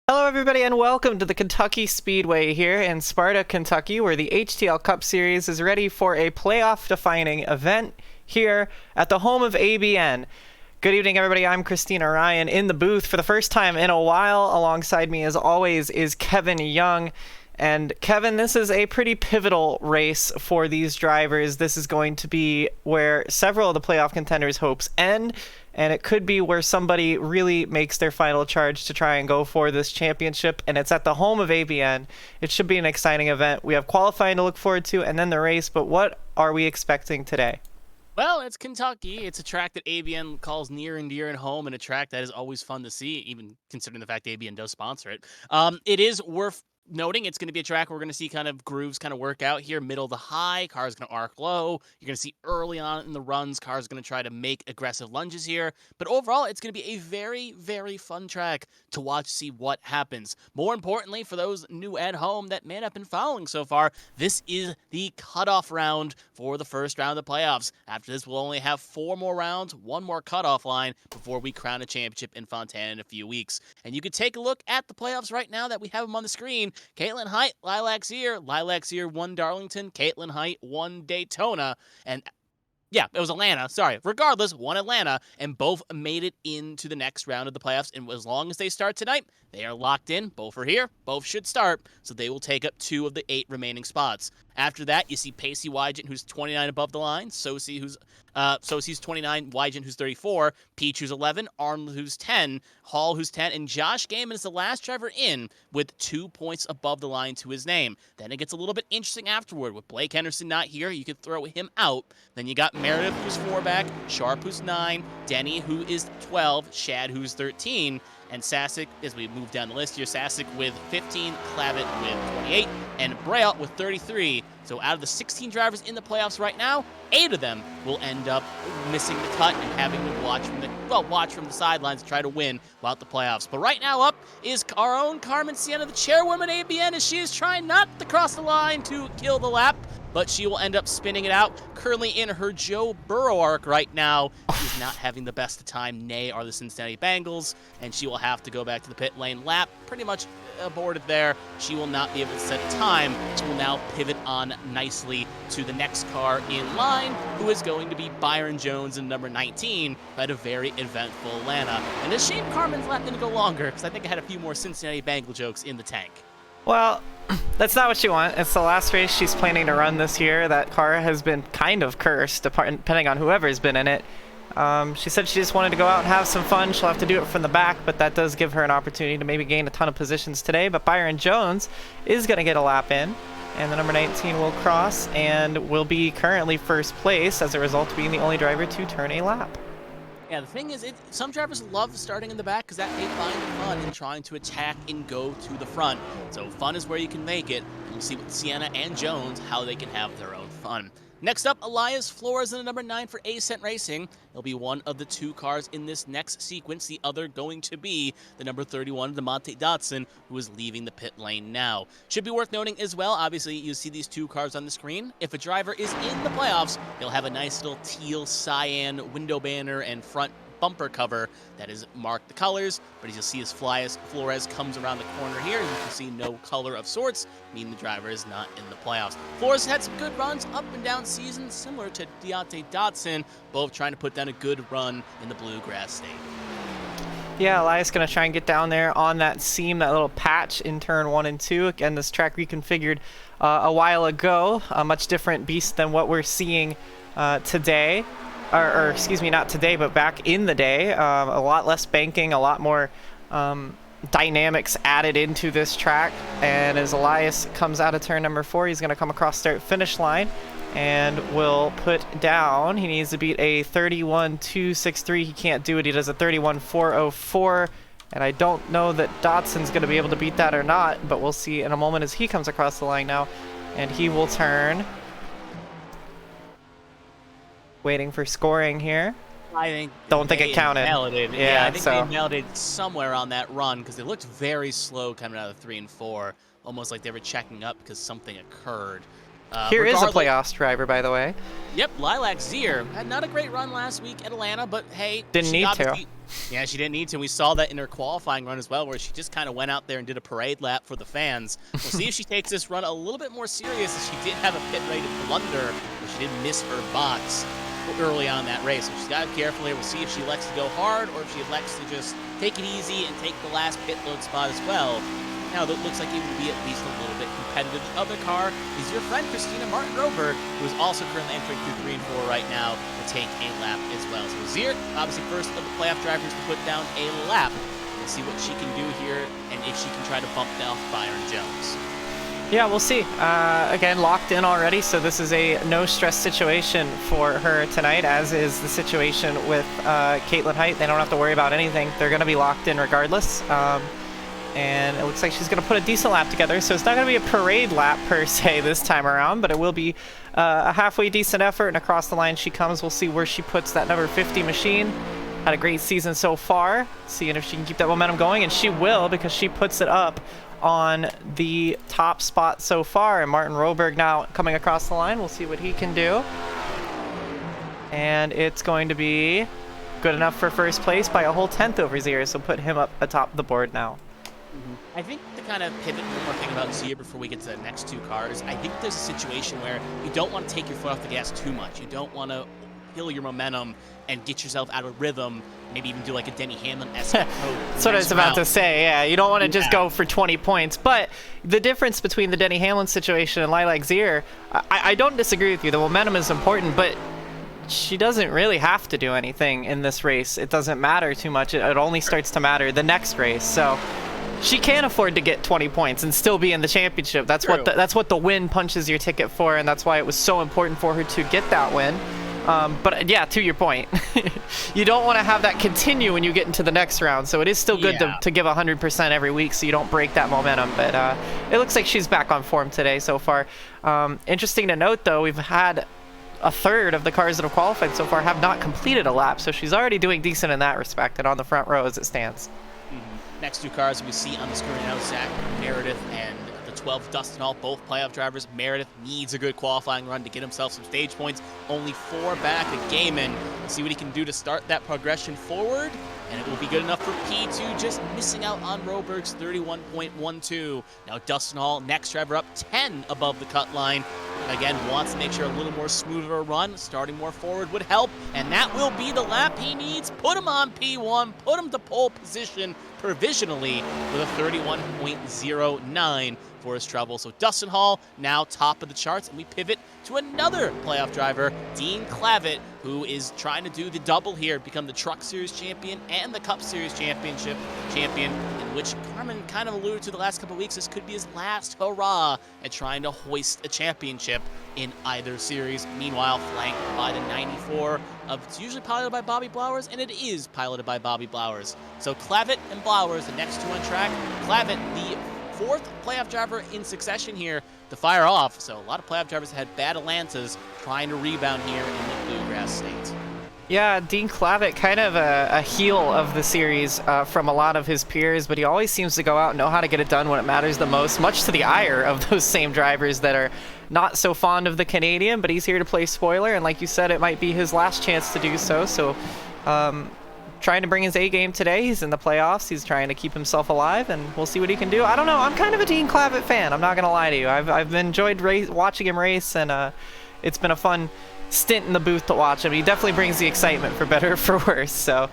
Hello, everybody, and welcome to the Kentucky Speedway here in Sparta, Kentucky, where the HTL Cup Series is ready for a playoff-defining event here at the home of ABN. Good evening, everybody. I'm Kristina Ryan in the booth for the first time in a while. Alongside me, as always, is Kevin Young. And Kevin, this is a pretty pivotal race for these drivers. This is going to be where several of the playoff contenders' hopes end, and it could be where somebody really makes their final charge to try and go for this championship, and it's at the home of ABN. It should be an exciting event. We have qualifying to look forward to and then the race, but what are we expecting today? Well, it's Kentucky. It's a track that ABN calls near and dear and home, and a track that is always fun to see, even considering the fact ABN does sponsor it. It is worth noting it's going to be a track where we're going to see kind of grooves kind of work out here, middle to high. Cars going to arc low. You're going to see early on in the runs, cars going to try to make aggressive lunges here. But overall, it's going to be a very, very fun track to watch, see what happens. More importantly, for those new at home that may not have been following so far, this is the cutoff round for the first round of the playoffs. After this, we'll only have 4 more rounds, 1 more cutoff line before we crown a championship in Fontana in a few weeks. And you can take a look at the playoffs right now that we have them on the screen. Caitlin Height, Lilac Sear won Darlington. Caitlin Height won Daytona. And yeah, it was Atlanta. Sorry. Regardless, won Atlanta, and both made it into the next round of the playoffs. And as long as they start tonight, they are locked in. Both are here. Both should start. So they will take up 2 of the 8 remaining spots. After that, you see Pacey Wygent, who's 29 above the line. Sosie's 29, Wygent, who's 34. Peach, who's 11. Arnold, who's 10. Hall, who's 10. And Josh Gaiman is the last driver in with 2 points above the line to his name. Then it gets a little bit interesting afterward. With Blake Henderson not here, you could throw him out. Then you got Meredith, who's 4 back. Sharp, who's 9. Denny, who is 12. Shad, who's 13. And Sasic, as we move down the list here, Sasic with 15, Clavitt with 28, and Braille with 33. So out of the 16 drivers in the playoffs right now, 8 of them will end up missing the cut and having to watch from the sidelines to try to win throughout the playoffs. But right now up is our own Carmen Sienna, the chairwoman ABN, as she is trying not to cross the line to kill the lap, but she will end up spinning it out. Currently in her Joe Burrow arc right now. She's not having the best of time, nay are the Cincinnati Bengals, and she will have to go back to the pit lane lap. Pretty much aborted there. She will not be able to set a time. She will now pivot on nicely to the next car in line, who is going to be Byron Jones in number 19, at a very eventful Atlanta. And it's a shame Carmen's lap didn't go longer, because I think I had a few more Cincinnati Bengal jokes in the tank. Well, that's not what you want. It's the last race she's planning to run this year. That car has been kind of cursed, depending on whoever's been in it. She said she just wanted to go out and have some fun. She'll have to do it from the back, but that does give her an opportunity to maybe gain a ton of positions today. But Byron Jones is going to get a lap in, and the number 19 will cross and will be currently first place as a result of being the only driver to turn a lap. Yeah, the thing is, some drivers love starting in the back because that they find fun in trying to attack and go to the front. So fun is where you can make it. And we'll see with Sienna and Jones how they can have their own fun. Next up, Elias Flores in the number 9 for Ascent Racing. He'll be one of the 2 cars in this next sequence, the other going to be the number 31, DeMonte Dotson, who is leaving the pit lane now. Should be worth noting as well, obviously, you see these 2 cars on the screen. If a driver is in the playoffs, he'll have a nice little teal cyan window banner and front bumper cover that is marked the colors, but as you'll see as Flores comes around the corner here, you can see no color of sorts, meaning the driver is not in the playoffs. Flores had some good runs up and down seasons, similar to Deontay Dotson, both trying to put down a good run in the Bluegrass State. Yeah, Elias going to try and get down there on that seam, that little patch in turn 1 and 2. Again, this track reconfigured a while ago, a much different beast than what we're seeing today. Or excuse me, not today, but back in the day. A lot less banking, a lot more dynamics added into this track. And as Elias comes out of turn number 4, he's going to come across start-finish line and will put down. He needs to beat a 31.263. He can't do it. He does a 31.404. And I don't know that Dotson's going to be able to beat that or not, but we'll see in a moment as he comes across the line now. And he will turn. Waiting for scoring here. I don't think it counted. Yeah, I think they nailed it somewhere on that run because it looked very slow coming out of 3 and 4, almost like they were checking up because something occurred. Here is a Regardless- playoffs driver, by the way. Yep, Lilac Zier had not a great run last week at Atlanta, but hey, Didn't need to. Yeah, she didn't need to. And we saw that in her qualifying run as well, where she just kind of went out there and did a parade lap for the fans. We'll see if she takes this run a little bit more serious, as she did have a pit-rated blunder, but she did miss her box early on in that race. So she's got to be careful here. We'll see if she elects to go hard or if she elects to just take it easy and take the last pit load spot as well. Now, it looks like it would be at least a little bit competitive. The other car is your friend Kristina Martin Roberg, who is also currently entering through 3 and 4 right now to take a lap as well. So Zier, obviously first of the playoff drivers to put down a lap. We'll see what she can do here and if she can try to bump down Byron Jones. Yeah, we'll see. Again, locked in already, so this is a no-stress situation for her tonight, as is the situation with Caitlin Height. They don't have to worry about anything. They're going to be locked in regardless. And it looks like she's going to put a decent lap together, so it's not going to be a parade lap per se this time around, but it will be a halfway decent effort, and across the line she comes. We'll see where she puts that number 50 machine. Had a great season so far, seeing if she can keep that momentum going, and she will, because she puts it up on the top spot so far. And Martin Roberg now coming across the line. We'll see what he can do, and it's going to be good enough for first place by a whole 10th over Zier, so put him up atop the board now. I think to kind of pivot one more thing about Zier before we get to the next 2 cars, I think there's a situation where you don't want to take your foot off the gas too much. You don't want to kill your momentum and get yourself out of rhythm, maybe even do like a Denny Hamlin-esque code. That's what I was about to say, yeah. You don't want to just go for 20 points. But the difference between the Denny Hamlin situation and Lilac Zier, I don't disagree with you. The momentum is important, but she doesn't really have to do anything in this race. It doesn't matter too much. It only starts to matter the next race. So she can afford to get 20 points and still be in the championship. That's True. That's what the win punches your ticket for, and that's why it was so important for her to get that win. But yeah, to your point, you don't want to have that continue when you get into the next round. So it is still good to give 100% every week so you don't break that momentum. But it looks like she's back on form today so far. Interesting to note, though, we've had a third of the cars that have qualified so far have not completed a lap. So she's already doing decent in that respect and on the front row as it stands. Next 2 cars we see on the screen now, Zach Meredith and the 12th Dustin Hall, both playoff drivers. Meredith needs a good qualifying run to get himself some stage points. Only 4 back of Gaiman. We'll see what he can do to start that progression forward, and it will be good enough for P2, just missing out on Roberg's 31.12. Now Dustin Hall, next driver up 10 above the cut line. Again, wants to make sure a little more smoother run, starting more forward would help, and that will be the lap he needs. Put him on P1, put him to pole position provisionally with a 31.09 for his trouble. So Dustin Hall now top of the charts, and we pivot to another playoff driver, Dean Clavitt, who is trying to do the double here, become the Truck Series champion and the Cup Series champion, in which Carmen kind of alluded to the last couple of weeks. This could be his last hurrah at trying to hoist a championship in either series. Meanwhile, flanked by the 94 it's usually piloted by Bobby Blowers, and it is piloted by Bobby Blowers. So Clavitt and Blowers, the next 2 on track. Clavitt, the 4th playoff driver in succession here to fire off. So a lot of playoff drivers had bad Atlantas trying to rebound here in the Bluegrass State. Yeah, Dean Clavitt, kind of a heel of the series from a lot of his peers, but he always seems to go out and know how to get it done when it matters the most, much to the ire of those same drivers that are not so fond of the Canadian, but he's here to play spoiler, and like you said, it might be his last chance to do so. So trying to bring his A game today. He's in the playoffs. He's trying to keep himself alive, and we'll see what he can do. I don't know. I'm kind of a Dean Clavitt fan. I'm not going to lie to you. I've enjoyed watching him race, and it's been a fun stint in the booth to watch him. He definitely brings the excitement, for better or for worse. So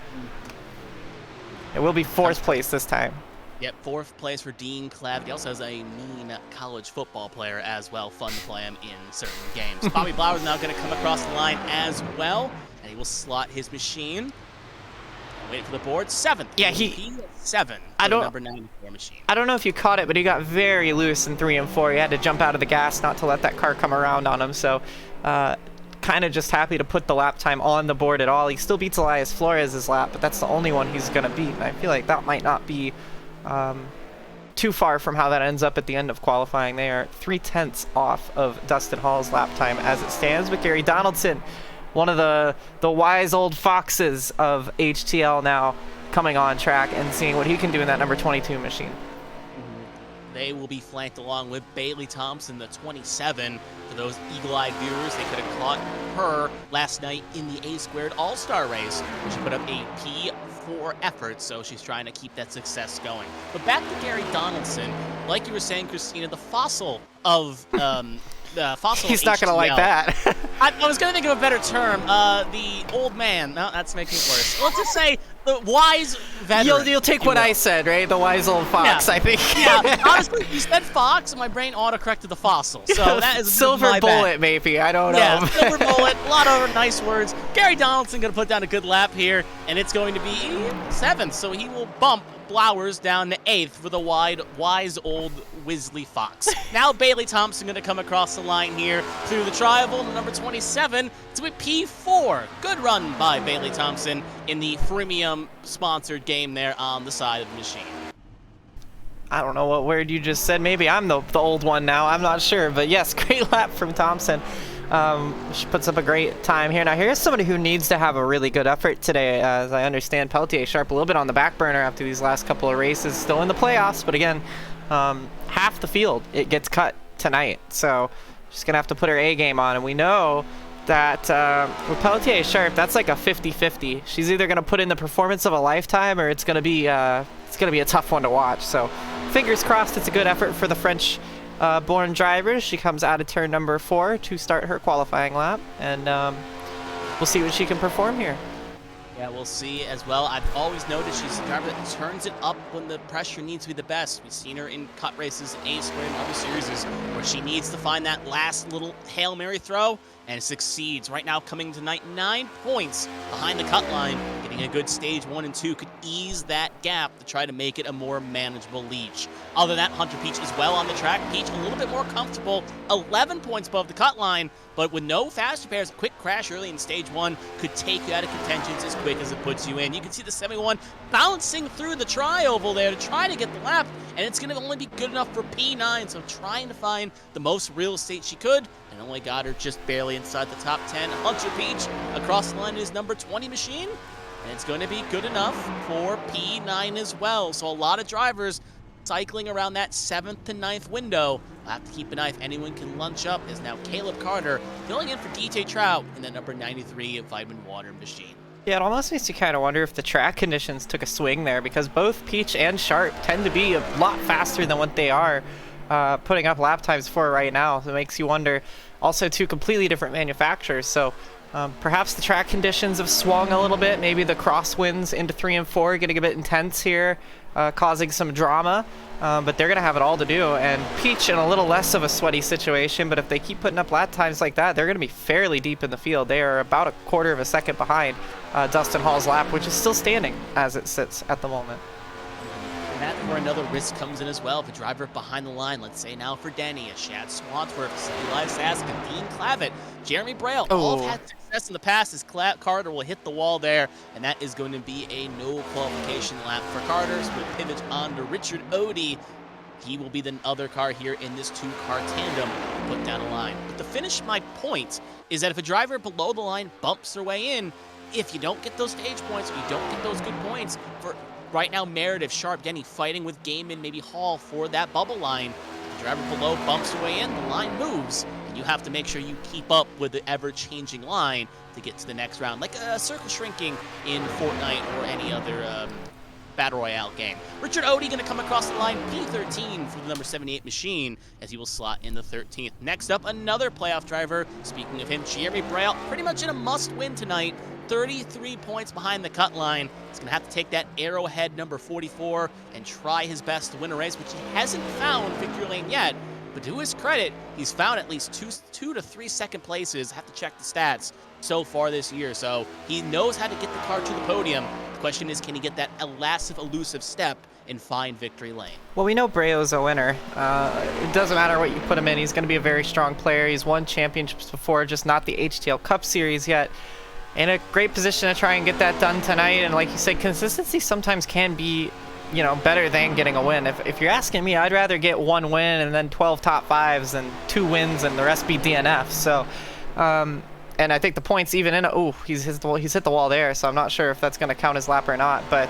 it will be 4th place this time. Yep, 4th place for Dean Clavitt. He also has a mean college football player as well. Fun to play him in certain games. Bobby Blowers now going to come across the line as well, and he will slot his machine. Wait for the board. 7th. Yeah, he 7. Number 94 machine. I don't know if you caught it, but he got very loose in 3 and 4. He had to jump out of the gas not to let that car come around on him. So kind of just happy to put the lap time on the board at all. He still beats Elias Flores' lap, but that's the only one he's going to beat. And I feel like that might not be too far from how that ends up at the end of qualifying. They are 3/10 off of Dustin Hall's lap time as it stands. But Gary Donaldson, one of the wise old foxes of HTL, now coming on track and seeing what he can do in that number 22 machine. they will be flanked along with Bailey Thompson, the 27. For those eagle-eyed viewers, they could have caught her last night in the A-squared All-Star race, where she put up a P4 effort, so she's trying to keep that success going. But back to Gary Donaldson, like you were saying, Kristina, the fossil of the fossil. He's not gonna like that. I was gonna think of a better term. The old man. No, that's making it worse. Let's just say the wise veteran. You'll take what I said, right? The wise old fox, yeah. I think. Yeah, honestly, you said fox, and my brain auto-corrected the fossil. So that is silver bullet, maybe. I don't know. Yeah, silver bullet. A lot of nice words. Gary Donaldson gonna put down a good lap here, and it's going to be 7th. So he will bump Blowers down to 8th for the wise old Wisley Fox. Now Bailey Thompson going to come across the line here through the tri-oval, number 27 to a P4. Good run by Bailey Thompson in the freemium sponsored game there on the side of the machine. I don't know what word you just said. Maybe I'm the old one now. I'm not sure. But yes, great lap from Thompson. She puts up a great time here. Now here's somebody who needs to have a really good effort today. As I understand, Peltier Sharp a little bit on the back burner after these last couple of races. Still in the playoffs, but again, half the field, it gets cut tonight. So she's going to have to put her A game on. And we know that with Peltier Sharp, that's like a 50-50. She's either going to put in the performance of a lifetime, or it's going to be a tough one to watch. So fingers crossed it's a good effort for the French born driver. She comes out of turn number 4 to start her qualifying lap, and we'll see what she can perform here. Yeah, we'll see as well. I've always noticed she's a driver that turns it up when the pressure needs to be the best. We've seen her in cut races, A-squared, and other series where she needs to find that last little Hail Mary throw, and succeeds. Right now coming tonight 9 points behind the cut line. Getting a good stage 1 and 2 could ease that gap to try to make it a more manageable leash. Other than that, Hunter Peach is well on the track. Peach a little bit more comfortable, 11 points above the cut line, but with no fast repairs, a quick crash early in stage 1 could take you out of contentions as quick as it puts you in. You can see the 71 bouncing through the tri-oval there to try to get the lap, and it's going to only be good enough for P9, so trying to find the most real estate she could, and only got her just barely inside the top 10. Hunter Peach across the line is number 20 machine, and it's going to be good enough for P9 as well. So a lot of drivers cycling around that 7th to 9th window. We'll have to keep an eye if anyone can lunch up, as now Caleb Carter filling in for DJ Trout in that number 93 Vitamin Water machine. Yeah, it almost makes you kind of wonder if the track conditions took a swing there, because both Peach and Sharp tend to be a lot faster than what they are putting up lap times for right now. So it makes you wonder. Also, two completely different manufacturers, so perhaps the track conditions have swung a little bit. Maybe the crosswinds into 3 and 4 getting a bit intense here, causing some drama. But they're going to have it all to do. And Peach in a little less of a sweaty situation, but if they keep putting up lap times like that, they're going to be fairly deep in the field. They are about a quarter of a second behind Dustin Hall's lap, which is still standing as it sits at the moment. That's where another risk comes in as well. If a driver behind the line, let's say now for Denny, a Shad Swansworth, Eli Saska, Dean Clavitt, Jeremy Braille, all have had success in the past as Carter will hit the wall there, and that is going to be a no qualification lap for Carter. So we'll pivot on to Richard Odie. He will be the other car here in this 2-car tandem put down a line. But to finish my point is that if a driver below the line bumps their way in, if you don't get those stage points, or you don't get those good points for right now, Meredith, Sharp, Denny fighting with Gaiman, maybe Hall for that bubble line. The driver below bumps her way in, the line moves, and you have to make sure you keep up with the ever-changing line to get to the next round, like a circle shrinking in Fortnite or any other Battle Royale game. Richard Odie going to come across the line, P13 for the number 78 machine, as he will slot in the 13th. Next up, another playoff driver. Speaking of him, Jeremy Braille, pretty much in a must-win tonight. 33 points behind the cut line. He's going to have to take that Arrowhead number 44 and try his best to win a race, which he hasn't found victory lane yet. But to his credit, he's found at least two to three second places. I have to check the stats so far this year. So he knows how to get the car to the podium. The question is, can he get that elusive step and find victory lane? Well, we know Breo's a winner. It doesn't matter what you put him in. He's going to be a very strong player. He's won championships before, just not the HTL Cup Series yet. In a great position to try and get that done tonight. And like you said, consistency sometimes can be, better than getting a win. If you're asking me, I'd rather get 1 win and then 12 top 5s than 2 wins and the rest be DNFs. So, and I think the points even in, he's hit the wall there. So I'm not sure if that's going to count as lap or not. But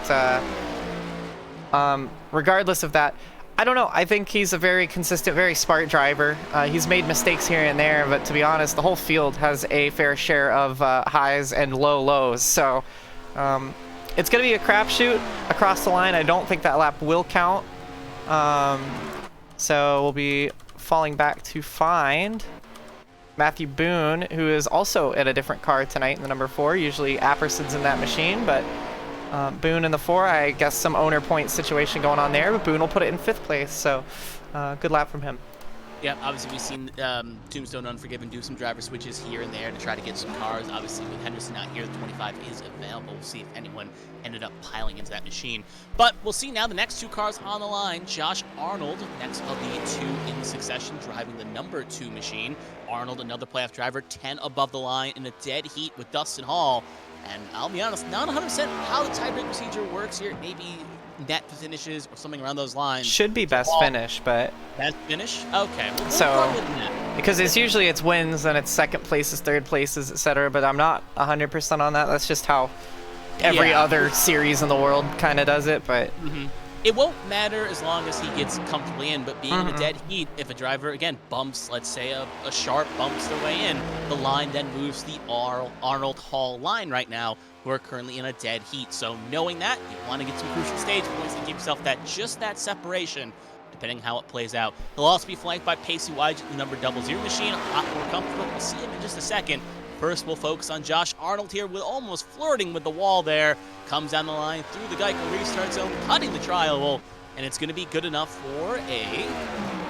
regardless of that, I don't know. I think he's a very consistent, very smart driver. He's made mistakes here and there, but to be honest, the whole field has a fair share of highs and low lows. So it's going to be a crapshoot across the line. I don't think that lap will count. So we'll be falling back to find Matthew Boone, who is also at a different car tonight in the number 4. Usually Apperson's in that machine, but Boone in the 4. I guess some owner point situation going on there, but Boone will put it in 5th place. So good lap from him. Yeah, obviously we've seen Tombstone Unforgiven do some driver switches here and there to try to get some cars. Obviously with Henderson out here, the 25 is available. We'll see if anyone ended up piling into that machine. But we'll see now the next 2 cars on the line. Josh Arnold, next of the 2 in succession, driving the number 2 machine. Arnold, another playoff driver, 10 above the line in a dead heat with Dustin Hall. And I'll be honest, not 100% how the tiebreak procedure works here. Maybe net finishes or something around those lines. Should be best finish, but best finish. Okay, we'll so because it's usually it's wins and it's second places, third places, etc. But I'm not 100% on that. That's just how every other series in the world kind of does it. But it won't matter as long as he gets comfortably in. But being in a dead heat, if a driver again bumps, let's say a sharp bumps their way in, the line then moves the Arnold Hall line right now. We're currently in a dead heat, so knowing that, you want to get some crucial stage points to give yourself that separation, depending how it plays out. He'll also be flanked by Pacey Wide, the number 00 machine, a lot more comfortable. We'll see him in just a second. First, we'll focus on Josh Arnold here, with almost flirting with the wall there. Comes down the line through the Geico restart zone, cutting the trial, and it's going to be good enough for a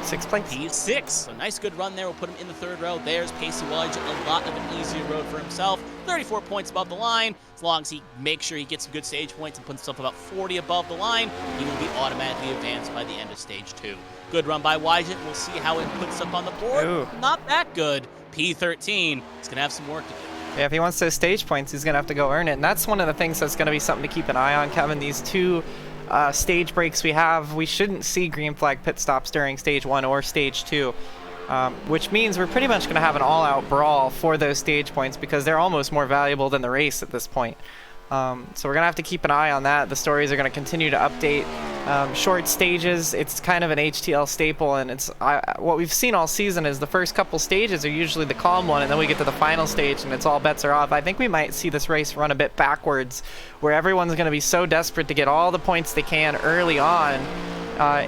6th place. P6. So nice good run there. We'll put him in the 3rd row. There's Pacey Wudge, a lot of an easier road for himself. 34 points above the line. As long as he makes sure he gets some good stage points and puts himself about 40 above the line, he will be automatically advanced by the end of stage 2. Good run by Wydget. We'll see how it puts up on the board. Ooh. Not that good. P13. He's going to have some work to do. Yeah, if he wants those stage points, he's going to have to go earn it. And that's one of the things that's going to be something to keep an eye on, Kevin. These 2 stage breaks we have, we shouldn't see green flag pit stops during stage 1 or stage 2, which means we're pretty much going to have an all-out brawl for those stage points because they're almost more valuable than the race at this point. So we're going to have to keep an eye on that. The stories are going to continue to update. Short stages, it's kind of an HTL staple, and it's what we've seen all season is the first couple stages are usually the calm one, and then we get to the final stage and it's all bets are off. I think we might see this race run a bit backwards, where everyone's going to be so desperate to get all the points they can early on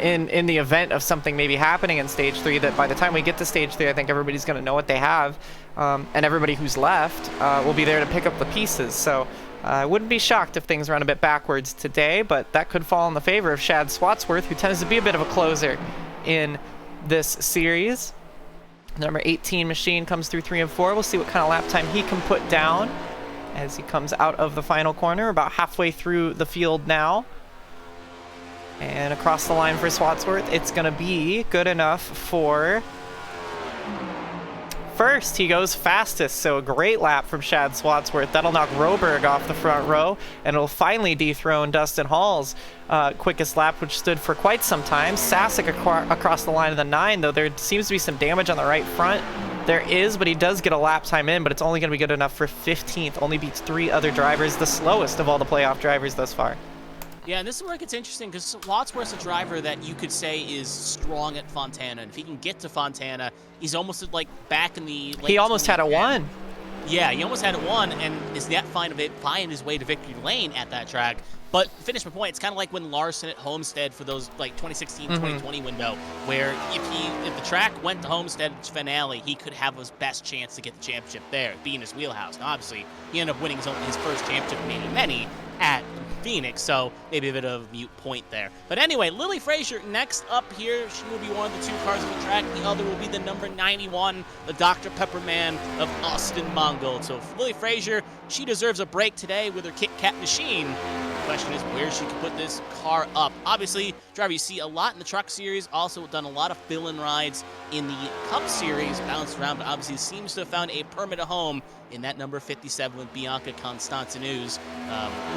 in the event of something maybe happening in stage 3, that by the time we get to stage 3, I think everybody's going to know what they have, and everybody who's left will be there to pick up the pieces. So I wouldn't be shocked if things run a bit backwards today, but that could fall in the favor of Shad Swatsworth, who tends to be a bit of a closer in this series. Number 18 machine comes through 3 and 4. We'll see what kind of lap time he can put down as he comes out of the final corner. About halfway through the field now. And across the line for Swatsworth, it's going to be good enough for first. He goes fastest, so a great lap from Shad Swatsworth. That'll knock Roberg off the front row, and it'll finally dethrone Dustin Hall's quickest lap, which stood for quite some time. Sasek across the line of the 9, though there seems to be some damage on the right front. There is, but he does get a lap time in, but it's only going to be good enough for 15th. Only beats 3 other drivers, the slowest of all the playoff drivers thus far. Yeah, and this is where it gets interesting, because Wadsworth's a driver that you could say is strong at Fontana, and if he can get to Fontana, he's almost like back in the late He almost had a 1. Yeah, he almost had a 1, and is yet find his way to victory lane at that track. But finish my point, it's kind of like when Larson at Homestead for those like 2016, 2020 window, where if the track went to Homestead's finale, he could have his best chance to get the championship there, be in his wheelhouse. Now, obviously, he ended up winning his first championship, maybe many, at Phoenix, so maybe a bit of a mute point there. But anyway, Lily Frazier next up here. She will be one of the 2 cars on the track. The other will be the number 91, the Dr. Pepper Man of Austin Mongold. So for Lily Frazier, she deserves a break today with her Kit Kat machine. The question is where she can put this car up. Obviously, driver you see a lot in the Truck Series, also done a lot of fill-in rides in the Cup Series, bounced around, but obviously seems to have found a permanent home in that number 57 with Bianca Constantinu's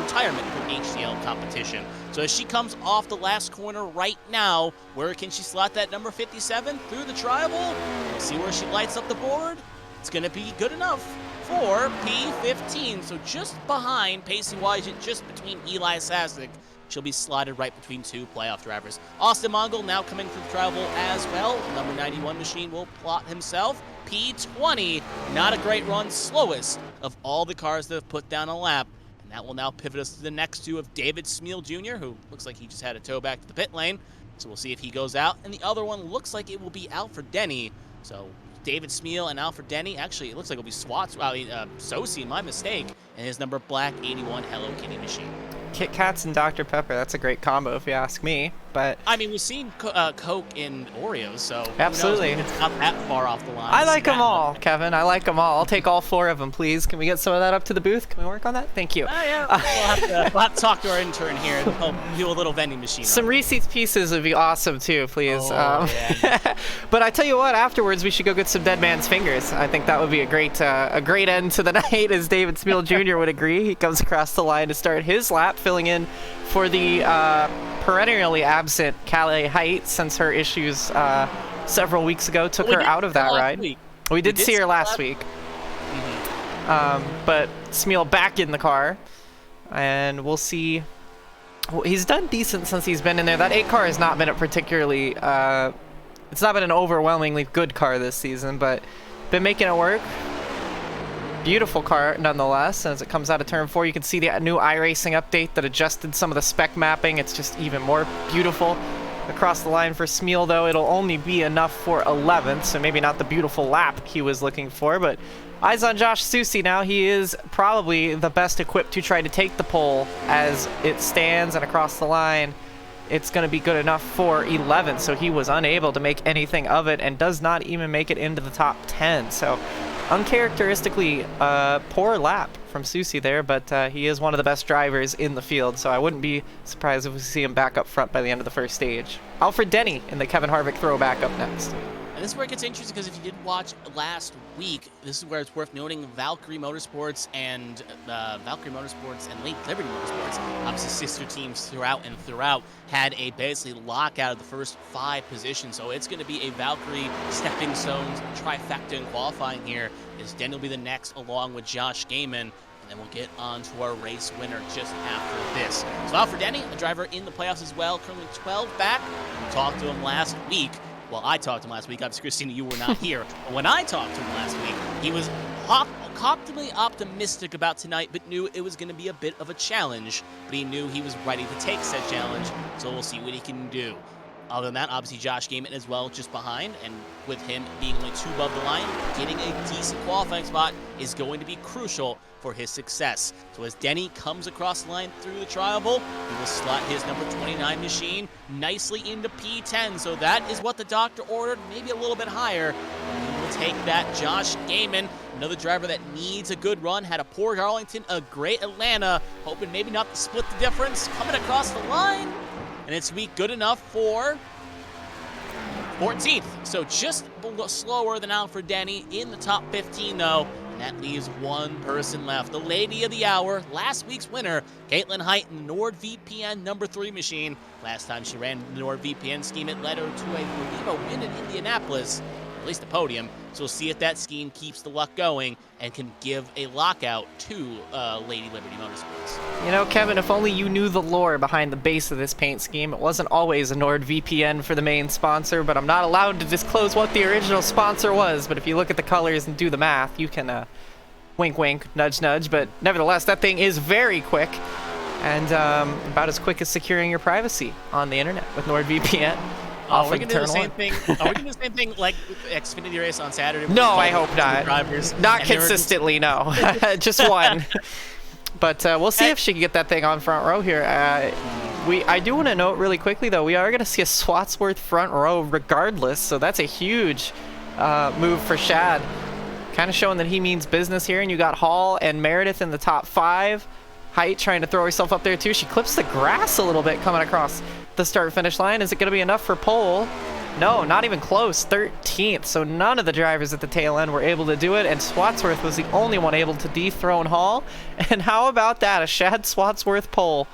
retirement from HTL competition. So as she comes off the last corner right now, where can she slot that number 57? Through the tribal? We'll see where she lights up the board. It's going to be good enough for P15. So just behind Pacey Wydget, just between Eli Sasek she'll be slotted right between 2 playoff drivers. Austin Mongol now coming to the tribal as well. Number 91 machine will plot himself. P20, not a great run, slowest of all the cars that have put down a lap. And that will now pivot us to the next 2 of David Smeal Jr., who looks like he just had a tow back to the pit lane. So we'll see if he goes out. And the other one looks like it will be Alfred Denny. So David Smeal and Alfred Denny. Actually, it looks like it'll be Sosi, my mistake. And his number black 81 Hello Kitty machine. Kit Kats and Dr. Pepper, that's a great combo if you ask me. But I mean, we've seen Coke in Oreos, so absolutely, who knows, it's not that far off the line. I like them all, Kevin. I like them all. I'll take all 4 of them, please. Can we get some of that up to the booth? Can we work on that? Thank you. Yeah. We'll have to talk to our intern here and do a little vending machine. Some Reese's Pieces would be awesome too, please. Oh, yeah. But I tell you what, afterwards we should go get some Dead Man's Fingers. I think that would be a great end to the night, as David Smeal Jr. would agree. He comes across the line to start his lap, filling in for the perennially absent Calais Height, since her issues several weeks ago took her out of that ride. We did see her last week. But Smeal back in the car, and we'll see. Well, he's done decent since he's been in there. That 8 car has not been a particularly it's not been an overwhelmingly good car this season, but been making it work. Beautiful car nonetheless. As it comes out of turn 4, you can see the new iRacing update that adjusted some of the spec mapping. It's just even more beautiful. Across the line for Smeal, though, it'll only be enough for 11th, so maybe not the beautiful lap he was looking for, but eyes on Josh Susi now. He is probably the best equipped to try to take the pole as it stands, and across the line it's going to be good enough for 11th, so he was unable to make anything of it and does not even make it into the top 10. So uncharacteristically poor lap from Susi there, but he is one of the best drivers in the field, so I wouldn't be surprised if we see him back up front by the end of the first stage. Alfred Denny in the Kevin Harvick throwback up next. And this is where it gets interesting, because if you did watch last week, this is where it's worth noting Valkyrie Motorsports and Late Liberty Motorsports, obviously sister teams throughout, had a basically lockout of the first 5 positions. So it's going to be a Valkyrie stepping stones trifecta in qualifying here, as Denny will be the next along with Josh Gaiman. And then we'll get on to our race winner just after this. So Alfred Denny, a driver in the playoffs as well, currently 12 back. We talked to him last week. Well, I talked to him last week. Obviously, Kristina, you were not here. But when I talked to him last week, he was optimally optimistic about tonight, but knew it was going to be a bit of a challenge. But he knew he was ready to take said challenge, so we'll see what he can do. Other than that, obviously Josh Gaiman as well, just behind, and with him being only 2 above the line, getting a decent qualifying spot is going to be crucial for his success. So as Denny comes across the line through the tribal, he will slot his number 29 machine nicely into P10. So that is what the doctor ordered, maybe a little bit higher. He will take that. Josh Gaiman, another driver that needs a good run, had a poor Darlington, a great Atlanta, hoping maybe not to split the difference, coming across the line. And it's weak good enough for 14th. So just slower than Alfred Denny in the top 15, though. And that leaves one person left. The lady of the hour, last week's winner, Caitlin Height in the NordVPN number 3 machine. Last time she ran the NordVPN scheme, it led her to a win in Indianapolis, at least the podium. So we'll see if that scheme keeps the luck going and can give a lockout to Lady Liberty Motorsports. You know, Kevin, if only you knew the lore behind the base of this paint scheme. It wasn't always a NordVPN for the main sponsor, but I'm not allowed to disclose what the original sponsor was. But if you look at the colors and do the math, you can wink, wink, nudge, nudge. But nevertheless, that thing is very quick, and about as quick as securing your privacy on the internet with NordVPN. Are we going to do the same thing? Are we going to do the same thing like Xfinity race on Saturday? No, I hope not. Drivers not consistently, no. Just one. But we'll see if she can get that thing on front row here. I do want to note really quickly, though, we are going to see a Swatsworth front row regardless, so that's a huge move for Shad. Kind of showing that he means business here, and you got Hall and Meredith in the top 5. Height trying to throw herself up there, too. She clips the grass a little bit coming across the start-finish line. Is it going to be enough for pole? No, not even close. 13th. So none of the drivers at the tail end were able to do it, and Swatsworth was the only one able to dethrone Hall. And how about that? A Shad Swatsworth pole.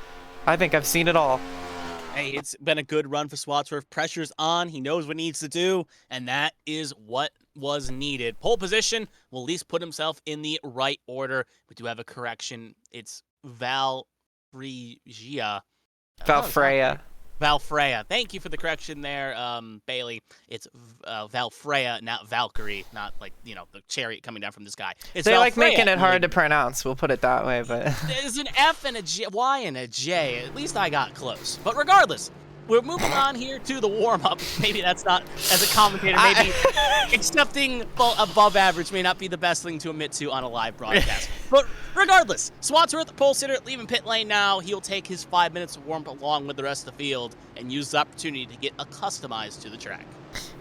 I think I've seen it all. Hey, it's been a good run for Swatsworth. Pressure's on. He knows what he needs to do, and that is what was needed. Pole position will at least put himself in the right order. We do have a correction. It's Val Frigia. Valfreya. Valfreya. Thank you for the correction there, Bailey. It's Valfreya, not Valkyrie, not like, the chariot coming down from the sky. It's They Valfreya, like making it hard to pronounce. We'll put it that way, but there's an F and a J, Y and a J. At least I got close. But regardless, we're moving on here to the warm-up. Maybe that's not, as a commentator, maybe accepting above average may not be the best thing to admit to on a live broadcast. But regardless, Swansworth, pole sitter, leaving pit lane now. He'll take his 5 minutes of warm-up along with the rest of the field and use the opportunity to get accustomized to the track.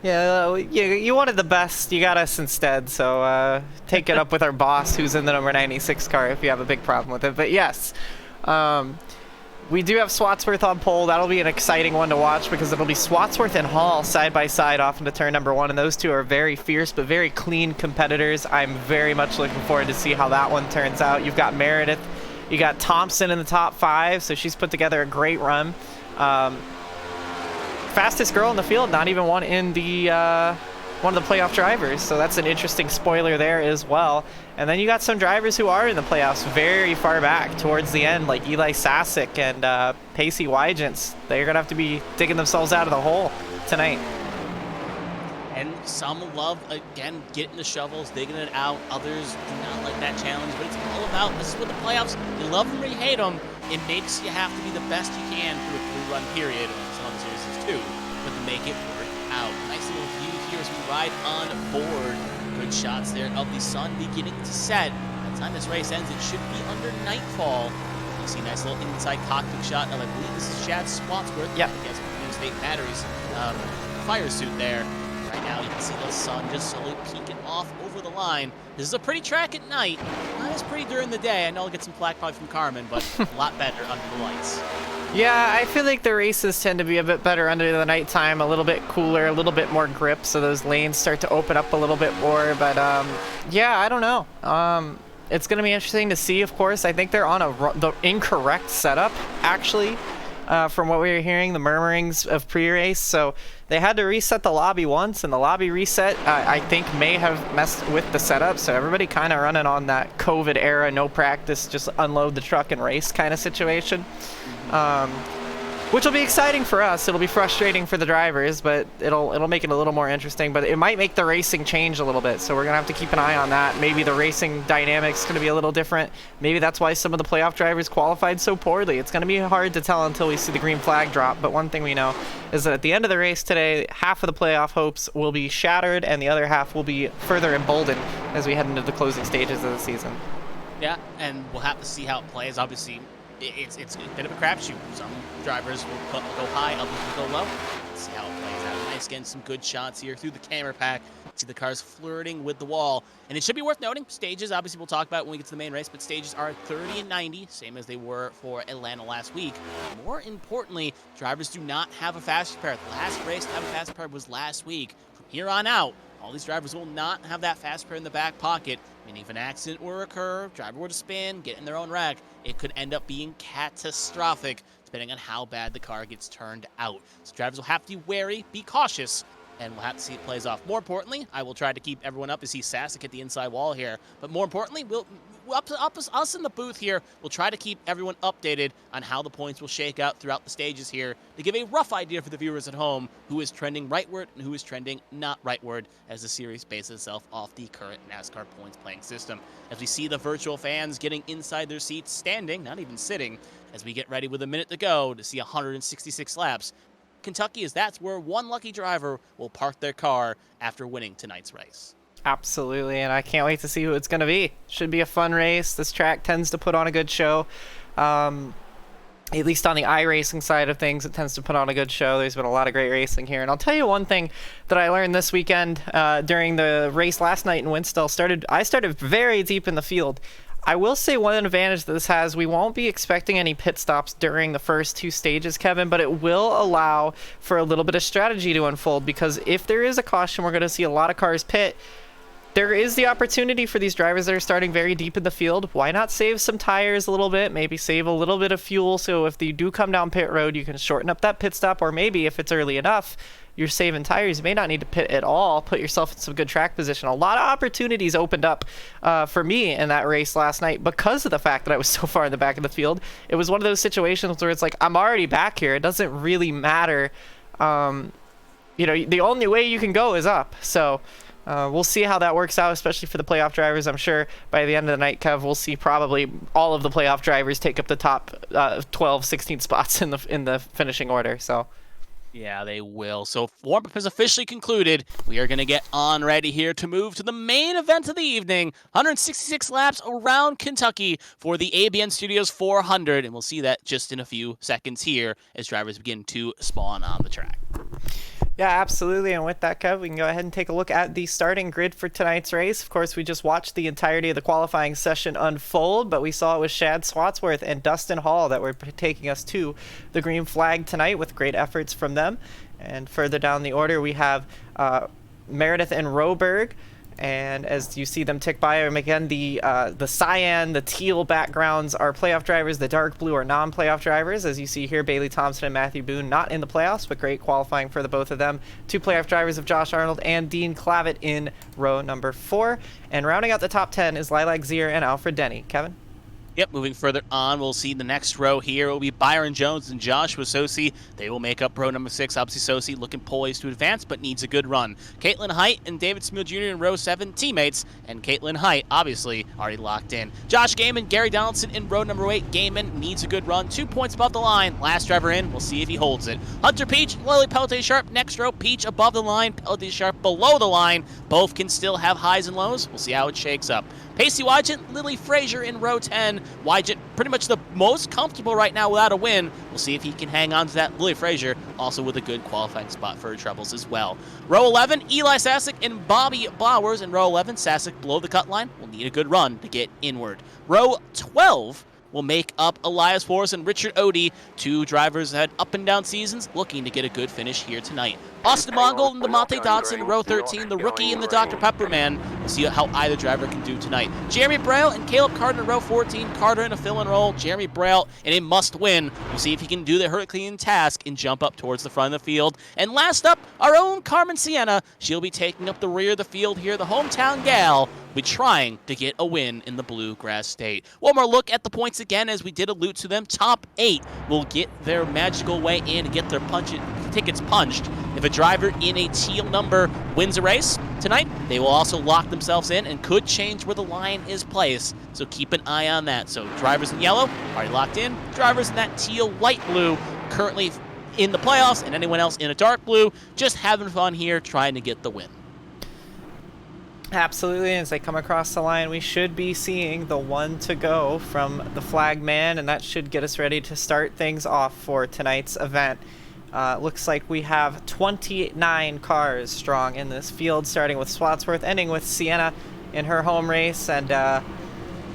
Yeah, you wanted the best. You got us instead, so take it up with our boss, who's in the number 96 car, if you have a big problem with it. But yes, we do have Swansworth on pole. That'll be an exciting one to watch because it'll be Swansworth and Hall side by side off into turn number 1, and those two are very fierce but very clean competitors. I'm very much looking forward to see how that one turns out. You've got Meredith, you got Thompson in the top 5, so she's put together a great run. Fastest girl in the field, not even one in the one of the playoff drivers, so that's an interesting spoiler there as well. And then you got some drivers who are in the playoffs very far back towards the end, like Eli Sasic and Pacey Wygents. They're gonna have to be digging themselves out of the hole tonight. And some love, again, getting the shovels, digging it out. Others do not like that challenge, but it's all about, this is what the playoffs, you love them or you hate them. It makes you have to be the best you can through a 3-run period, and some other series too, but to make it work out. Nice little view here as we ride on board. Good shots there of the sun beginning to set. By the time this race ends, it should be under nightfall. You see a nice little inside cockpit shot of, I believe this is Chad Swansworth. Yeah. Against New State Batteries fire suit there. Right now you can see the sun just slowly peeking off over the line. This is a pretty track at night. Not as pretty during the day. I know I'll get some flack probably from Carmen, but a lot better under the lights. Yeah, I feel like the races tend to be a bit better under the nighttime, a little bit cooler, a little bit more grip, so those lanes start to open up a little bit more. But yeah, I don't know. It's going to be interesting to see, of course. I think they're on the incorrect setup, actually, from what we were hearing, the murmurings of pre-race. So they had to reset the lobby once, and the lobby reset, I think, may have messed with the setup. So everybody kind of running on that COVID era, no practice, just unload the truck and race kind of situation. Which will be exciting for us. It'll be frustrating for the drivers, but it'll make it a little more interesting. But it might make the racing change a little bit, so we're gonna have to keep an eye on that. Maybe the racing dynamics gonna be a little different. Maybe that's why some of the playoff drivers qualified so poorly. It's gonna be hard to tell until we see the green flag drop. But one thing we know is that at the end of the race today, half of the playoff hopes will be shattered, and the other half will be further emboldened as we head into the closing stages of the season. Yeah, and we'll have to see how it plays. Obviously, it's a bit of a crapshoot. Some drivers will go high, others will go low. Let's see how it plays out. Nice, getting some good shots here through the camera pack. See the cars flirting with the wall. And it should be worth noting, stages, obviously we'll talk about when we get to the main race, but stages are 30 and 90, same as they were for Atlanta last week. More importantly, drivers do not have a fast pair. The last race to have a fast pair was last week. From here on out, all these drivers will not have that fast pair in the back pocket, meaning if an accident were to occur, driver were to spin, get in their own wreck, it could end up being catastrophic, depending on how bad the car gets turned out. So drivers will have to be wary, be cautious, and we'll have to see it plays off. More importantly, I will try to keep everyone up. You see Sasic at the inside wall here, but more importantly, us in the booth here, we'll try to keep everyone updated on how the points will shake out throughout the stages here to give a rough idea for the viewers at home who is trending rightward and who is trending not rightward as the series bases itself off the current NASCAR points playing system. As we see the virtual fans getting inside their seats, standing, not even sitting, as we get ready with a minute to go to see 166 laps. Kentucky, as that's where one lucky driver will park their car after winning tonight's race. Absolutely, and I can't wait to see who it's going to be. Should be a fun race. This track tends to put on a good show. At least on the iRacing side of things, it tends to put on a good show. There's been a lot of great racing here. And I'll tell you one thing that I learned this weekend during the race last night in Winston. I started very deep in the field. I will say one advantage that this has, we won't be expecting any pit stops during the first two stages, Kevin, but it will allow for a little bit of strategy to unfold, because if there is a caution, we're going to see a lot of cars pit. there is the opportunity for these drivers that are starting very deep in the field. Why not save some tires a little bit, maybe save a little bit of fuel, so if you do come down pit road, you can shorten up that pit stop, or maybe if it's early enough, you're saving tires, you may not need to pit at all, put yourself in some good track position. A lot of opportunities opened up for me in that race last night because of the fact that I was so far in the back of the field. It was one of those situations where it's like, I'm already back here. It doesn't really matter. You know, the only way you can go is up. So we'll see how that works out, especially for the playoff drivers. I'm sure by the end of the night, Kev, we'll see probably all of the playoff drivers take up the top 12, 16 spots in the finishing order. So. Yeah, they will. So warm-up has officially concluded. We are going to get on ready here to move to the main event of the evening. 166 laps around Kentucky for the ABN Studios 400. And we'll see that just in a few seconds here as drivers begin to spawn on the track. Yeah, absolutely. And with that, Kev, we can go ahead and take a look at the starting grid for tonight's race. Of course, we just watched the entirety of the qualifying session unfold, but we saw it was Shad Swatsworth and Dustin Hall that were taking us to the green flag tonight with great efforts from them. And further down the order, we have Meredith and Roberg. And as you see them tick by, again, the cyan, the teal backgrounds are playoff drivers. The dark blue are non-playoff drivers. As you see here, Bailey Thompson and Matthew Boone not in the playoffs, but great qualifying for the both of them. 2 playoff drivers of Josh Arnold and Dean Clavitt in row number 4. And rounding out the top 10 is Lilac Zier and Alfred Denny. Kevin? Yep, moving further on, we'll see the next row here will be Byron Jones and Joshua Sosi. They will make up row number 6. Obviously, Sosi looking poised to advance, but needs a good run. Caitlin Height and David Smeal Jr. in row 7, teammates, and Caitlin Height, obviously, already locked in. Josh Gaiman, Gary Donaldson in row number 8. Gaiman needs a good run, 2 points above the line. Last driver in, we'll see if he holds it. Hunter Peach, Lily Pelletier-Sharp, next row. Peach above the line, Pelletier-Sharp below the line. Both can still have highs and lows. We'll see how it shakes up. Pacey Wygent, Lily Frazier in row 10. Wygent pretty much the most comfortable right now without a win. We'll see if he can hang on to that. Lily Frazier also with a good qualifying spot for her troubles as well. Row 11, Eli Sasek and Bobby Blowers in row 11. Sasek below the cut line will need a good run to get inward. Row 12 will make up Elias Forrest and Richard Odie, 2 drivers that had up and down seasons looking to get a good finish here tonight. Austin Mongol and DeMonte Dodson, row 13, the rookie and the Dr. Pepper man. We'll see how either driver can do tonight. Jeremy Braille and Caleb Carter in row 14. Carter in a fill and roll. Jeremy Braille in a must win. We'll see if he can do the Herculean task and jump up towards the front of the field. And last up, our own Carmen Sienna. She'll be taking up the rear of the field here. The hometown gal will be trying to get a win in the Bluegrass State. One more look at the points again, as we did allude to them. Top 8 will get their magical way in and get their tickets punched. If a driver in a teal number wins a race tonight, they will also lock themselves in and could change where the line is placed. So keep an eye on that. So drivers in yellow already locked in. Drivers in that teal light blue currently in the playoffs, and anyone else in a dark blue just having fun here trying to get the win. Absolutely, as they come across the line, we should be seeing the 1 to go from the flag man, and that should get us ready to start things off for tonight's event. Looks like we have 29 cars strong in this field, starting with Swatsworth, ending with Sienna in her home race, and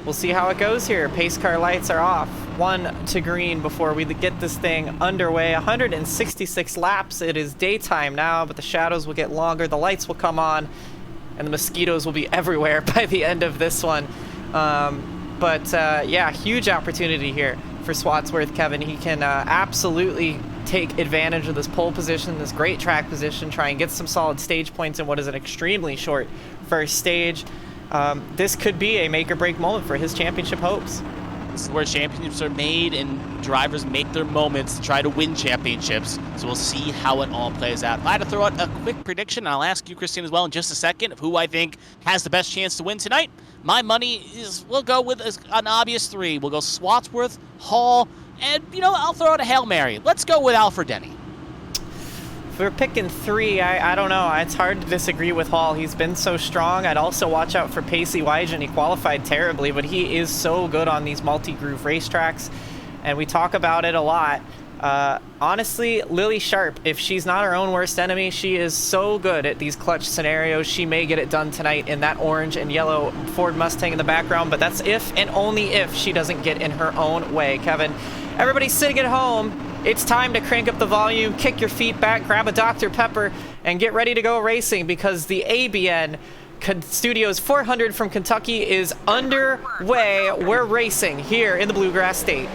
we'll see how it goes here. Pace car lights are off. 1 to green before we get this thing underway. 166 laps. It is daytime now, but the shadows will get longer. The lights will come on, and the mosquitoes will be everywhere by the end of this one. Yeah, huge opportunity here for Swatsworth, Kevin. He can absolutely take advantage of this pole position, this great track position, try and get some solid stage points in what is an extremely short first stage. This could be a make or break moment for his championship hopes. This is where championships are made and drivers make their moments to try to win championships. So we'll see how it all plays out. If I had to throw out a quick prediction, and I'll ask you, Kristina, as well in just a second, of who I think has the best chance to win tonight, my money is, we'll go with an obvious 3. We'll go Swatsworth, Hall, and, I'll throw out a Hail Mary. Let's go with Alfred Denny. If we're picking 3, I don't know. It's hard to disagree with Hall. He's been so strong. I'd also watch out for Pacey Wygent. He qualified terribly, but he is so good on these multi-groove racetracks, and we talk about it a lot. Honestly, Lily Sharp, if she's not her own worst enemy, she is so good at these clutch scenarios. She may get it done tonight in that orange and yellow Ford Mustang in the background, but that's if and only if she doesn't get in her own way. Kevin, everybody sitting at home, it's time to crank up the volume, kick your feet back, grab a Dr. Pepper, and get ready to go racing, because the ABN Studios 400 from Kentucky is underway. We're racing here in the Bluegrass State.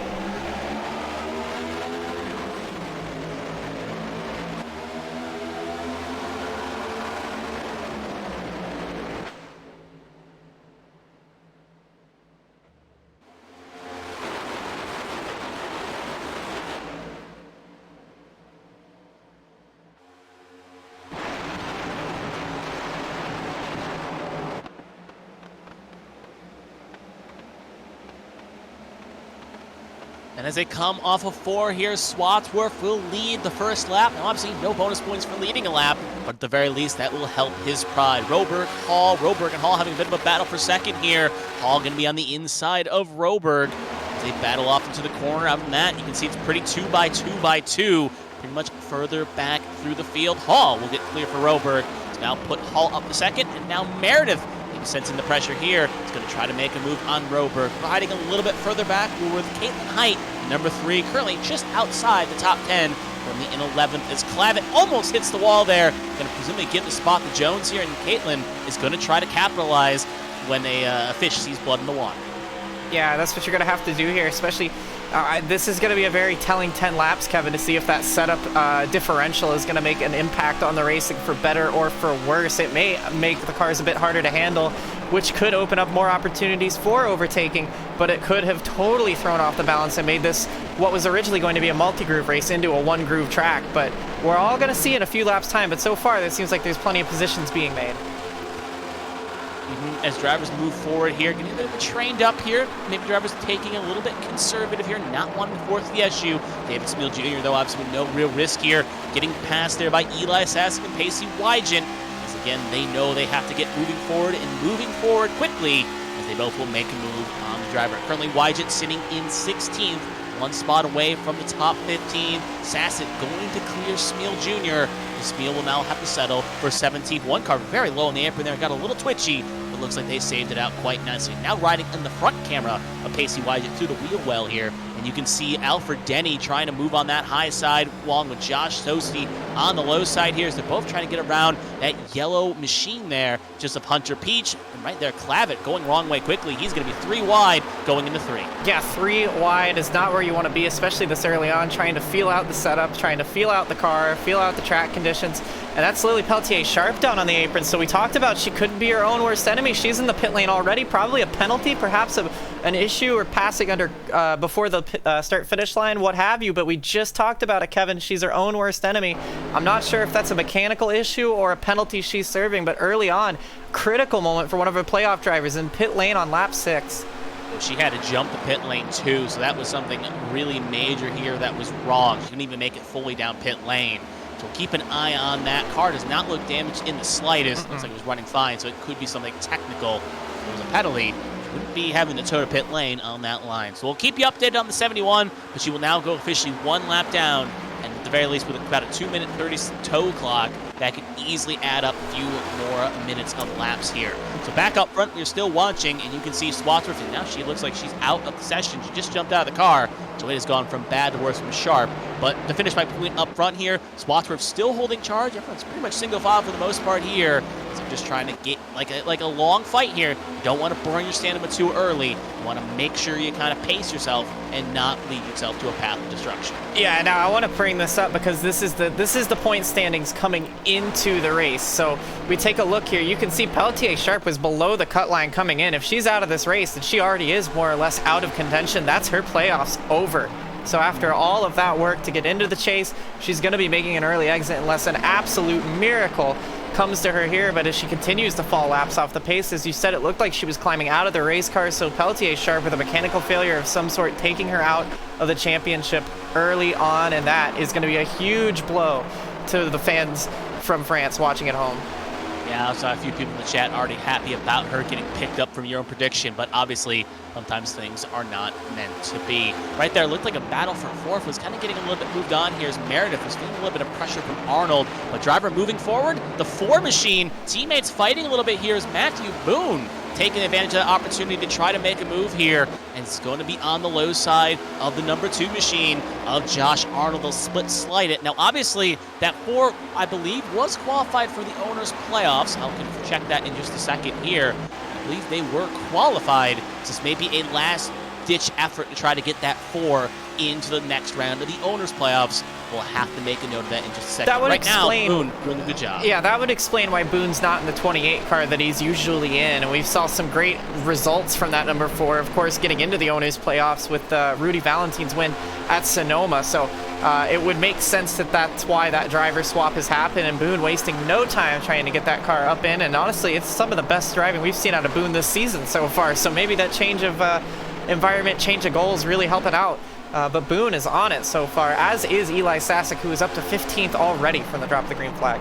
And as they come off of 4 here, Swadsworth will lead the first lap. Now, obviously, no bonus points for leading a lap, but at the very least, that will help his pride. Roberg and Hall having a bit of a battle for second here. Hall going to be on the inside of Roberg as they battle off into the corner. Other than that, you can see it's pretty 2x2x2, pretty much further back through the field. Hall will get clear for Roberg. He's now put Hall up to second, and now Meredith, sensing the pressure here, is going to try to make a move on Roberg. Riding a little bit further back, we're with Caitlin Height, number 3, currently just outside the top 10 from the in 11th as Clavitt almost hits the wall there. Going to presumably give the spot to Jones here, and Caitlin is going to try to capitalize when a fish sees blood in the water. Yeah, that's what you're going to have to do here, especially this is going to be a very telling 10 laps, Kevin, to see if that setup differential is going to make an impact on the racing for better or for worse. It may make the cars a bit harder to handle, which could open up more opportunities for overtaking, but it could have totally thrown off the balance and made this what was originally going to be a multi-groove race into a one-groove track. But we're all going to see in a few laps' time, but so far it seems like there's plenty of positions being made. As drivers move forward here, getting a bit of a trained up here. Maybe drivers taking a little bit conservative here, not wanting to force the issue. David Smeal Jr., though, obviously with no real risk here. Getting passed there by Eli Sassick and Pacey Wygant. As again, they know they have to get moving forward quickly, as they both will make a move on the driver. Currently, Wygant sitting in 16th, 1 spot away from the top 15. Sassick going to clear Smeal Jr. Smeal will now have to settle for 17th. One car very low in the apron there, got a little twitchy. Looks like they saved it out quite nicely. Now riding in the front camera of Pacey Wygant through the wheel well here. And you can see Alfred Denny trying to move on that high side along with Josh Toasty on the low side here as they're both trying to get around that yellow machine there just of Hunter Peach. And right there, Clavitt going wrong way quickly. He's going to be 3 wide going into 3. Yeah, 3 wide is not where you want to be, especially this early on, trying to feel out the setup, trying to feel out the car, feel out the track conditions. And that's Lily Peltier-Sharp down on the apron. So we talked about she could be her own worst enemy. She's in the pit lane already. Probably a penalty, perhaps an issue or passing under before the start-finish line, what have you. But we just talked about it, Kevin. She's her own worst enemy. I'm not sure if that's a mechanical issue or a penalty she's serving. But early on, critical moment for one of her playoff drivers in pit lane on lap 6. She had to jump the pit lane too, so that was something really major here that was wrong. She didn't even make it fully down pit lane. So keep an eye on that. Car does not look damaged in the slightest. Looks like it was running fine, so it could be something technical. If it was a penalty, she wouldn't be having to tow to pit lane on that line. So we'll keep you updated on the 71, but she will now go officially 1 lap down, and at the very least with about a 2-minute 30 tow clock, that could easily add up a few more minutes of laps here. So back up front, we're still watching, and you can see Swadsworth, and now she looks like she's out of the session. She just jumped out of the car, so it has gone from bad to worse from sharp. But to finish my point up front here, Swadsworth still holding charge. Everyone's pretty much single file for the most part here. So just trying to get like a long fight here. You don't want to burn your stamina too early. You want to make sure you kind of pace yourself and not lead yourself to a path of destruction. Yeah, now I want to bring this up because this is the point standings coming into the race. So we take a look here. You can see Peltier-Sharp was below the cut line coming in. If she's out of this race, and she already is more or less out of contention, that's her playoffs over. So after all of that work to get into the chase, she's going to be making an early exit unless an absolute miracle comes to her here. But as she continues to fall laps off the pace, as you said, it looked like she was climbing out of the race car. So Peltier-Sharp with a mechanical failure of some sort taking her out of the championship early on, and that is going to be a huge blow to the fans from France watching at home. Yeah, I saw a few people in the chat already happy about her getting picked up from your own prediction, but obviously sometimes things are not meant to be. Right there, looked like a battle for fourth was kind of getting a little bit moved on here as Meredith was feeling a little bit of pressure from Arnold, but driver moving forward, the 4 machine, teammates fighting a little bit here as Matthew Boone taking advantage of that opportunity to try to make a move here, and it's going to be on the low side of the number 2 machine of Josh Arnold. They'll split slide it. Now, obviously, that 4, I believe, was qualified for the Owners' Playoffs. I can check that in just a second here. I believe they were qualified. This may be a last-ditch effort to try to get that 4 into the next round of the Owners' Playoffs. We'll have to make a note of that in just a second. That would right explain, now, Boone doing a good job. Yeah, that would explain why Boone's not in the 28 car that he's usually in. And we saw some great results from that number 4, of course, getting into the Owners' Playoffs with Rudy Valentine's win at Sonoma. So it would make sense that that's why that driver swap has happened, and Boone wasting no time trying to get that car up in. And honestly, it's some of the best driving we've seen out of Boone this season so far. So maybe that change of environment, change of goals really helping out. But Boone is on it so far, as is Eli Sasek, who is up to 15th already from the drop of the green flag.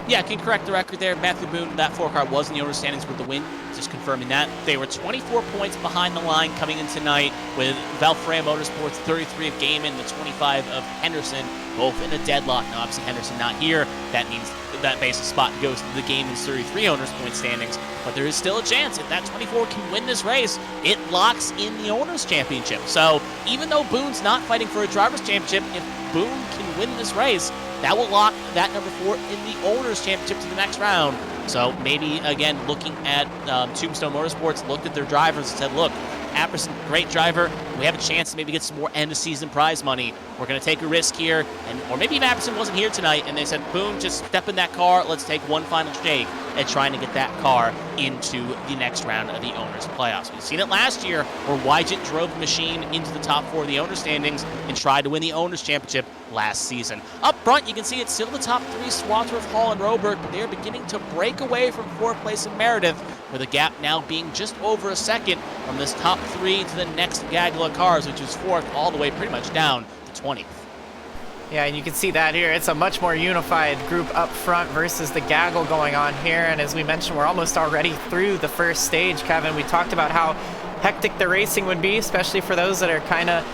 Yeah, I can correct the record there. Matthew Boone, that 4 car was in the owner standings with the win. Just confirming that. They were 24 points behind the line coming in tonight, with Valfrea Motorsports 33 of Gaiman, the 25 of Henderson, both in a deadlock. Now, obviously, Henderson not here. That means that basic spot goes to the Gaiman's 33 owners point standings. But there is still a chance if that 24 can win this race, it locks in the owners championship. So even though Boone's not fighting for a driver's championship, if Boone can win this race, that will lock that number 4 in the owners championship to the next round. So maybe, again, looking at Tombstone Motorsports, looked at their drivers and said, look, Apperson, great driver. We have a chance to maybe get some more end-of-season prize money. We're going to take a risk here. Or maybe if Apperson wasn't here tonight and they said, Boone, just step in that car. Let's take one final shake at trying to get that car into the next round of the Owners' Playoffs. We've seen it last year where Wygant drove the machine into the top 4 of the Owners' standings and tried to win the Owners' Championship last season. Up front, you can see it's still the top 3, Swansworth, Hall, and Roberg, but they're beginning to break away from 4th place in Meredith, with the gap now being just over a second from this top 3 to the next gaggle of cars, which is 4th all the way pretty much down to 20th. Yeah, and you can see that here. It's a much more unified group up front versus the gaggle going on here. And as we mentioned, we're almost already through the first stage, Kevin. We talked about how hectic the racing would be, especially for those that are kind of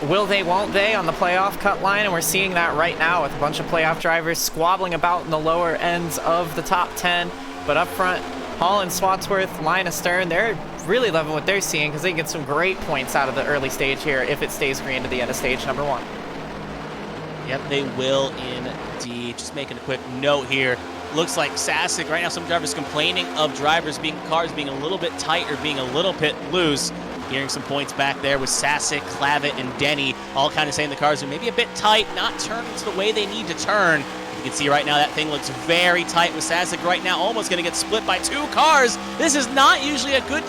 will they, won't they on the playoff cut line. And we're seeing that right now with a bunch of playoff drivers squabbling about in the lower ends of the top 10. But up front, Hall and Swansworth, line astern, they're really loving what they're seeing because they can get some great points out of the early stage here if it stays green to the end of stage number 1. Yep, they will indeed. Just making a quick note here. Looks like Sasek, right now some drivers complaining of cars being a little bit tight or being a little bit loose. Hearing some points back there with Sasek, Clavitt, and Denny, all kind of saying the cars are maybe a bit tight, not turning to the way they need to turn. You can see right now that thing looks very tight with Sasek right now, almost going to get split by 2 cars. This is not usually a good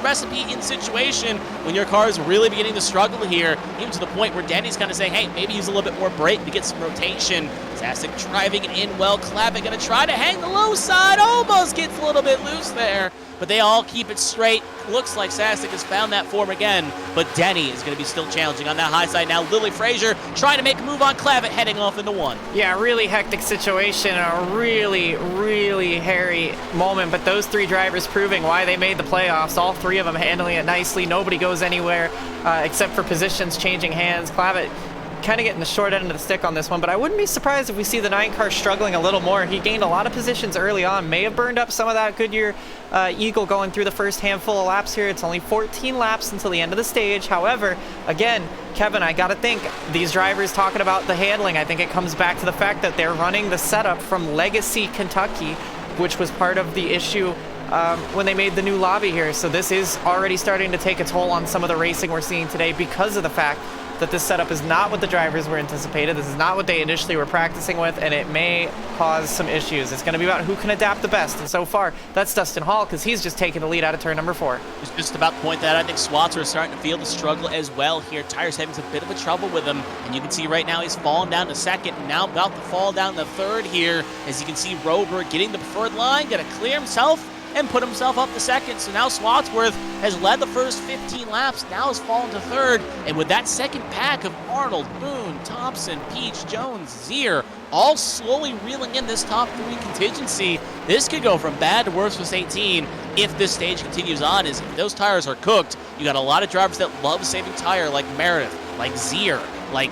recipe in situation when your car is really beginning to struggle here, even to the point where Denny's kind of saying, hey, maybe use a little bit more brake to get some rotation. Sasek driving it in well. Clavitt going to try to hang the low side, almost gets a little bit loose there, but they all keep it straight. Looks like Sasek has found that form again, but Denny is going to be still challenging on that high side now. Lily Frazier trying to make a move on Clavitt, heading off into 1. Yeah, really hectic situation, a really, really hairy moment, but those 3 drivers proving why they made the playoffs. All 3 of them handling it nicely. Nobody goes anywhere except for positions changing hands. Clavitt kind of getting the short end of the stick on this one, but I wouldn't be surprised if we see the 9 car struggling a little more. He gained a lot of positions early on, may have burned up some of that Goodyear Eagle going through the first handful of laps here. It's only 14 laps until the end of the stage. However, again, Kevin, I gotta think, these drivers talking about the handling, I think it comes back to the fact that they're running the setup from Legacy Kentucky, which was part of the issue when they made the new lobby here. So this is already starting to take a toll on some of the racing we're seeing today because of the fact that this setup is not what the drivers were anticipated. This is not what they initially were practicing with, and it may cause some issues. It's going to be about who can adapt the best, and so far, that's Dustin Hall, because he's just taking the lead out of turn number 4. It's just about to point that I think Swatzer is starting to feel the struggle as well here. Tires having a bit of a trouble with him, and you can see right now he's fallen down to 2nd, and now about to fall down to 3rd here. As you can see, Rober getting the preferred line, going to clear himself and put himself up to 2nd. So now Swansworth has led the first 15 laps, now has fallen to 3rd. And with that second pack of Arnold, Boone, Thompson, Peach, Jones, Zier, all slowly reeling in this top 3 contingency, this could go from bad to worse with 18 if this stage continues on. As if those tires are cooked, you got a lot of drivers that love saving tire like Meredith, like Zier, like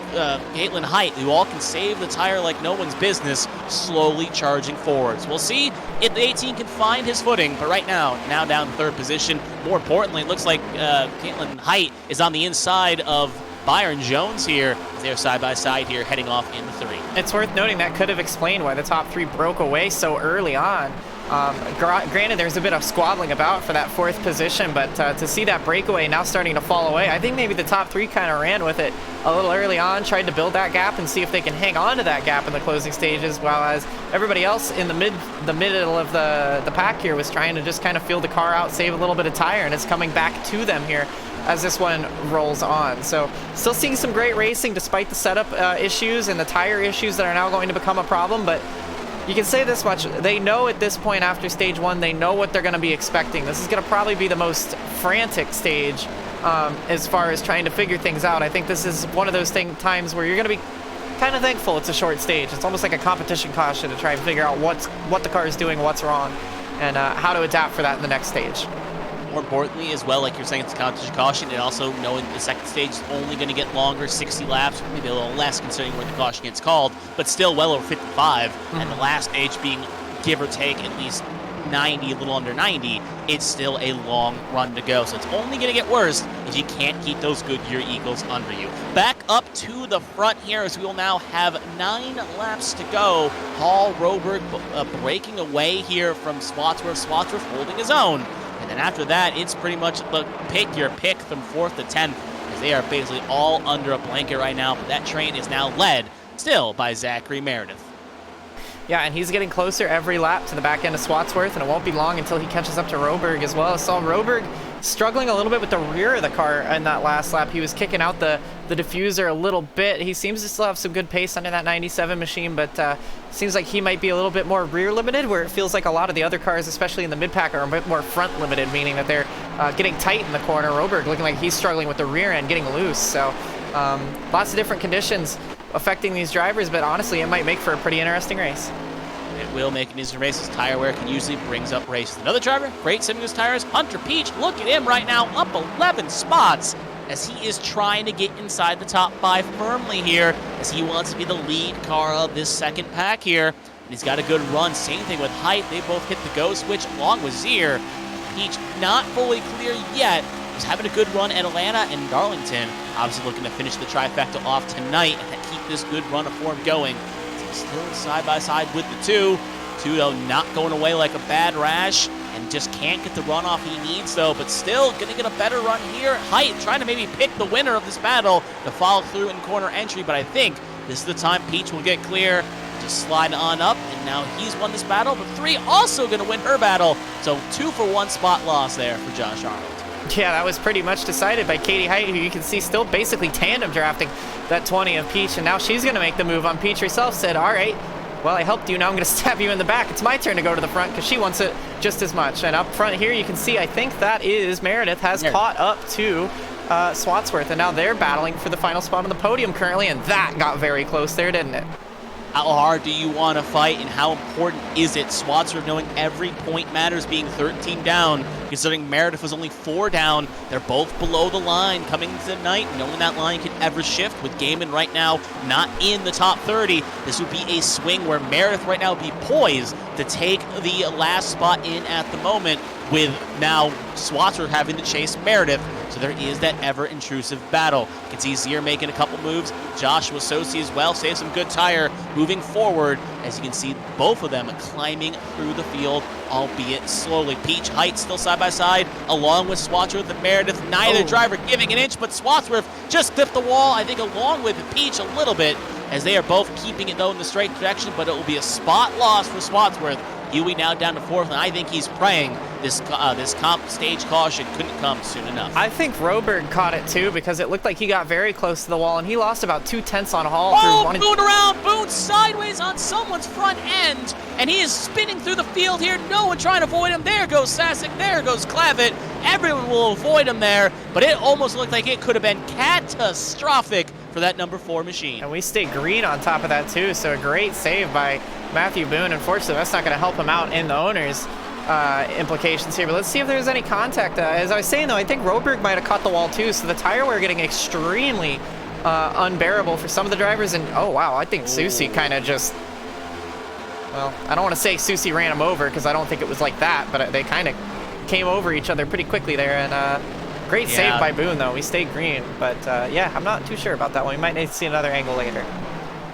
Caitlin Height, who all can save the tire like no one's business, slowly charging forwards. We'll see if the 18 can find his footing, but right now down third position. More importantly, it looks like Caitlin Height is on the inside of Byron Jones here. They're side by side here, heading off in the 3. It's worth noting that could have explained why the top 3 broke away so early on. Granted, there's a bit of squabbling about for that 4th position, but to see that breakaway now starting to fall away, I think maybe the top 3 kind of ran with it a little early on, tried to build that gap and see if they can hang on to that gap in the closing stages, while as everybody else in the middle of the pack here was trying to just kind of feel the car out, save a little bit of tire, and it's coming back to them here as this one rolls on. So still seeing some great racing despite the setup issues and the tire issues that are now going to become a problem, but you can say this much, they know at this point after stage 1, they know what they're going to be expecting. This is going to probably be the most frantic stage as far as trying to figure things out. I think this is one of those times where you're going to be kind of thankful it's a short stage. It's almost like a competition caution to try and figure out what the car is doing, what's wrong, and how to adapt for that in the next stage. More importantly as well, like you're saying, it's a competition caution, and also knowing the second stage is only going to get longer, 60 laps, maybe a little less considering where the caution gets called, but still well over 55, and the last stage being give or take at least 90, a little under 90, it's still a long run to go. So it's only going to get worse if you can't keep those Goodyear Eagles under you. Back up to the front here as we will now have 9 laps to go. Paul Roberg breaking away here from Swatsworth. Swatsworth holding his own. And then after that, it's pretty much pick your pick from 4th to 10th, as they are basically all under a blanket right now. But that train is now led still by Zachary Meredith. Yeah, and he's getting closer every lap to the back end of Swatsworth, and it won't be long until he catches up to Roberg as well. I saw Roberg struggling a little bit with the rear of the car in that last lap. He was kicking out the diffuser a little bit. He seems to still have some good pace under that 97 machine, but seems like he might be a little bit more rear limited, where it feels like a lot of the other cars, especially in the mid-pack, are a bit more front limited, meaning that they're getting tight in the corner. Roberg looking like he's struggling with the rear end, getting loose. So lots of different conditions affecting these drivers, but honestly, it might make for a pretty interesting race. It will make an easier race, as tire wear can usually brings up races. Another driver, great simming his tires, Hunter Peach. Look at him right now, up 11 spots, as he is trying to get inside the top 5 firmly here, as he wants to be the lead car of this second pack here. And he's got a good run. Same thing with Height. They both hit the go switch along with Zier. Peach not fully clear yet. He's having a good run at Atlanta and Darlington. Obviously looking to finish the trifecta off tonight and keep this good run of form going. Still side by side with the 2. 2 though not going away like a bad rash, and just can't get the runoff he needs though, but still gonna get a better run here. Height trying to maybe pick the winner of this battle to follow through in corner entry, but I think this is the time Peach will get clear. Just slide on up, and now he's won this battle, but 3 also gonna win her battle. So 2 for 1 spot loss there for Josh Arnold. Yeah, that was pretty much decided by Katie Height, who you can see still basically tandem drafting that 20 of Peach, and now she's going to make the move on. Peach herself said, all right, well, I helped you, now I'm going to stab you in the back. It's my turn to go to the front, because she wants it just as much. And up front here, you can see, I think that is Meredith has caught up to Swatsworth, and now they're battling for the final spot on the podium currently, and that got very close there, didn't it? How hard do you want to fight, and how important is it? Swatsworth knowing every point matters, being 13 down, considering Meredith was only 4 down. They're both below the line coming into the night, knowing that line could ever shift with Gaiman right now not in the top 30. This would be a swing where Meredith right now would be poised to take the last spot in at the moment, with now Swatsworth having to chase Meredith. So there is that ever-intrusive battle. You can see Zier making a couple moves. Joshua Sosi as well, saves some good tire moving forward. As you can see, both of them climbing through the field, albeit slowly. Peach Height still side by side, along with Swatsworth and Meredith. Neither driver giving an inch, but Swatsworth just clipped the wall, I think, along with Peach a little bit, as they are both keeping it, though, in the straight direction, but it will be a spot loss for Swatsworth. Huey now down to 4th, and I think he's praying this comp stage caution couldn't come soon enough. I think Roberg caught it too, because it looked like he got very close to the wall, and he lost about 2/10 on Hall. Boone around, Boone sideways on someone's front end, and he is spinning through the field here. No one trying to avoid him. There goes Sasek, there goes Clavitt. Everyone will avoid him there, but it almost looked like it could have been catastrophic for that number 4 machine. And we stay green on top of that too, so a great save by Matthew Boone. Unfortunately, that's not going to help him out in the owner's implications here, but let's see if there's any contact. As I was saying though, I think Roberg might have caught the wall too, so the tire wear getting extremely unbearable for some of the drivers. And oh wow, I think Susie kind of just, well, I don't want to say Susie ran him over because I don't think it was like that, but they kind of came over each other pretty quickly there. And great save by Boone though. We stayed green, but yeah, I'm not too sure about that one. We might need to see another angle later.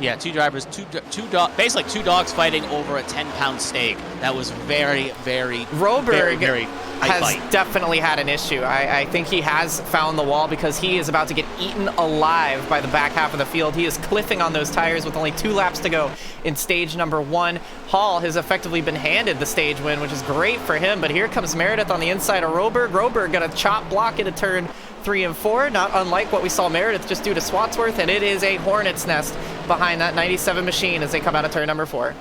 Yeah, two drivers, basically two dogs fighting over a 10-pound steak. That was very, very, Roberg very has fight. definitely had an issue. I think he has found the wall because he is about to get eaten alive by the back half of the field. He is cliffing on those tires with only 2 laps to go in stage number 1. Hall has effectively been handed the stage win, which is great for him, but here comes Meredith on the inside of Roberg. Roberg gonna chop block into turn 3 and 4, not unlike what we saw Meredith just do to Swatsworth, and it is a hornet's nest behind that 97 machine as they come out of turn number 4.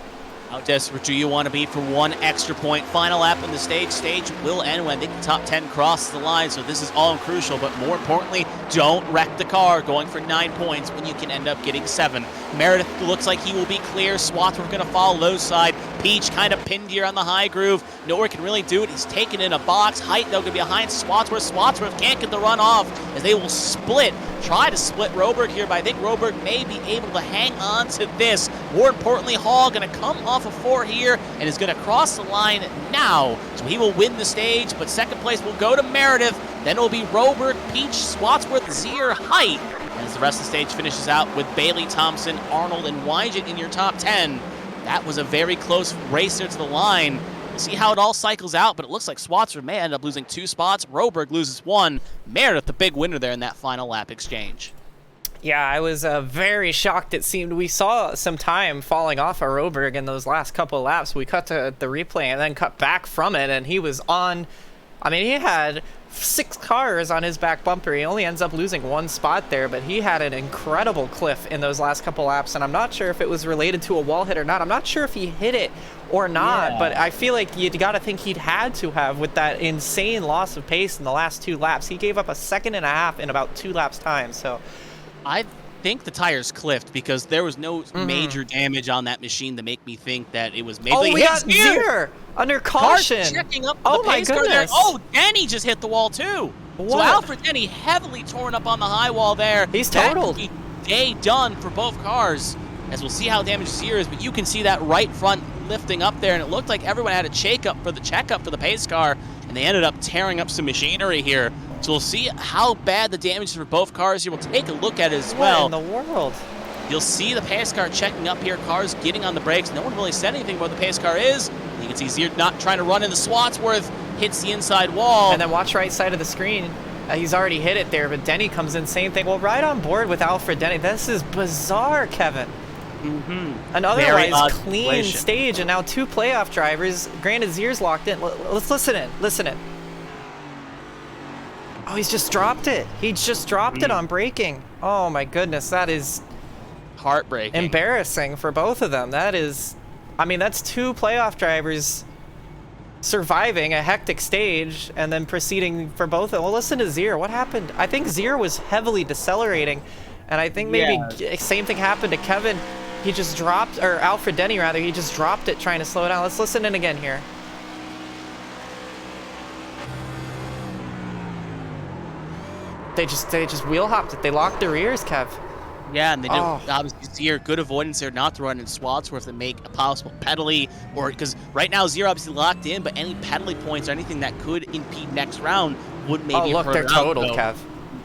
How desperate do you want to be for one extra point? Final lap in the stage. Stage will end when the top 10 crosses the line, so this is all crucial, but more importantly, don't wreck the car going for 9 points when you can end up getting 7. Meredith looks like he will be clear. Swatsworth going to follow low side. Peach kind of pinned here on the high groove. Nowhere can really do it. He's taken in a box. Height, though, going to be behind Swatsworth. Swatsworth can't get the run off as they will split. Try to split Roberg here, but I think Roberg may be able to hang on to this. More importantly, Hall going to come off of 4 here and is going to cross the line now. So he will win the stage, but second place will go to Meredith. Then it will be Roberg, Peach, Swatsworth, Zier, Height. As the rest of the stage finishes out with Bailey, Thompson, Arnold, and Wygent in your top 10. That was a very close race there to the line. We'll see how it all cycles out, but it looks like Swatsworth may end up losing 2 spots. Roberg loses 1. Meredith, the big winner there in that final lap exchange. Yeah, I was very shocked. It seemed we saw some time falling off of Roberg in those last couple of laps. We cut to the replay and then cut back from it, and he was on. I mean, he had 6 cars on his back bumper. He only ends up losing 1 spot there, but he had an incredible cliff in those last couple laps, and I'm not sure if it was related to a wall hit or not. I'm not sure if he hit it or not, but I feel like you got to think he'd had to have with that insane loss of pace in the last 2 laps. He gave up a second and a half in about 2 laps time, so I think the tires cliffed because there was no major damage on that machine to make me think that it was maybe. Oh, we got Zier under caution. Cars checking up oh the my pace car there. goodness! Oh, Denny just hit the wall too. What? So Alfred Denny heavily torn up on the high wall there. He's totaled. That could be day done for both cars. As we'll see how damaged Zier is, but you can see that right front lifting up there, and it looked like everyone had a checkup for the pace car, and they ended up tearing up some machinery here. So we'll see how bad the damage is for both cars here. We'll take a look at it as well. What in the world? You'll see the pace car checking up here, cars getting on the brakes. No one really said anything about what the pace car is. You can see Zier not trying to run into Swatsworth, hits the inside wall. And then watch right side of the screen. He's already hit it there, but Denny comes in, same thing. Well, right on board with Alfred Denny. This is bizarre, Kevin. An otherwise clean stage, and now 2 playoff drivers. Granted, Zier's locked in. Let's listen in. Listen in. Oh, he's just dropped it. He just dropped it on braking. Oh my goodness, that is heartbreaking. Embarrassing for both of them. That is, I mean, that's 2 playoff drivers surviving a hectic stage and then proceeding for both of them. Well, listen to Zier. What happened? I think Zier was heavily decelerating, and I think maybe same thing happened to Kevin. He just dropped, or Alfred Denny rather, he just dropped it trying to slow down. Let's listen in again here. They just wheel hopped it. They locked their ears, Kev. Yeah, and they didn't obviously Zier, good avoidance there not to run in Swatsworth and make a possible penalty, or because right now Zier obviously locked in, but any penalty points or anything that could impede next round would maybe look, they're totaled, Kev.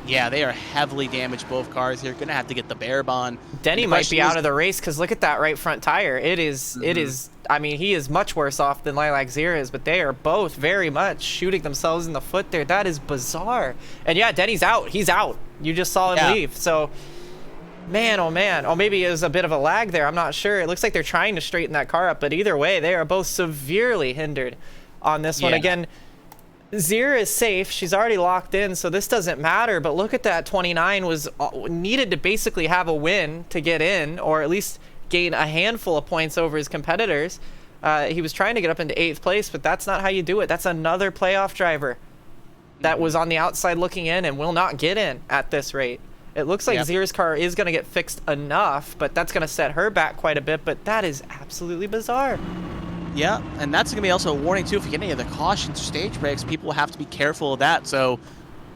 Yeah, they are heavily damaged, both cars here. Gonna have to get the bare bond. Denny might be out of the race because look at that right front tire. It is, I mean, he is much worse off than Lilac Zier is, but they are both very much shooting themselves in the foot there. That is bizarre. And yeah, Denny's out. He's out. You just saw him leave. So, man, oh man. Oh, maybe it was a bit of a lag there. I'm not sure. It looks like they're trying to straighten that car up, but either way, they are both severely hindered on this one. Again, Zier is safe. She's already locked in, so this doesn't matter. But look at that. 29 was needed to basically have a win to get in, or at least gain a handful of points over his competitors. He was trying to get up into 8th place, but that's not how you do it. That's another playoff driver that was on the outside looking in and will not get in at this rate. It looks like Zier's car is going to get fixed enough, but that's going to set her back quite a bit. But that is absolutely bizarre. Yeah, and that's going to be also a warning, too. If you get any of the cautions or stage breaks, people will have to be careful of that. So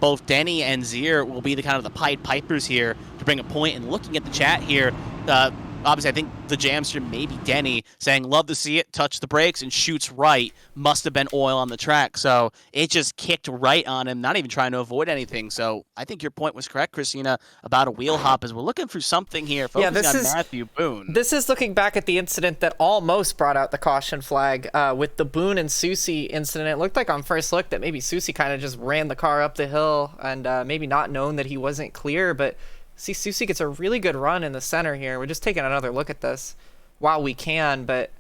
both Denny and Zier will be the kind of the Pied Pipers here to bring a point. And looking at the chat here, obviously, I think the jamster, maybe Denny, saying, love to see it, touch the brakes, and shoots right. Must have been oil on the track. So it just kicked right on him, not even trying to avoid anything. So I think your point was correct, Kristina, about a wheel hop, as we're looking for something here, focusing on Matthew Boone. This is looking back at the incident that almost brought out the caution flag with the Boone and Susie incident. It looked like on first look that maybe Susie kind of just ran the car up the hill and maybe not known that he wasn't clear, but see, Susie gets a really good run in the center here. We're just taking another look at this while we can, but...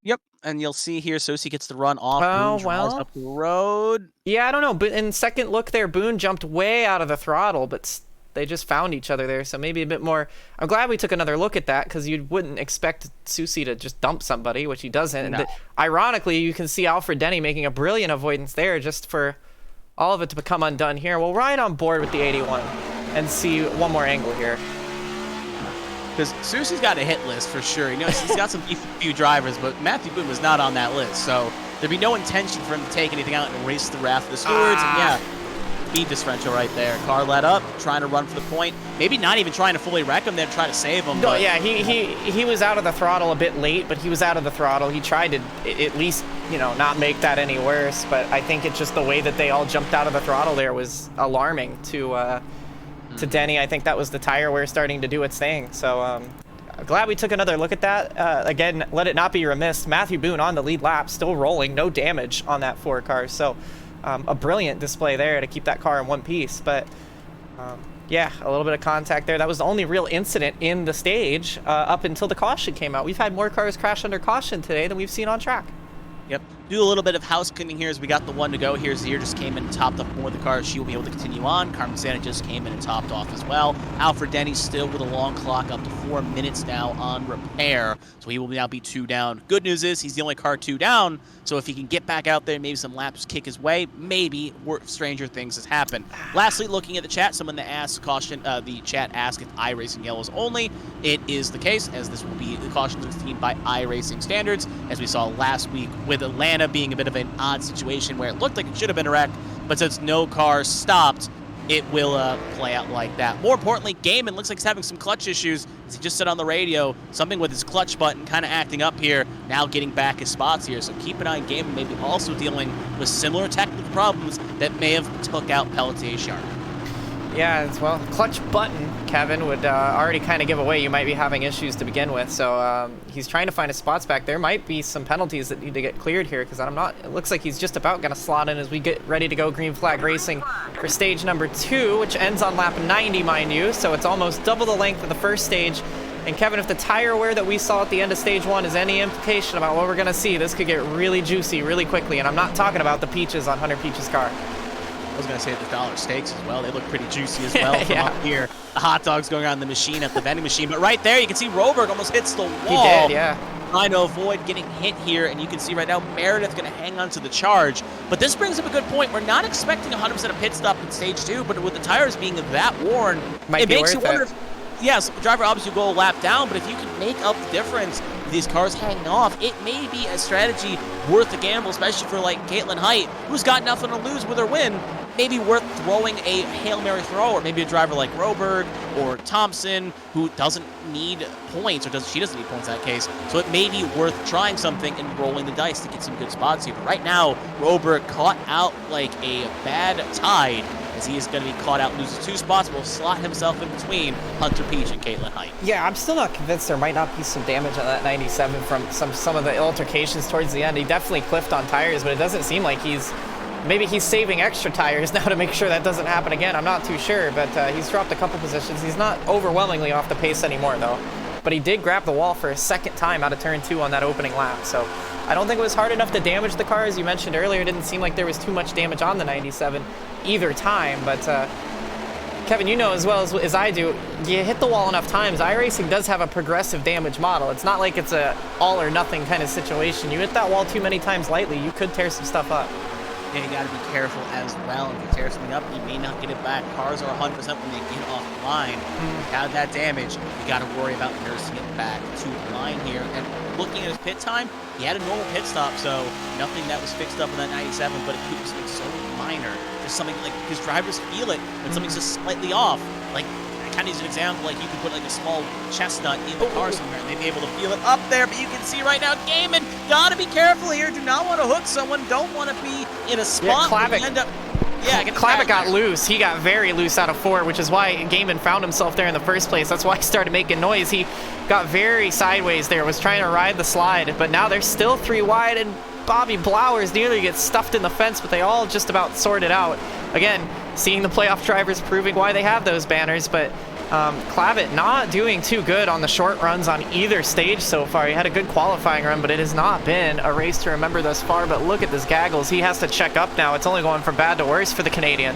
Yep, and you'll see here, Susie gets the run off. Oh, Boone drives up the road. Yeah, I don't know, but in second look there, Boone jumped way out of the throttle, but they just found each other there, so maybe a bit more... I'm glad we took another look at that, because you wouldn't expect Susie to just dump somebody, which he doesn't. No. And ironically, you can see Alfred Denny making a brilliant avoidance there just for all of it to become undone here. We'll ride on board with the 81 and see one more angle here. Because Susie's got a hit list for sure. You know, he's got some few drivers, but Matthew Boone was not on that list. So there'd be no intention for him to take anything out and race the raft of the stewards. And yeah, speed differential right there. Car let up, trying to run for the point. Maybe not even trying to fully wreck him, then try to save him. No, yeah, he was out of the throttle a bit late, but he was out of the throttle. He tried to at least, you know, not make that any worse. But I think it's just the way that they all jumped out of the throttle there was alarming to Denny. I think that was the tire wear starting to do its thing. So glad we took another look at that. Again, let it not be remiss. Matthew Boone on the lead lap, still rolling, no damage on that 4 car. So a brilliant display there to keep that car in one piece. But yeah, a little bit of contact there. That was the only real incident in the stage up until the caution came out. We've had more cars crash under caution today than we've seen on track. Yep. Do a little bit of house cleaning here as we got the one to go here. Zier just came in and topped off more of the cars. She will be able to continue on. Carmen Sienna just came in and topped off as well. Alfred Denny still with a long clock, up to 4 minutes now on repair. So he will now be 2 down. Good news is he's the only car 2 down. So if he can get back out there, maybe some laps kick his way, maybe stranger things has happened. Lastly, looking at the chat, someone that asked caution, the chat asked if iRacing yellows only. It is the case, as this will be the caution to the team by iRacing standards, as we saw last week with Atlanta being a bit of an odd situation where it looked like it should have been a wreck, but since no car stopped, it will play out like that. More importantly, Gaiman looks like he's having some clutch issues, as he just said on the radio, something with his clutch button kind of acting up here, now getting back his spots here. So keep an eye on Gaiman, maybe also dealing with similar technical problems that may have took out Pelletier's Shark. Yeah, well, clutch button, Kevin, would already kind of give away you might be having issues to begin with. So he's trying to find his spots back. There might be some penalties that need to get cleared here, because it looks like he's just about going to slot in as we get ready to go green flag racing for stage number 2, which ends on lap 90, mind you. So it's almost double the length of the first stage. And Kevin, if the tire wear that we saw at the end of stage 1 is any implication about what we're going to see, this could get really juicy really quickly. And I'm not talking about the peaches on Hunter Peach's car. I was going to say the dollar steaks as well. They look pretty juicy as well from up here. The hot dogs going on in the machine at the vending machine. But right there, you can see Roberg almost hits the wall. He did, yeah. Trying to avoid getting hit here. And you can see right now Meredith going to hang on to the charge. But this brings up a good point. We're not expecting 100% a pit stop in stage 2. But with the tires being that worn, it makes you wonder if... Yes, the driver obviously will go a lap down. But if you can make up the difference, these cars hanging off, it may be a strategy worth the gamble, especially for like Caitlin Height, who's got nothing to lose with her win. Maybe worth throwing a Hail Mary throw, or maybe a driver like Roberg or Thompson, who doesn't need points, or she doesn't need points in that case. So it may be worth trying something and rolling the dice to get some good spots here. But right now, Roberg caught out like a bad tide, as he is going to be caught out, loses 2 spots, will slot himself in between Hunter Peach and Caitlin Height. Yeah, I'm still not convinced there might not be some damage on that 97 from some of the altercations towards the end. He definitely cliffed on tires, but it doesn't seem like maybe he's saving extra tires now to make sure that doesn't happen again. I'm not too sure, but he's dropped a couple positions. He's not overwhelmingly off the pace anymore, though. But he did grab the wall for a second time out of turn 2 on that opening lap. So I don't think it was hard enough to damage the car. As you mentioned earlier, it didn't seem like there was too much damage on the 97 either time. But Kevin, you know as well as I do, you hit the wall enough times. iRacing does have a progressive damage model. It's not like it's a all or nothing kind of situation. You hit that wall too many times lightly, you could tear some stuff up. Yeah, you got to be careful as well. If you tear something up, you may not get it back. Cars are 100% when they get off the line. Without that damage, you got to worry about nursing it back to the line here. And looking at his pit time, he had a normal pit stop, so nothing that was fixed up in that 97, but it was so minor to there's something like, because drivers feel it when something's just slightly off. Like, I kind of use an example, like you could put like a small chestnut in the car somewhere and they'd be able to feel it up there, but you can see right now, Gaiman, gotta be careful here. Do not want to hook someone, don't want to be in a spot where you end up... Yeah, Clavitt got loose. He got very loose out of 4, which is why Gaiman found himself there in the first place. That's why he started making noise. He got very sideways there, was trying to ride the slide, but now they're still 3 wide, and Bobby Blowers nearly gets stuffed in the fence, but they all just about sorted out. Again, seeing the playoff drivers proving why they have those banners, but Clavitt not doing too good on the short runs on either stage so far. He had a good qualifying run, but it has not been a race to remember thus far. But look at this Gaggles. He has to check up now. It's only going from bad to worse for the Canadian.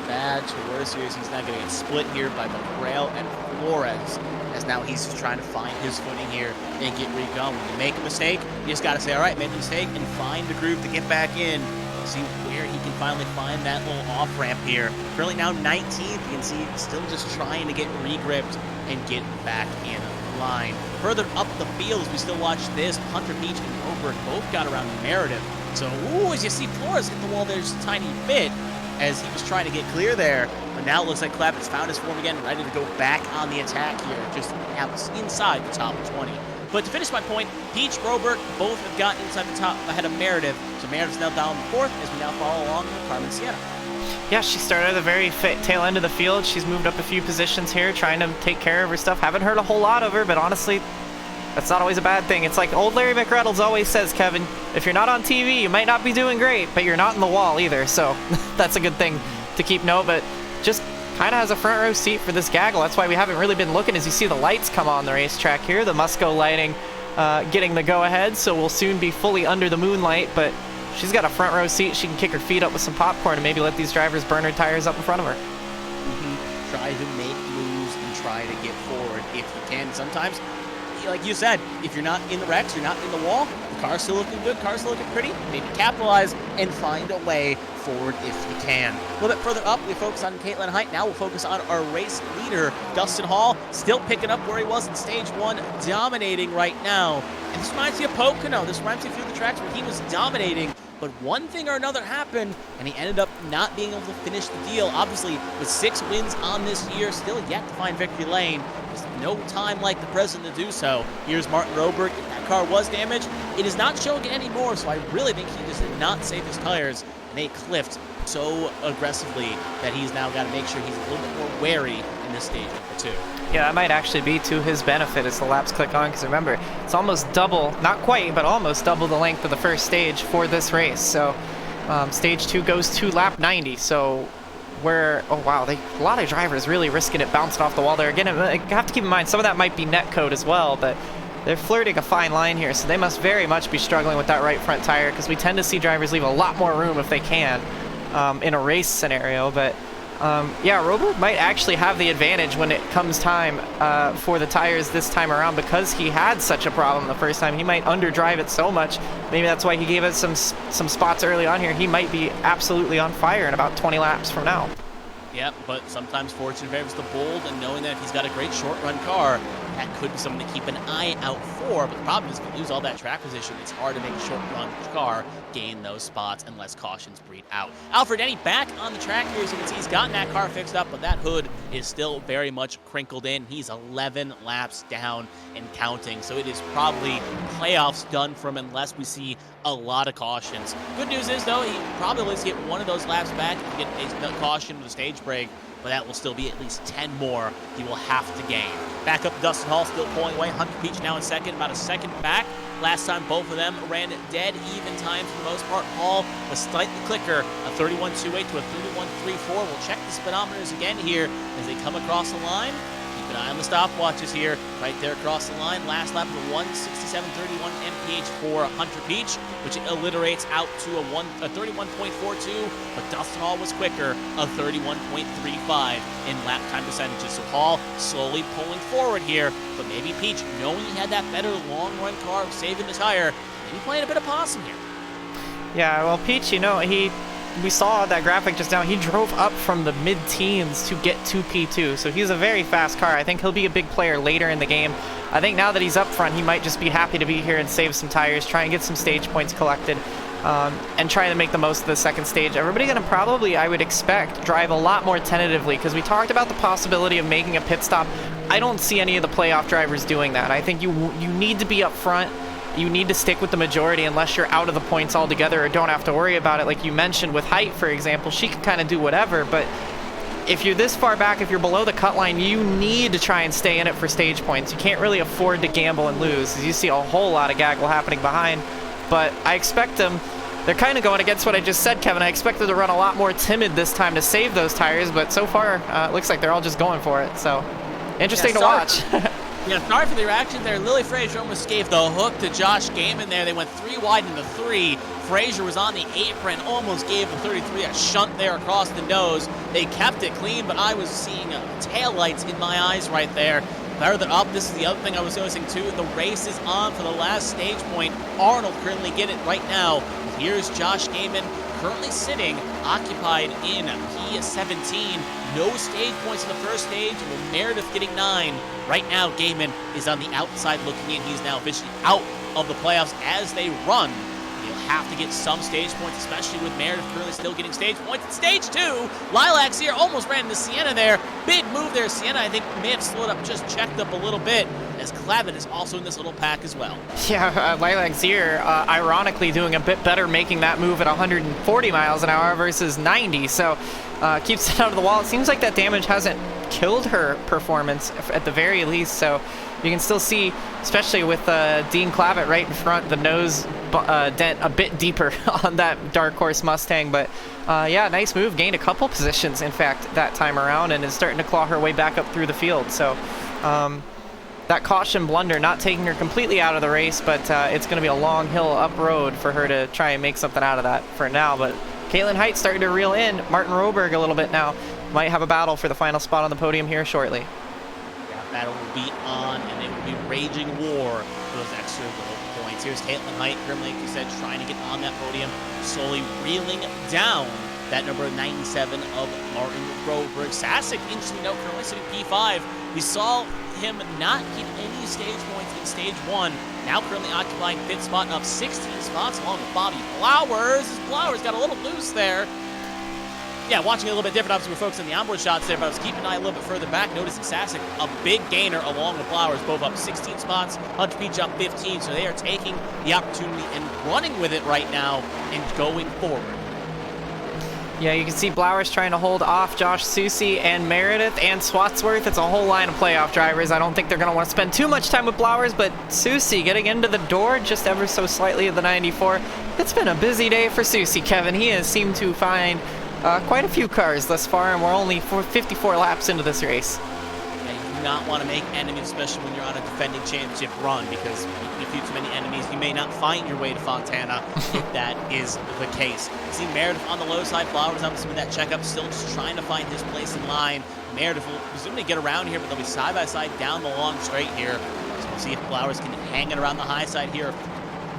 Bad to worse here. He's now going to get split here by McGrail and Flores, as now he's just trying to find his footing here and get re-going. When you make a mistake, you just got to say, all right, made a mistake, and find the groove to get back in. See where he can finally find that little off-ramp here. Currently now 19th. You can see still just trying to get re-gripped and get back in line. Further up the field, as we still watch this, Hunter Peach and Oberg both got around Meredith. So, ooh, as you see Flores hit the wall there just a tiny bit as he was trying to get clear there. But now it looks like Clavitt's found his form again, ready to go back on the attack here, just out inside the top 20. But to finish my point, Peach, Broberg, both have gotten inside the top ahead of Meredith. So Meredith's now down in 4th as we now follow along with Carmen Sienna. Yeah, she started at the very tail end of the field. She's moved up a few positions here, trying to take care of her stuff. Haven't heard a whole lot of her, but honestly, that's not always a bad thing. It's like old Larry McReynolds always says, Kevin, if you're not on TV, you might not be doing great, but you're not in the wall either. So that's a good thing to keep note, but just kind of has a front row seat for this Gaggle. That's why we haven't really been looking. As you see the lights come on the racetrack here, the Musco lighting getting the go-ahead, so we'll soon be fully under the moonlight, but she's got a front row seat. She can kick her feet up with some popcorn and maybe let these drivers burn her tires up in front of her. Try to make moves and try to get forward if you can. Sometimes, like you said, if you're not in the wrecks, you're not in the wall, the car's still looking good, car's still looking pretty, maybe capitalize and find a way forward if you can. A little bit further up, we focus on Caitlin Height. Now we'll focus on our race leader, Dustin Hall, still picking up where he was in stage 1, dominating right now. And this reminds me of Pocono. This reminds me of a few of the tracks where he was dominating, but one thing or another happened, and he ended up not being able to finish the deal. Obviously, with 6 wins on this year, still yet to find victory lane. There's no time like the present to do so. Here's Martin Roberg. If that car was damaged, it is not showing it anymore, so I really think he just did not save his tires. And they clipped so aggressively that he's now got to make sure he's a little bit more wary in this stage number 2. Yeah, that might actually be to his benefit as the laps click on, because remember, it's almost double, not quite, but almost double the length of the first stage for this race. So stage 2 goes to lap 90, so we're, oh wow, a lot of drivers really risking it bouncing off the wall there. Again, I have to keep in mind, some of that might be net code as well, but they're flirting a fine line here, so they must very much be struggling with that right front tire, because we tend to see drivers leave a lot more room if they can in a race scenario. But yeah, Robert might actually have the advantage when it comes time for the tires this time around, because he had such a problem the first time. He might underdrive it so much. Maybe that's why he gave us some spots early on here. He might be absolutely on fire in about 20 laps from now. Yep, but sometimes fortune favors the bold, and knowing that if he's got a great short-run car, that could be something to keep an eye out for. But the problem is, if you lose all that track position, it's hard to make a short-run car gain those spots unless cautions breed out. Alfred Denny back on the track here. As you can see, he's gotten that car fixed up, but that hood is still very much crinkled in. He's 11 laps down and counting, so it is probably playoffs done for him unless we see a lot of cautions. Good news is, though, he probably will get one of those laps back if he gets a caution with a stage break, but that will still be at least 10 more he will have to gain. Back up Dustin Hall, still pulling away. Hunter Peach now in second, about a second back. Last time both of them ran dead even times for the most part. Hall was slightly quicker, a 31.28 to a 31.34. We'll check the speedometers again here as they come across the line. Keep an eye on the stopwatches here, right there across the line. Last lap of a 1:67.31 mph for Hunter Peach, which alliterates out to a 31.42, but Dustin Hall was quicker, a 31.35 in lap time percentages. So Hall slowly pulling forward here, but maybe Peach, knowing he had that better long-run car, saving the tire, maybe playing a bit of possum here. Yeah, well, Peach, you know, we saw that graphic just now. He drove up from the mid-teens to get to P2, so he's a very fast car. I think he'll be a big player later in the game. I think now that he's up front, he might just be happy to be here and save some tires, try and get some stage points collected. and try to make the most of the second stage. Everybody going to probably, I would expect, drive a lot more tentatively, because we talked about the possibility of making a pit stop. I don't see any of the playoff drivers doing that. I think you need to be up front. You need to stick with the majority unless you're out of the points altogether or don't have to worry about it. Like you mentioned with Height, for example, she can kind of do whatever, but if you're this far back, if you're below the cut line, you need to try and stay in it for stage points. You can't really afford to gamble and lose, as you see a whole lot of gaggle happening behind. But I expect them, they're kind of going against what I just said, Kevin. I expect them to run a lot more timid this time to save those tires, but so far, it looks like they're all just going for it. So, interesting to watch. Yeah, sorry for the reaction there. Lily Frazier almost gave the hook to Josh Gaiman there. They went 3 wide into 3. Frazier was on the apron, almost gave the 33 a shunt there across the nose. They kept it clean, but I was seeing taillights in my eyes right there. Further up, this is the other thing I was noticing too. The race is on for the last stage point. Arnold currently get it right now. Here's Josh Gaiman currently sitting occupied in P17. No stage points in the first stage, with Meredith getting 9. Right now, Gaiman is on the outside looking in. He's now officially out of the playoffs as they run. He'll have to get some stage points, especially with Meredith currently still getting stage points. In stage 2, Lilacs here almost ran into Sienna there. Big move there. Sienna, I think, may have slowed up, just checked up a little bit, as Clavin is also in this little pack as well. Yeah, Lilacs here, ironically doing a bit better, making that move at 140 miles an hour versus 90. So keeps it out of the wall. It seems like that damage hasn't killed her performance at the very least. So you can still see, especially with Dean Clavitt right in front, the nose dent a bit deeper on that Dark Horse Mustang. But yeah, nice move. Gained a couple positions, in fact, that time around, and is starting to claw her way back up through the field. So that caution blunder not taking her completely out of the race, but it's going to be a long hill up road for her to try and make something out of that for now. But Caitlin Height starting to reel in Martin Roberg a little bit now. Might have a battle for the final spot on the podium here shortly. That battle will be on, and it will be raging war for those extra little points. Here's Caitlin Height, currently, like you said, trying to get on that podium, slowly reeling down that number 97 of Martin Roberg. Sasek, interestingly note, currently sitting P5. We saw him not get any stage points in stage 1. Now currently occupying 5th spot, up 16 spots along with Bobby Flowers. Flowers got a little loose there. Yeah, watching a little bit different. Obviously, we're focusing on the onboard shots there, but I was keeping an eye a little bit further back, noticing Sasek, a big gainer along with Flowers, both up 16 spots, Hunter Peach up 15, so they are taking the opportunity and running with it right now and going forward. Yeah, you can see Blowers trying to hold off Josh Susie and Meredith and Swatsworth. It's a whole line of playoff drivers. I don't think they're going to want to spend too much time with Blowers, but Susie getting into the door just ever so slightly of the 94. It's been a busy day for Susie, Kevin. He has seemed to find quite a few cars thus far, and we're only 54 laps into this race. Yeah, you do not want to make enemies, especially when you're on a defending championship run, because if you have too many enemies, you may not find your way to Fontana if that is the case. See Meredith on the low side, Flowers obviously with that checkup, still just trying to find his place in line. Meredith will presumably get around here, but they'll be side by side down the long straight here. So we'll see if Flowers can hang it around the high side here.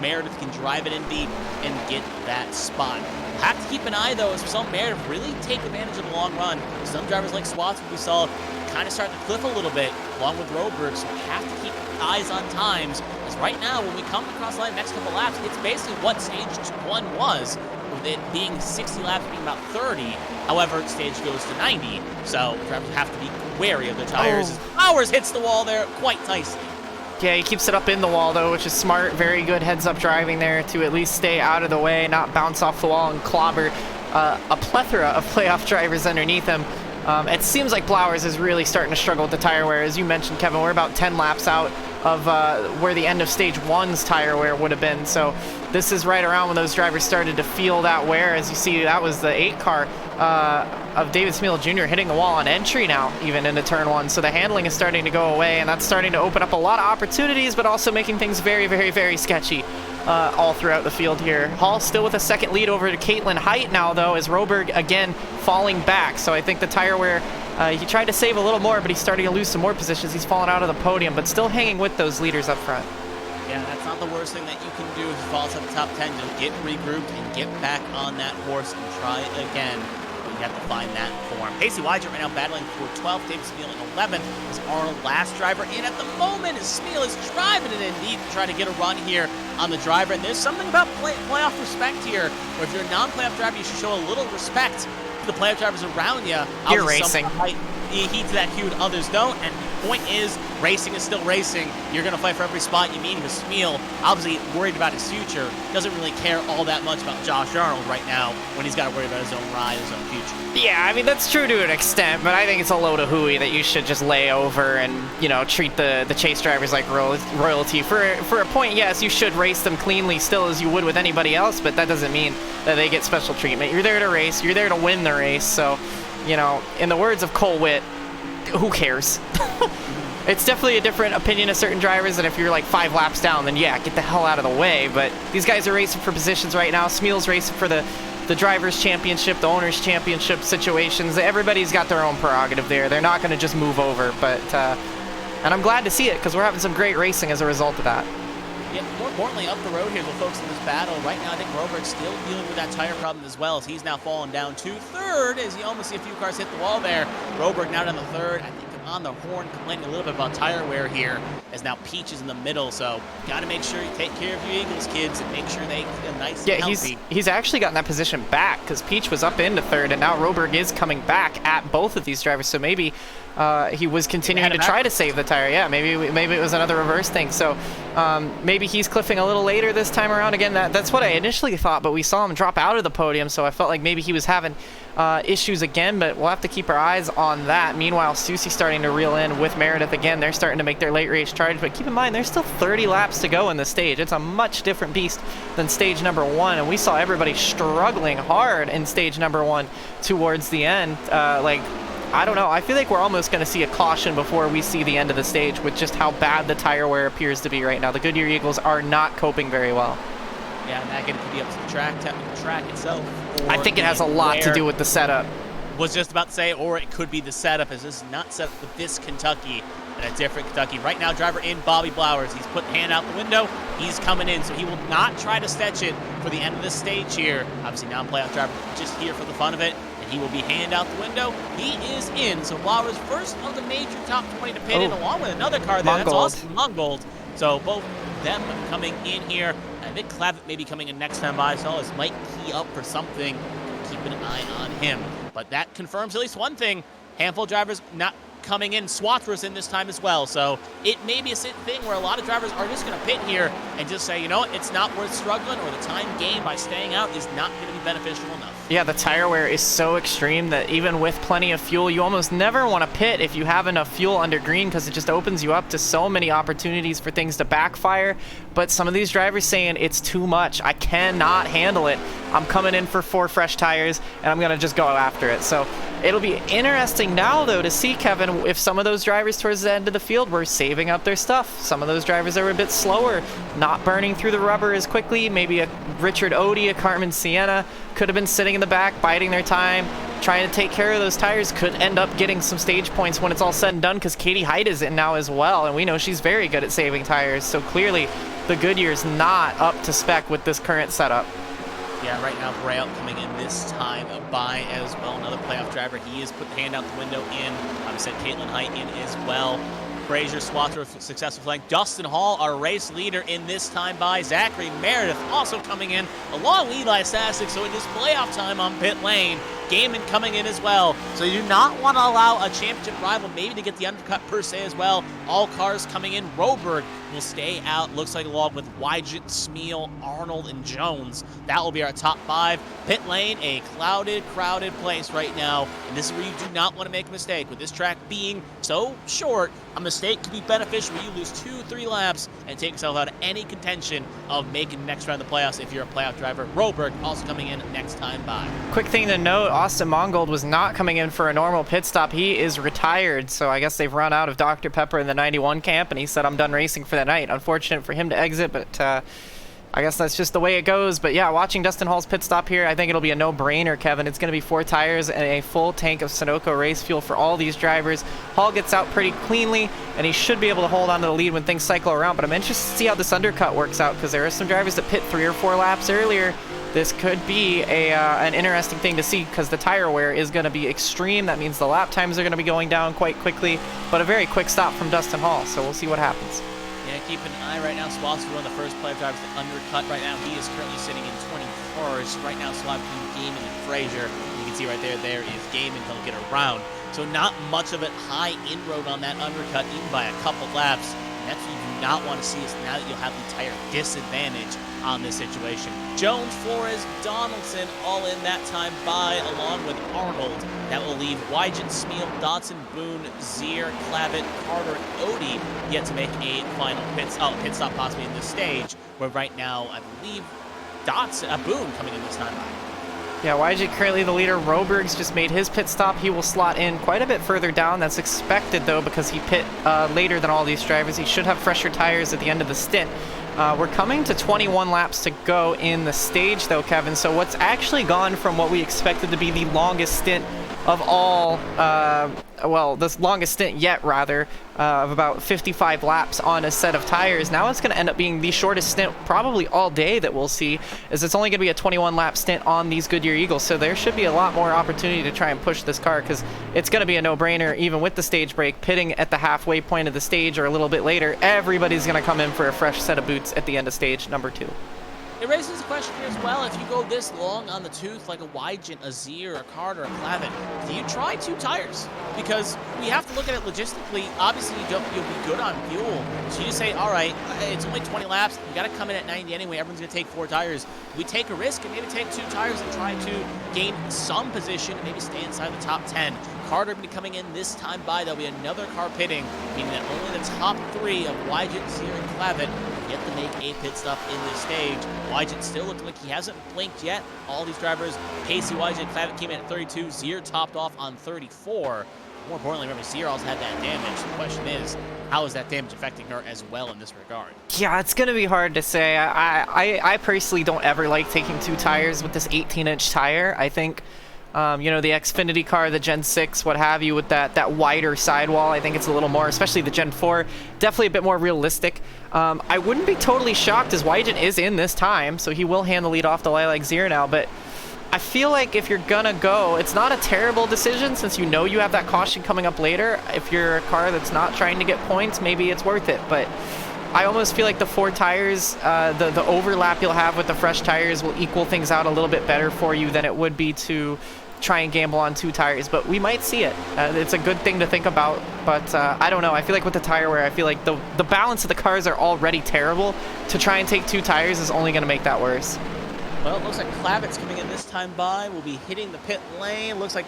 Meredith can drive it in deep and get that spot. We'll have to keep an eye, though, as we saw Meredith really take advantage of the long run. Some drivers like Swats, we saw kind of start to cliff a little bit, along with Roberg, so we have to keep eyes on times. As right now, when we come across the line next couple laps, it's basically what stage 1 was, with it being 60 laps, being about 30. However, stage goes to 90, so drivers have to be wary of their tires. As Flowers hits the wall there, quite nicely. Yeah, he keeps it up in the wall, though, which is smart. Very good heads-up driving there to at least stay out of the way, not bounce off the wall and clobber a plethora of playoff drivers underneath him. It seems like Blowers is really starting to struggle with the tire wear. As you mentioned, Kevin, we're about 10 laps out of where the end of stage 1's tire wear would have been. So this is right around when those drivers started to feel that wear. As you see, that was the 8 car of David Smeal Jr. hitting the wall on entry now, even into turn 1. So the handling is starting to go away, and that's starting to open up a lot of opportunities, but also making things very, very, very sketchy all throughout the field here. Hall still with a second lead over to Caitlin Height now, though, as Roberg again falling back. So I think the tire wear, he tried to save a little more, but he's starting to lose some more positions. He's fallen out of the podium, but still hanging with those leaders up front. Yeah, that's not the worst thing that you can do if you fall outside the top 10. You'll get regrouped and get back on that horse and try again. you have to find that form. Pacey Weiser right now battling for 12th, David Smeal in 11th. Is Arnold last driver in at the moment as Smeal is driving it indeed to try to get a run here on the driver. And there's something about playoff respect here, where if you're a non-playoff driver, you should show a little respect to the playoff drivers around you. You're racing. He heeds that cue and others don't. And the point is, racing is still racing. You're going to fight for every spot you meet with Smeal. Obviously worried about his future. Doesn't really care all that much about Josh Arnold right now when he's got to worry about his own ride, his own future. Yeah, I mean, that's true to an extent, but I think it's a load of hooey that you should just lay over and, you know, treat the chase drivers like royalty. For a point, yes, you should race them cleanly still as you would with anybody else, but that doesn't mean that they get special treatment. You're there to race. You're there to win the race. So, you know, in the words of Cole Witt, who cares? It's definitely a different opinion of certain drivers, and if you're like 5 laps down, then yeah, get the hell out of the way. But these guys are racing for positions right now. Smeal's racing for the Drivers' Championship, the Owners' Championship situations. Everybody's got their own prerogative there. They're not going to just move over. But and I'm glad to see it because we're having some great racing as a result of that. Yeah, more importantly, up the road here, the folks in this battle. Right now, I think Robert's still dealing with that tire problem as well, as he's now fallen down to third, as you almost see a few cars hit the wall there. Robert now down the third. I think on the horn, complaining a little bit about tire wear here, as now Peach is in the middle. So, got to make sure you take care of your Eagles kids and make sure they feel nice and healthy. He's actually gotten that position back because Peach was up into third, and now Roberg is coming back at both of these drivers. So maybe he was continuing to try to save the tire. Yeah, maybe it was another reverse thing. So maybe he's cliffing a little later this time around. Again, that's what I initially thought, but we saw him drop out of the podium, so I felt like maybe he was having issues again, but we'll have to keep our eyes on that. Meanwhile, Susie's starting to reel in with Meredith again. They're starting to make their late race charge, but keep in mind, there's still 30 laps to go in the stage. It's a much different beast than stage number 1, and we saw everybody struggling hard in stage number 1 towards the end. I don't know. I feel like we're almost going to see a caution before we see the end of the stage with just how bad the tire wear appears to be right now. The Goodyear Eagles are not coping very well. Yeah, and that could be up to the track itself. I think it has a lot to do with the setup. Was just about to say, or it could be the setup, as this is not set up with this Kentucky and a different Kentucky. Right now, driver in, Bobby Blowers. He's put the hand out the window. He's coming in, so he will not try to stretch it for the end of the stage here. Obviously, non-playoff driver just here for the fun of it. He will be hand out the window. He is in. So Blowers, first of the major top 20 to pit in, along with another car there. That's Austin Mongold. So both of them coming in here. I think Clavitt may be coming in next time by, so this might key up for something. Keep an eye on him. But that confirms at least one thing. Handful of drivers not coming in. Swathra's in this time as well. So it may be a thing where a lot of drivers are just going to pit here and just say, you know what, it's not worth struggling, or the time gained by staying out is not going to be beneficial enough. Yeah, the tire wear is so extreme that even with plenty of fuel, you almost never want to pit if you have enough fuel under green, because it just opens you up to so many opportunities for things to backfire. But some of these drivers saying it's too much. I cannot handle it. I'm coming in for 4 fresh tires, and I'm going to just go after it. So it'll be interesting now, though, to see, Kevin, if some of those drivers towards the end of the field were saving up their stuff. Some of those drivers that were a bit slower, not burning through the rubber as quickly. Maybe a Richard Odie, a Carmen Sienna could have been sitting in the back, biding their time, trying to take care of those tires, could end up getting some stage points when it's all said and done, because Katie Height is in now as well, and we know she's very good at saving tires. So clearly the Goodyear's not up to spec with this current setup. Yeah, right now Braille coming in this time by as well. Another playoff driver. He has put the hand out the window in. I said Caitlin Height in as well. Frazier, Swathra, successful flank. Dustin Hall, our race leader in this time by. Zachary Meredith also coming in, along with Eli Sasek. So it is playoff time on pit lane. Gaiman coming in as well. So you do not want to allow a championship rival maybe to get the undercut per se as well. All cars coming in. Roberg will stay out. Looks like along with Wygant, Smeal, Arnold, and Jones. That will be our top 5. Pit lane, a crowded place right now. And this is where you do not want to make a mistake. With this track being so short, a mistake can be beneficial where you lose 2-3 laps and take yourself out of any contention of making the next round of the playoffs if you're a playoff driver. Roberg also coming in next time by. Quick thing to note, Austin Mongold was not coming in for a normal pit stop. He is retired, so I guess they've run out of Dr. Pepper in the 91 camp, and he said, I'm done racing for the night. Unfortunate for him to exit, but I guess that's just the way it goes. But yeah, watching Dustin Hall's pit stop here, I think it'll be a no-brainer, Kevin. It's going to be 4 tires and a full tank of Sunoco race fuel for all these drivers. Hall gets out pretty cleanly, and he should be able to hold on to the lead when things cycle around. But I'm interested to see how this undercut works out, because there are some drivers that pit 3 or 4 laps earlier this could be an interesting thing to see because the tire wear is going to be extreme. That means the lap times are going to be going down quite quickly, but a very quick stop from Dustin Hall, so we'll see what happens. Yeah, keep an eye right now. Swab's one of the first player drivers to undercut right now. He is currently sitting in 21st. Right now, Swab between Gaiman and Frazier. You can see right there, there is Gaiman. He'll get around. So not much of a high inroad on that undercut, even by a couple laps. And that's what you do not want to see is now that you'll have the tire disadvantage on this situation. Jones, Flores, Donaldson all in that time by, along with Arnold. That will leave Wygant, Smeal, Dodson, Boone, Zier, Clavitt, Carter, and Odie yet to make a final pit stop possibly in this stage, where right now I believe Boone coming in this time by. Yeah, Wygant currently the leader. Roberg's just made his pit stop. He will slot in quite a bit further down. That's expected, though, because he pit later than all these drivers. He should have fresher tires at the end of the stint. We're coming to 21 laps to go in the stage, though, Kevin. So what's actually gone from what we expected to be the longest stint of all, well, the longest stint yet, rather, of about 55 laps on a set of tires. Now it's going to end up being the shortest stint probably all day that we'll see, as it's only going to be a 21-lap stint on these Goodyear Eagles. So there should be a lot more opportunity to try and push this car, because it's going to be a no-brainer, even with the stage break, pitting at the halfway point of the stage or a little bit later. Everybody's going to come in for a fresh set of boots at the end of stage number 2. It raises a question here as well. If you go this long on the tooth, like a Wygant, a Zier, a Carter, a Clavitt, do you try 2 tires? Because we have to look at it logistically. Obviously, you'll be good on fuel. So you just say, all right, it's only 20 laps. You got to come in at 90 anyway. Everyone's going to take 4 tires. We take a risk and maybe take 2 tires and try to gain some position and maybe stay inside the top 10. Carter will be coming in this time by. There'll be another car pitting, meaning that only the top 3 of Wygant, Zier, and Clavitt get to make a pit stop in this stage. Wygant still looking like he hasn't blinked yet. All these drivers, Casey, Wygant, Clavitt came in at 32. Zier topped off on 34. More importantly, remember, Zier also had that damage. The question is, how is that damage affecting her as well in this regard? Yeah, it's going to be hard to say. I personally don't ever like taking 2 tires with this 18-inch tire. I think you know, the Xfinity car, the Gen 6, what have you, with that wider sidewall, I think it's a little more, especially the Gen 4, definitely a bit more realistic. I wouldn't be totally shocked as Wygant is in this time, so he will hand the lead off to Lilac Zier now, but I feel like if you're gonna go, it's not a terrible decision since you know you have that caution coming up later. If you're a car that's not trying to get points, maybe it's worth it, but I almost feel like the 4 tires, the overlap you'll have with the fresh tires will equal things out a little bit better for you than it would be to try and gamble on 2 tires, but we might see it. It's a good thing to think about, but I don't know. I feel like with the tire wear, I feel like the balance of the cars are already terrible. To try and take 2 tires is only going to make that worse. Well, it looks like Clavitt's coming in this time by. We'll be hitting the pit lane. Looks like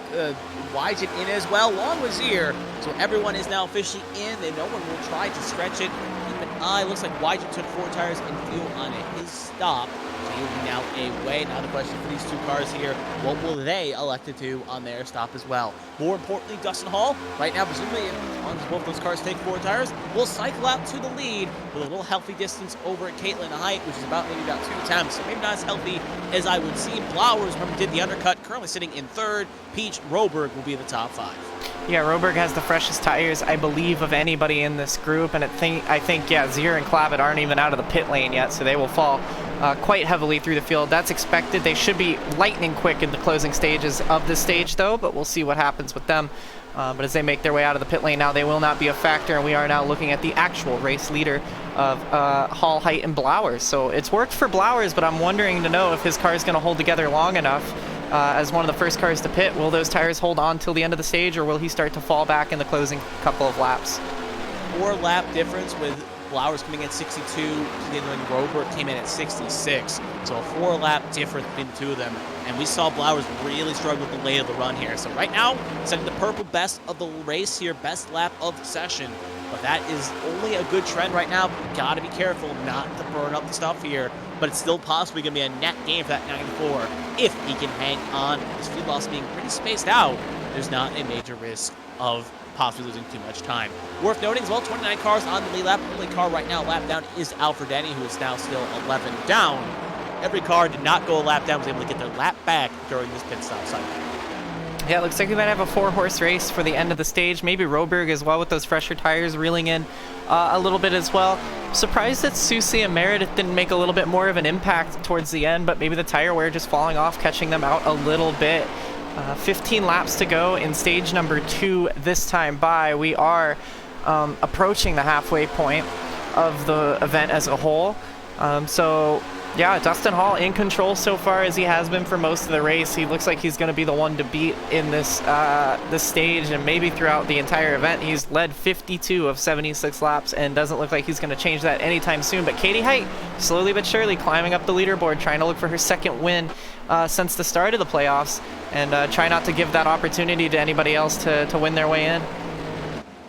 Wygant in as well, along with Zier. So everyone is now officially in, and no one will try to stretch it. Keep an eye. Looks like Wygant took 4 tires and fuel on his stop. So he'll be now away. Now the question for these 2 cars here, what will they elect to do on their stop as well? More importantly, Dustin Hall, right now, presumably, as long as both those cars take 4 tires, will cycle out to the lead with a little healthy distance over at Caitlin Height, which is maybe about 2 attempts. So maybe not as healthy as I would see. Blowers, remember, did the undercut, currently sitting in 3rd. Peach, Roberg will be in the top 5. Yeah, Roberg has the freshest tires, I believe, of anybody in this group, and I think, yeah, Zier and Clavitt aren't even out of the pit lane yet, so they will fall quite heavily through the field. That's expected. They should be lightning quick in the closing stages of this stage, though, but we'll see what happens with them. But as they make their way out of the pit lane now, they will not be a factor, and we are now looking at the actual race leader of Hall, Height, and Blowers. So it's worked for Blowers, but I'm wondering to know if his car is going to hold together long enough. As one of the first cars to pit, will those tires hold on till the end of the stage, or will he start to fall back in the closing couple of laps? 4-lap difference with Blowers coming in 62, continuing Roberg came in at 66. So a 4-lap difference between the 2 of them. And we saw Blowers really struggle with the lay of the run here. So right now, setting the purple best of the race here, best lap of the session. But that is only a good trend right now. Got to be careful not to burn up the stuff here. But it's still possibly going to be a net gain for that 94 if he can hang on. His fuel loss being pretty spaced out, there's not a major risk of possibly losing too much time. Worth noting as well, 29 cars on the lead lap. Only car right now lap down is Alfredini, who is now still 11 down. Every car did not go a lap down, was able to get their lap back during this pit stop cycle. Yeah, it looks like we might have a 4-horse race for the end of the stage. Maybe Roberg as well with those fresher tires reeling in a little bit as well. Surprised that Susie and Meredith didn't make a little bit more of an impact towards the end, but maybe the tire wear just falling off, catching them out a little bit. 15 laps to go in stage number 2 this time by. We are approaching the halfway point of the event as a whole. So yeah, Dustin Hall in control so far, as he has been for most of the race. He looks like he's going to be the one to beat in this stage, and maybe throughout the entire event. He's led 52 of 76 laps and doesn't look like he's going to change that anytime soon. But Katie Height, slowly but surely climbing up the leaderboard, trying to look for her second win since the start of the playoffs, and try not to give that opportunity to anybody else to win their way in.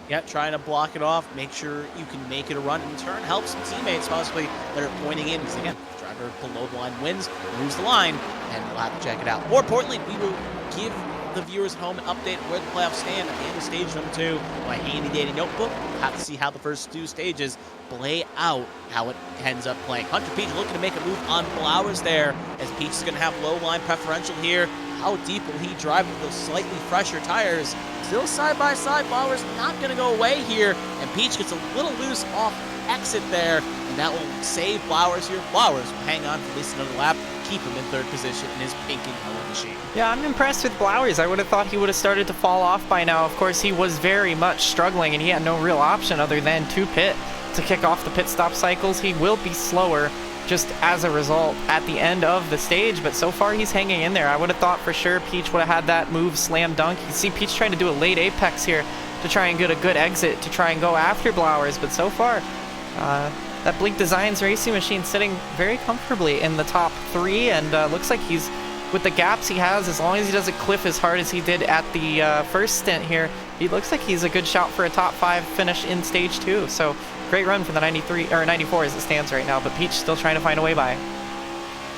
Yeah, trying to block it off, make sure you can make it a run, in turn help some teammates possibly that are pointing in, because again, driver below the line wins, moves the line, and we'll have to check it out. More importantly, we will give the viewers at home an update where the playoffs stand at the end of stage number 2. My handy dandy notebook. We'll have to see how the first 2 stages play out, how it ends up playing. Hunter Peach looking to make a move on Flowers there, as Peach is going to have low line preferential here. How deep will he drive with those slightly fresher tires? Still side by side, Flowers not going to go away here, and Peach gets a little loose off exit there, and that will save Flowers here. Flowers will hang on for at least another lap, keep him in 3rd position in his pink and yellow machine. Yeah, I'm impressed with Flowers. I would have thought he would have started to fall off by now. Of course, he was very much struggling, and he had no real option other than to pit to kick off the pit stop cycles. He will be slower just as a result at the end of the stage, but so far he's hanging in there. I would have thought for sure Peach would have had that move slam dunk. You see Peach trying to do a late apex here to try and get a good exit to try and go after Blowers, but so far that Blink Designs racing machine sitting very comfortably in the top 3, and looks like he's, with the gaps he has, as long as he doesn't cliff as hard as he did at the first stint here, he looks like he's a good shout for a top 5 finish in stage 2. So great run for the 93 or 94 as it stands right now, but Peach still trying to find a way by.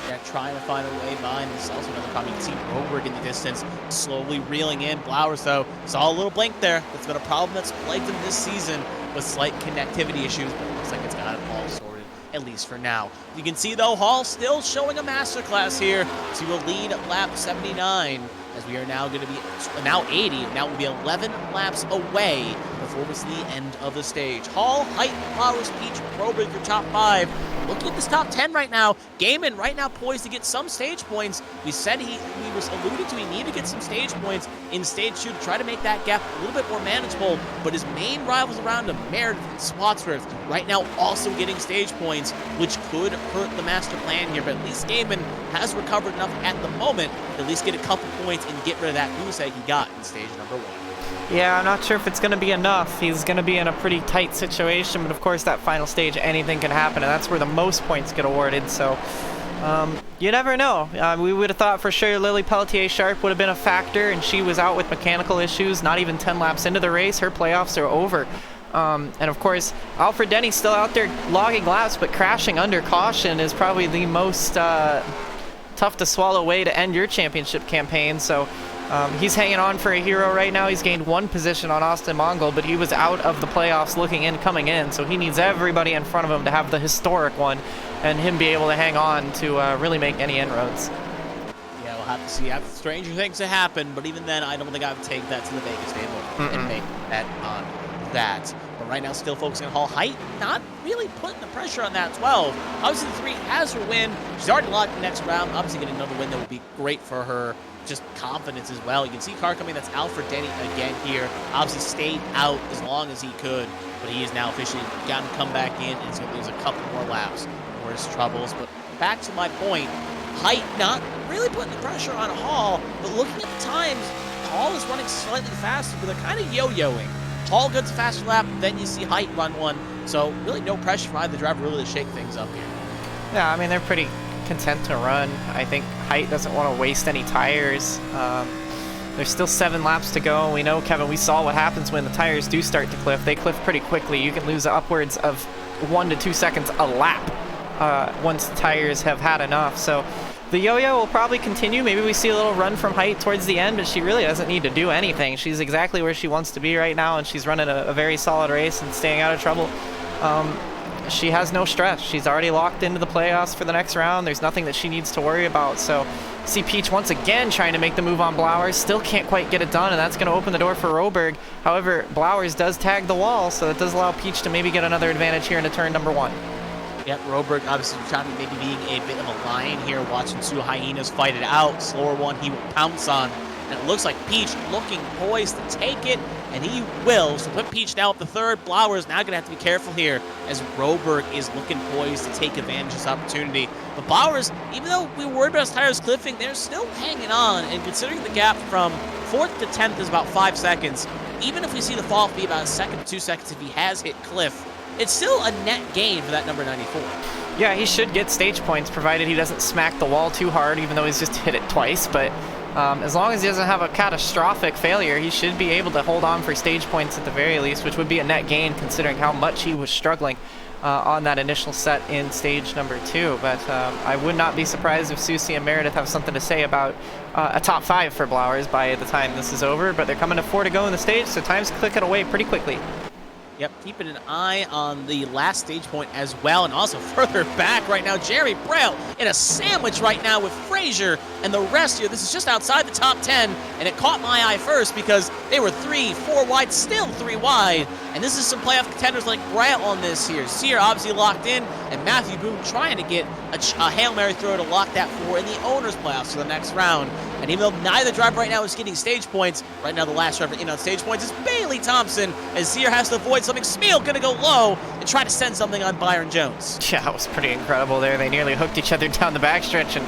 Yeah, trying to find a way by, and this is also another problem. You can see Roberg in the distance, slowly reeling in. Blowers, though, saw a little blink there. That's been a problem that's plagued him this season with slight connectivity issues, but it looks like it's got it all sorted, at least for now. You can see, though, Hall still showing a masterclass here. So he will lead at lap 79, as we are now going to be, now 80, now we'll be 11 laps away before we see the end of the stage. Hall, Height, Flowers, Peach, Roberg, your top 5. Looking at this top 10 right now, Gaiman right now poised to get some stage points. We said we was alluded to he needed to get some stage points in stage 2 to try to make that gap a little bit more manageable, but his main rivals around him, Meredith and Spotsworth, right now also getting stage points, which could hurt the master plan here, but at least Gaiman has recovered enough at the moment to at least get a couple points and get rid of that goose egg he got in stage number 1. Yeah, I'm not sure if it's going to be enough. He's going to be in a pretty tight situation, but of course that final stage, anything can happen, and that's where the most points get awarded, so you never know. We would have thought for sure Lily Pelletier-Sharp would have been a factor, and she was out with mechanical issues not even 10 laps into the race. Her playoffs are over. And of course, Alfred Denny's still out there logging laps, but crashing under caution is probably the most tough to swallow way to end your championship campaign, so he's hanging on for a hero right now. He's gained 1 position on Austin Mongol, but he was out of the playoffs coming in, so he needs everybody in front of him to have the historic one and him be able to hang on to really make any inroads. Yeah, we'll have to see. Stranger things have happened, but even then, I don't think I would take that to the Vegas table and make that on that. But right now, still focusing on Hall. Height, not really putting the pressure on that 12. Obviously, the 3 has her win. She's already locked the next round. Obviously, getting another win that would be great for her. Just confidence as well. You can see car coming. That's Alfred Denny again here. Obviously stayed out as long as he could, but he is now officially got to come back in, and he's going to lose a couple more laps for his troubles. But back to my point, Height not really putting the pressure on Hall, but looking at the times, Hall is running slightly faster, but they're kind of yo-yoing. Hall gets a faster lap, then you see Height run one. So really no pressure for either driver really to shake things up here. Yeah, I mean, they're pretty content to run. I think Height doesn't want to waste any tires. There's still 7 laps to go. We know, Kevin, we saw what happens when the tires do start to cliff. They cliff pretty quickly. You can lose upwards of 1 to 2 seconds a lap once the tires have had enough. So the yo-yo will probably continue. Maybe we see a little run from Height towards the end, but she really doesn't need to do anything. She's exactly where she wants to be right now, and she's running a very solid race and staying out of trouble. she has no stress. She's already locked into the playoffs for the next round. There's nothing that she needs to worry about. So see Peach once again trying to make the move on Blowers. Still can't quite get it done, and that's going to open the door for Roberg. However, Blowers does tag the wall, so it does allow Peach to maybe get another advantage here into turn number 1. Yep, Roberg obviously trying to maybe being a bit of a lion here, watching two hyenas fight it out. Slower one he will pounce on. And it looks like Peach looking poised to take it, and he will. So put Peach now up the third. Blowers now going to have to be careful here as Roberg is looking poised to take advantage of this opportunity. But Blowers, even though we were worried about his tires cliffing, they're still hanging on. And considering the gap from 4th to 10th is about 5 seconds, even if we see the fall off be about a second to 2 seconds if he has hit cliff, it's still a net gain for that number 94. Yeah, he should get stage points provided he doesn't smack the wall too hard, even though he's just hit it twice. But as long as he doesn't have a catastrophic failure, he should be able to hold on for stage points at the very least, which would be a net gain considering how much he was struggling on that initial set in stage number 2. But I would not be surprised if Susie and Meredith have something to say about a top 5 for Blowers by the time this is over. But they're coming to 4 to go in the stage, so time's clicking away pretty quickly. Yep, keeping an eye on the last stage point as well, and also further back right now, Jerry Braille in a sandwich right now with Frazier and the rest here. This is just outside the top 10, and it caught my eye first because they were 3, 4 wide, still 3 wide, and this is some playoff contenders like Braille on this here. Sear obviously locked in, and Matthew Boone trying to get a Hail Mary throw to lock that 4 in the owner's playoffs for the next round. And even though neither driver right now is getting stage points, right now the last driver in on stage points is Bailey Thompson, as Sear has to avoid something. Smeal gonna go low and try to send something on Byron Jones. Yeah, that was pretty incredible there. They nearly hooked each other down the backstretch, and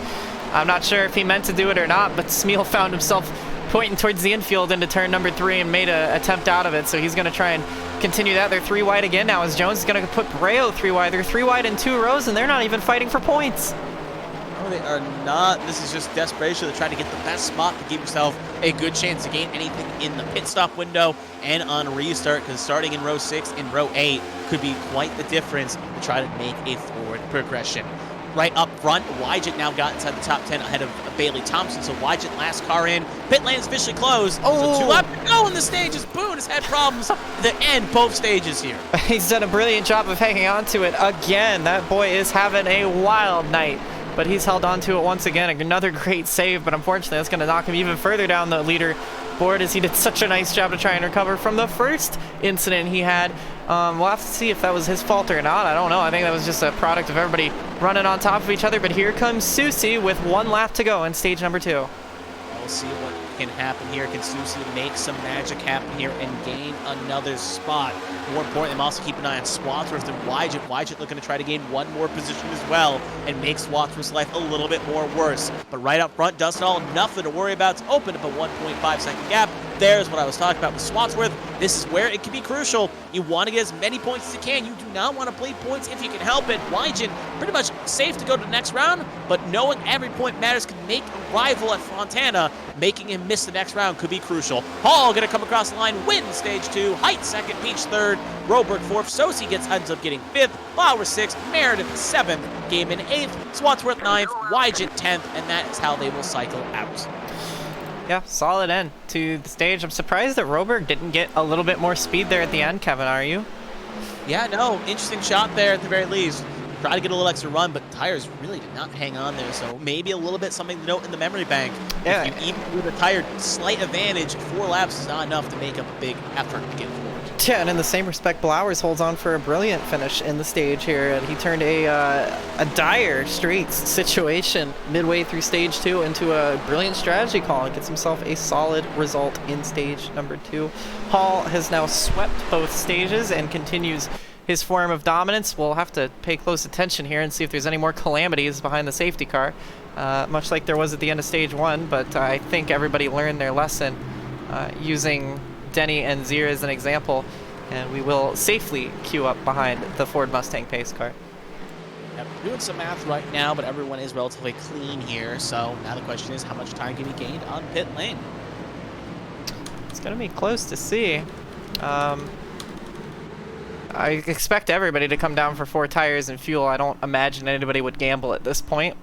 I'm not sure if he meant to do it or not, but Smeal found himself pointing towards the infield into turn number 3 and made an attempt out of it, so he's gonna try and continue that. They're 3 wide again now as Jones is gonna put Braille 3 wide. They're 3 wide in 2 rows, and they're not even fighting for points. No, they are not. This is just desperation to try to get the best spot to give yourself a good chance to gain anything in the pit stop window and on restart, because starting in row 6 and row 8 could be quite the difference to try to make a forward progression. Right up front, Wygent now got inside the top 10 ahead of Bailey Thompson, so Wygent last car in. Pit lane is officially closed, so 2 left to go in the stages. Boone has had problems to end both stages here. He's done a brilliant job of hanging on to it again. That boy is having a wild night, but he's held on to it once again. Another great save, but unfortunately that's going to knock him even further down the leader board as he did such a nice job to try and recover from the first incident he had. We'll have to see if that was his fault or not. I don't know. I think that was just a product of everybody running on top of each other. But here comes Susie with 1 lap to go in stage number 2. We'll see what can happen here. Can Susie make some magic happen here and gain another spot? More importantly, I'm also keeping an eye on Swansworth and Wygent. Wygent looking to try to gain 1 more position as well and make Swansworth's life a little bit more worse. But right up front, Dustin Hall, nothing to worry about. It's open up a 1.5 second gap. There's what I was talking about with Swansworth. This is where it can be crucial. You want to get as many points as you can. You do not want to bleed points if you can help it. Wygent pretty much safe to go to the next round, but knowing every point matters can make a rival at Fontana. Making him miss the next round could be crucial. Hall going to come across the line, win stage 2. Height 2nd, Peach 3rd, Roberg 4th. Sosi ends up getting 5th. Flowers 6th, Meredith 7th, Gaiman 8th, Swansworth 9th, Wygent 10th, and that is how they will cycle out. Yeah, solid end to the stage. I'm surprised that Roberg didn't get a little bit more speed there at the end, Kevin, are you? Yeah, no, interesting shot there at the very least. Try to get a little extra run, but tires really did not hang on there, so maybe a little bit something to note in the memory bank. Yeah. If you even with a tire slight advantage, 4 laps is not enough to make up a big effort to get forward. Yeah, and in the same respect, Blowers holds on for a brilliant finish in the stage here, and he turned a dire straight situation midway through stage 2 into a brilliant strategy call and gets himself a solid result in stage number 2. Hall has now swept both stages and continues his form of dominance. We'll have to pay close attention here and see if there's any more calamities behind the safety car, much like there was at the end of stage 1, but I think everybody learned their lesson using Denny and Zier as an example, and we will safely queue up behind the Ford Mustang pace car. Yep, doing some math right now, but everyone is relatively clean here, so now the question is how much time can be gained on pit lane? It's going to be close to see. I expect everybody to come down for 4 tires and fuel. I don't imagine anybody would gamble at this point.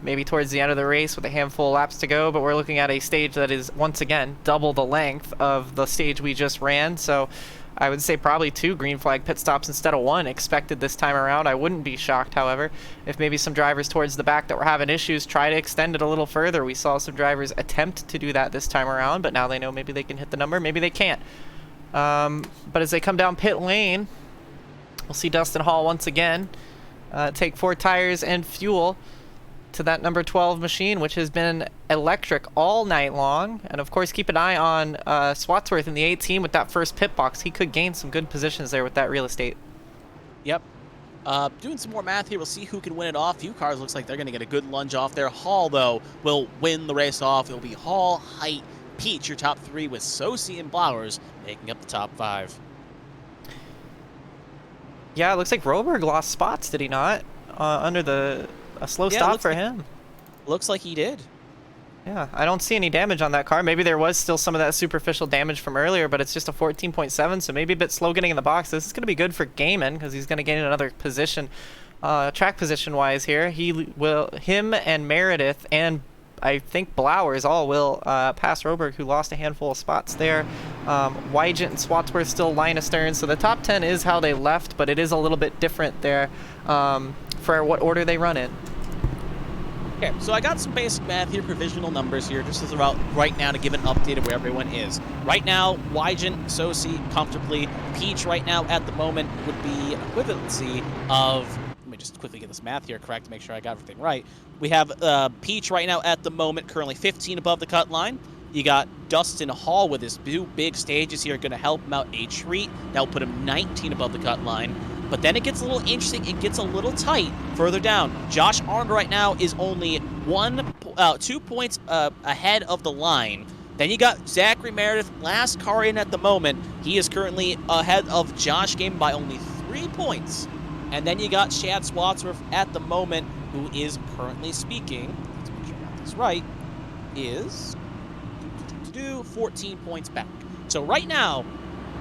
Maybe towards the end of the race with a handful of laps to go, but we're looking at a stage that is once again double the length of the stage we just ran, so I would say probably 2 green flag pit stops instead of 1 expected this time around. I wouldn't be shocked, however, if maybe some drivers towards the back that were having issues try to extend it a little further. We saw some drivers attempt to do that this time around, but now they know maybe they can hit the number, maybe they can't. But as they come down pit lane, we'll see Dustin Hall once again take 4 tires and fuel to that number 12 machine, which has been electric all night long. And of course, keep an eye on Swatsworth in the 18 with that first pit box. He could gain some good positions there with that real estate. Yep. Doing some more math here, we'll see who can win it off. Few cars looks like they're going to get a good lunge off there. Hall, though, will win the race off. It'll be Hall, Height, Peach, your top 3, with Sosi and Blowers making up the top 5. Yeah, it looks like Roberg lost spots, did he not? Under a slow stop for him. Looks like he did. Yeah, I don't see any damage on that car. Maybe there was still some of that superficial damage from earlier, but it's just a 14.7, so maybe a bit slow getting in the box. This is going to be good for Gaiman because he's going to gain another position, track position-wise here. Him and Meredith and I think Blowers all will pass Roberg, who lost a handful of spots there. Wygant and Swatsworth still line astern, so the top 10 is how they left, but it is a little bit different there for what order they run in. Okay, so I got some basic math here, provisional numbers here, just as about right now to give an update of where everyone is. Right now, Wygant, Sosi, comfortably. Peach right now at the moment would be an equivalency of, let me just quickly get this math here correct to make sure I got everything right. We have Peach right now at the moment, currently 15 above the cut line. You got Dustin Hall with his 2 big stages here, going to help him out a treat. That'll put him 19 above the cut line. But then it gets a little interesting. It gets a little tight further down. Josh Arnold right now is only 2 points ahead of the line. Then you got Zachary Meredith, last car in at the moment. He is currently ahead of Josh Gaiman by only 3 points. And then you got Chad Swatsworth at the moment, who is currently speaking, let's make sure I got this right, is 14 points back. So right now,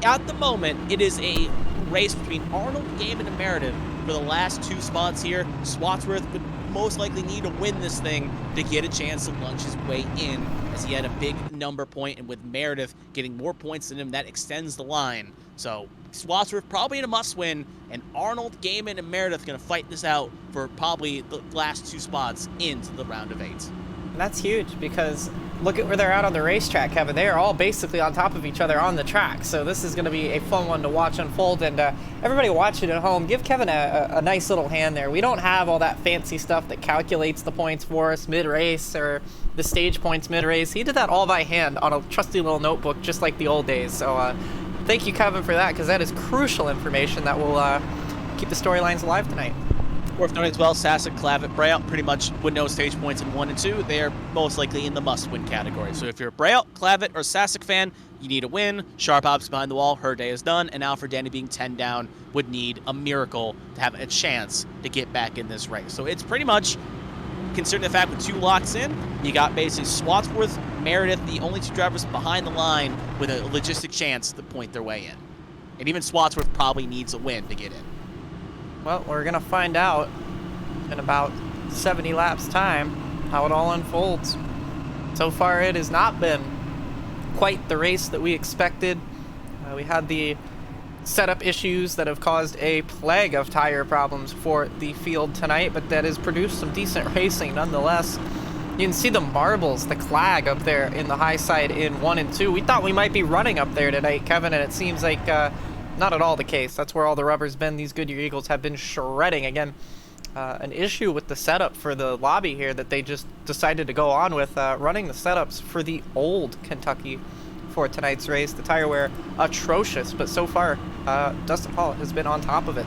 at the moment, it is a race between Arnold, Gaiman, and Meredith for the last 2 spots here. Swatsworth would most likely need to win this thing to get a chance to lunge his way in, as he had a big number point, and with Meredith getting more points than him, that extends the line. So Swatsworth probably in a must-win, and Arnold, Gaiman, and Meredith going to fight this out for probably the last 2 spots into the round of 8. And that's huge because look at where they're at on the racetrack, Kevin. They are all basically on top of each other on the track. So this is going to be a fun one to watch unfold. And everybody watching at home, give Kevin a nice little hand there. We don't have all that fancy stuff that calculates the points for us mid-race or the stage points mid-race. He did that all by hand on a trusty little notebook, just like the old days. So thank you, Kevin, for that, because that is crucial information that will keep the storylines alive tonight. Worth noting as well, Sasek, Clavet, Braille pretty much would know stage points in 1 and 2. They are most likely in the must-win category. So if you're a Braille, Clavet, or Sasek fan, you need a win. Sharp Ops behind the wall, her day is done. And now for Danny being 10 down, would need a miracle to have a chance to get back in this race. So it's pretty much, considering the fact with 2 locks in, you got basically Swatsworth, Meredith, the only 2 drivers behind the line with a logistic chance to point their way in. And even Swatsworth probably needs a win to get in. Well, we're going to find out in about 70 laps time how it all unfolds. So far, it has not been quite the race that we expected. We had the setup issues that have caused a plague of tire problems for the field tonight, but that has produced some decent racing nonetheless. You can see the marbles, the clag up there in the high side in 1 and 2. We thought we might be running up there tonight, Kevin, and it seems like not at all the case. That's where all the rubber's been. These Goodyear Eagles have been shredding. Again, an issue with the setup for the lobby here that they just decided to go on with running the setups for the old Kentucky for tonight's race. The tire wear atrocious, but so far Dustin Hall has been on top of it.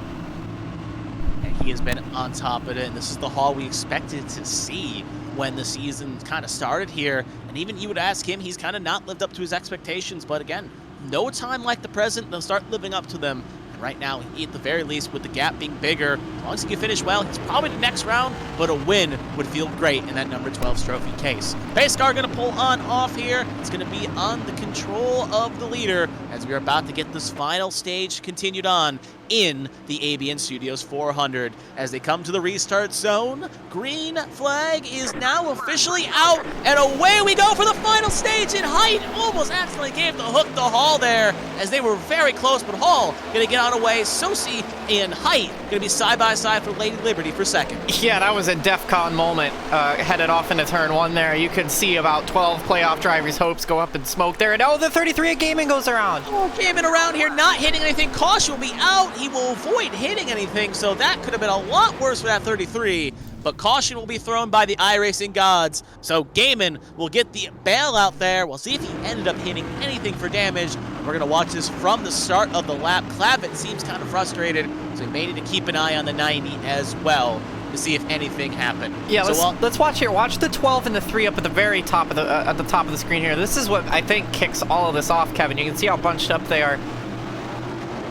And he has been on top of it, and this is the Hall we expected to see when the season kind of started here. And even you would ask him, he's kind of not lived up to his expectations, but again, no time like the present, they'll start living up to them. And right now, at the very least, with the gap being bigger, as long as he can finish well, it's probably the next round, but a win would feel great in that number 12's trophy case. Pace car going to pull on off here. It's going to be on the control of the leader as we are about to get this final stage continued on in the ABN Studios 400. As they come to the restart zone, green flag is now officially out, and away we go for the final stage. In height almost accidentally gave the hook to Hall there, as they were very close, but Hall gonna get on away. Sosi and height gonna be side by side for Lady Liberty for second. Yeah, that was a DEFCON moment, headed off into turn 1 there. You could see about 12 playoff drivers' hopes go up in smoke there, and oh, the 33 at Gaming goes around. Oh, Gaming around here, not hitting anything. Caution will be out. He will avoid hitting anything, so that could have been a lot worse for that 33. But caution will be thrown by the iRacing gods. So Gaiman will get the bailout there. We'll see if he ended up hitting anything for damage. We're going to watch this from the start of the lap. Clavitt seems kind of frustrated, so he may need to keep an eye on the 90 as well to see if anything happened. Yeah, let's watch here. Watch the 12 and the 3 up at the very top of the screen here. This is what I think kicks all of this off, Kevin. You can see how bunched up they are.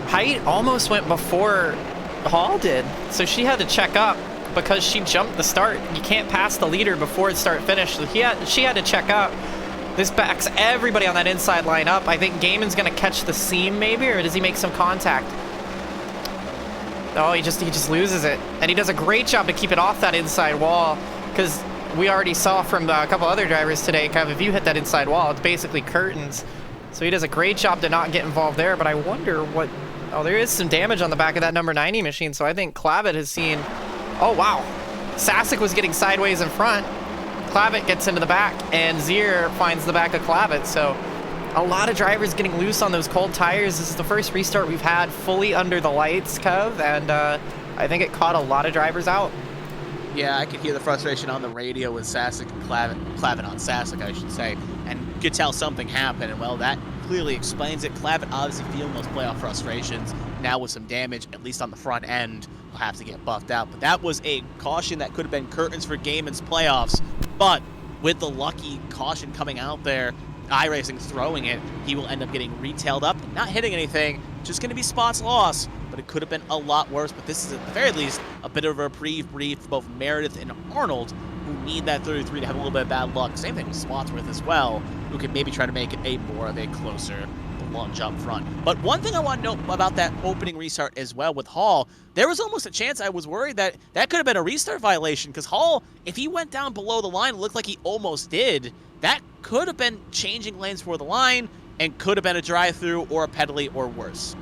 Height almost went before Hall did, so she had to check up because she jumped the start. You can't pass the leader before it start finish, so she had to check up. This backs everybody on that inside line up. I think Gaiman's gonna catch the seam maybe, or does he make some contact? Oh, he just loses it, and he does a great job to keep it off that inside wall, because we already saw from a couple other drivers today, kind of, if you hit that inside wall, it's basically curtains. So he does a great job to not get involved there, but I wonder what... Oh, there is some damage on the back of that number 90 machine, so I think Clavitt has seen... Oh, wow. Sasek was getting sideways in front. Clavitt gets into the back, and Zier finds the back of Clavitt, so a lot of drivers getting loose on those cold tires. This is the first restart we've had fully under the lights, Kev, and I think it caught a lot of drivers out. Yeah, I could hear the frustration on the radio with Sasek and Clavitt on Sasek, I should say, and could tell something happened, and well, that clearly explains it. Clavitt obviously feeling those playoff frustrations, now with some damage, at least on the front end, will have to get buffed out. But that was a caution that could have been curtains for Gaiman's playoffs, but with the lucky caution coming out there, iRacing throwing it, he will end up getting retailed up, not hitting anything, just going to be spots loss, but it could have been a lot worse. But this is at the very least a bit of a reprieve for both Meredith and Arnold, who need that 33 to have a little bit of bad luck. Same thing with Spotsworth as well, who can maybe try to make it a more of a closer lunge up front. But one thing I want to note about that opening restart as well with Hall, there was almost a chance I was worried that that could have been a restart violation, because Hall, if he went down below the line, it looked like he almost did, that could have been changing lanes for the line and could have been a drive-through or a penalty or worse.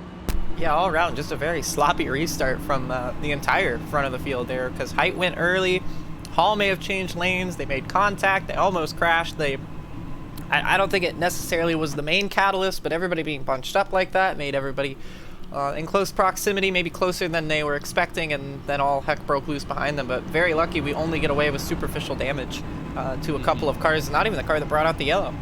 Yeah, all around, just a very sloppy restart from the entire front of the field there, because Height went early, Hall may have changed lanes, they made contact, they almost crashed, I don't think it necessarily was the main catalyst, but everybody being bunched up like that made everybody in close proximity, maybe closer than they were expecting, and then all heck broke loose behind them. But very lucky we only get away with superficial damage to a couple of cars, not even the car that brought out the yellow.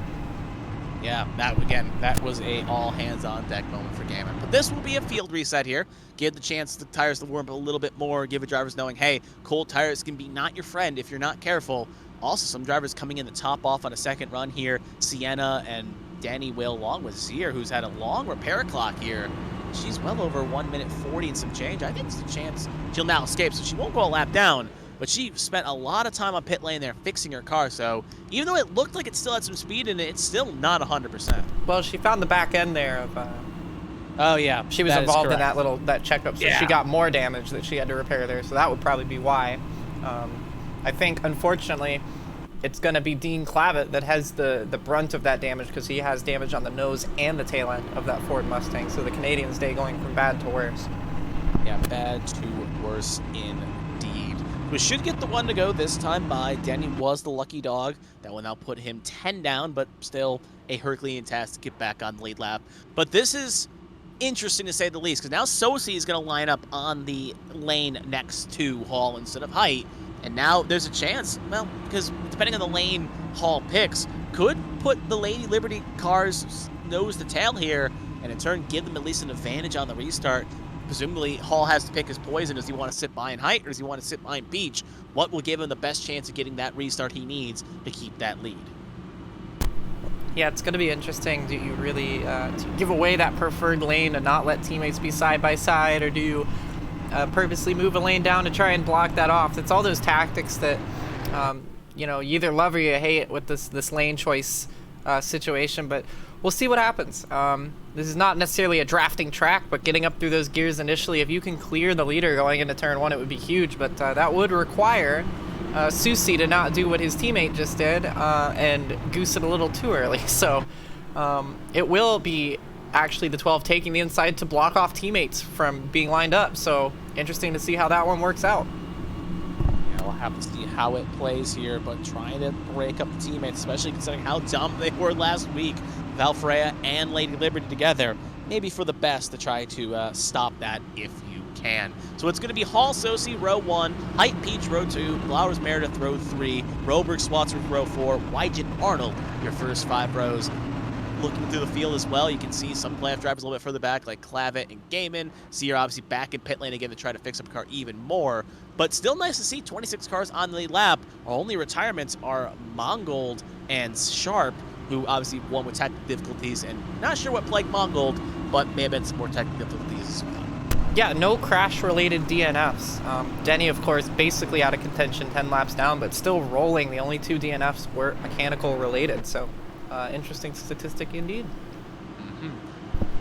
Yeah, that was a all hands on deck moment for Gaiman. But this will be a field reset here. Give the chance the tires to warm up a little bit more, give the drivers knowing, hey, cold tires can be not your friend if you're not careful. Also, some drivers coming in to top off on a second run here. Sienna and Danny Will, along with Zier, who's had a long repair clock here. She's well over 1 minute 40 and some change. I think it's a chance she'll now escape, so she won't go a lap down. But she spent a lot of time on pit lane there fixing her car, so even though it looked like it still had some speed in it, it's still not 100%. Well, she found the back end there of... oh, yeah. She was involved in that checkup, so yeah. She got more damage that she had to repair there, so that would probably be why. I think, unfortunately, it's going to be Dean Clavitt that has the brunt of that damage, because he has damage on the nose and the tail end of that Ford Mustang. So the Canadians' day going from bad to worse. Yeah, bad to worse indeed. We should get the one to go this time by. Danny was the lucky dog. That will now put him 10 down, but still a Herculean task to get back on the lead lap. But this is interesting to say the least, because now Sosi is going to line up on the lane next to Hall instead of Height. And now there's a chance, well, because depending on the lane Hall picks, could put the Lady Liberty cars nose to tail here, and in turn give them at least an advantage on the restart. Presumably, Hall has to pick his poison. Does he want to sit behind Height, or does he want to sit behind Beach? What will give him the best chance of getting that restart he needs to keep that lead? Yeah, it's going to be interesting. Do you really to give away that preferred lane and not let teammates be side by side, or do you purposely move a lane down to try and block that off? It's all those tactics that you either love or you hate with this lane choice situation, but we'll see what happens. This is not necessarily a drafting track, but getting up through those gears initially, if you can clear the leader going into turn 1, it would be huge, but that would require Susi to not do what his teammate just did and goose it a little too early. So it will be actually the 12 taking the inside to block off teammates from being lined up. So interesting to see how that one works out. Yeah, we'll have to see how it plays here, but trying to break up the teammates, especially considering how dumb they were last week, Valfreya and Lady Liberty together, maybe for the best to try to stop that if you can. So it's going to be Hall Sosi, row 1, Height Peach, row 2, Blowers Meredith, row 3, Roberg Swatsworth, row 4, Wygen Arnold, your first 5 rows. Looking through the field as well, you can see some playoff drivers a little bit further back, like Clavet and Gaiman. Sear obviously back in pit lane again to try to fix up a car even more. But still nice to see 26 cars on the lap. Our only retirements are Mongold and Sharp, who obviously won with technical difficulties, and not sure what plagued Mongold, but may have been some more technical difficulties as well. Yeah, no crash-related DNFs. Denny, of course, basically out of contention, 10 laps down, but still rolling. The only 2 DNFs were mechanical-related, so interesting statistic indeed.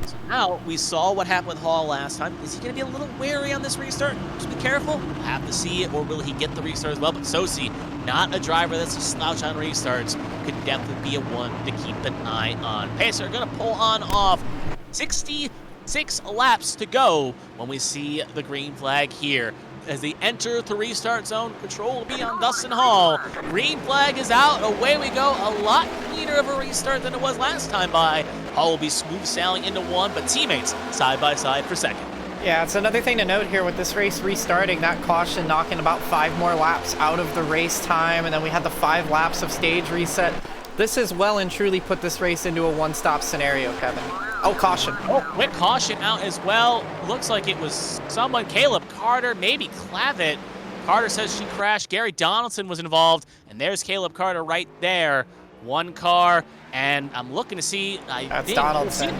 So now, we saw what happened with Hall last time. Is he going to be a little wary on this restart? Just be careful. We'll have to see it, or will he get the restart as well? But Sosi, not a driver that's a slouch on restarts, could definitely be a one to keep an eye on. Pacer going to pull on off. 66 laps to go when we see the green flag here. As they enter the restart zone, control will be on Dustin Hall. Green flag is out, away we go. A lot cleaner of a restart than it was last time by. Hall will be smooth sailing into 1, but teammates side by side for 2nd. Yeah, it's another thing to note here with this race restarting, that caution knocking about 5 more laps out of the race time, and then we had the 5 laps of stage reset. This has well and truly put this race into a one-stop scenario, Kevin. Oh, caution. Oh, quick caution out as well. Looks like it was someone, Caleb Carter, maybe Clavet. Carter says she crashed. Gary Donaldson was involved, and there's Caleb Carter right there. 1 car, and I'm looking to see. That's Donaldson.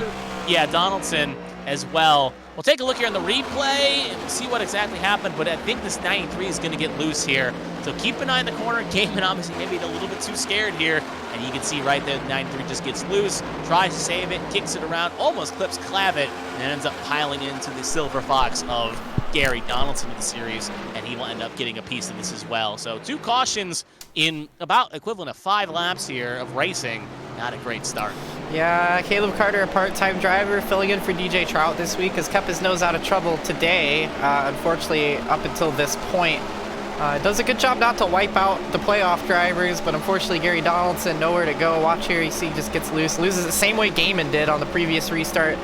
Yeah, Donaldson as well. We'll take a look here on the replay and we'll see what exactly happened, but I think this 93 is going to get loose here. So keep an eye in the corner. Gaiman obviously maybe a little bit too scared here, and you can see right there the 93 just gets loose, tries to save it, kicks it around, almost clips Clavet, and ends up piling into the silver fox of Gary Donaldson in the series, and he will end up getting a piece of this as well. So 2 cautions in about equivalent of 5 laps here of racing. Not a great start. Yeah, Caleb Carter, a part-time driver, filling in for DJ Trout this week, has kept his nose out of trouble today. Unfortunately, up until this point, does a good job not to wipe out the playoff drivers, but unfortunately, Gary Donaldson, nowhere to go. Watch here, you see, just gets loose. Loses the same way Gaiman did on the previous restart.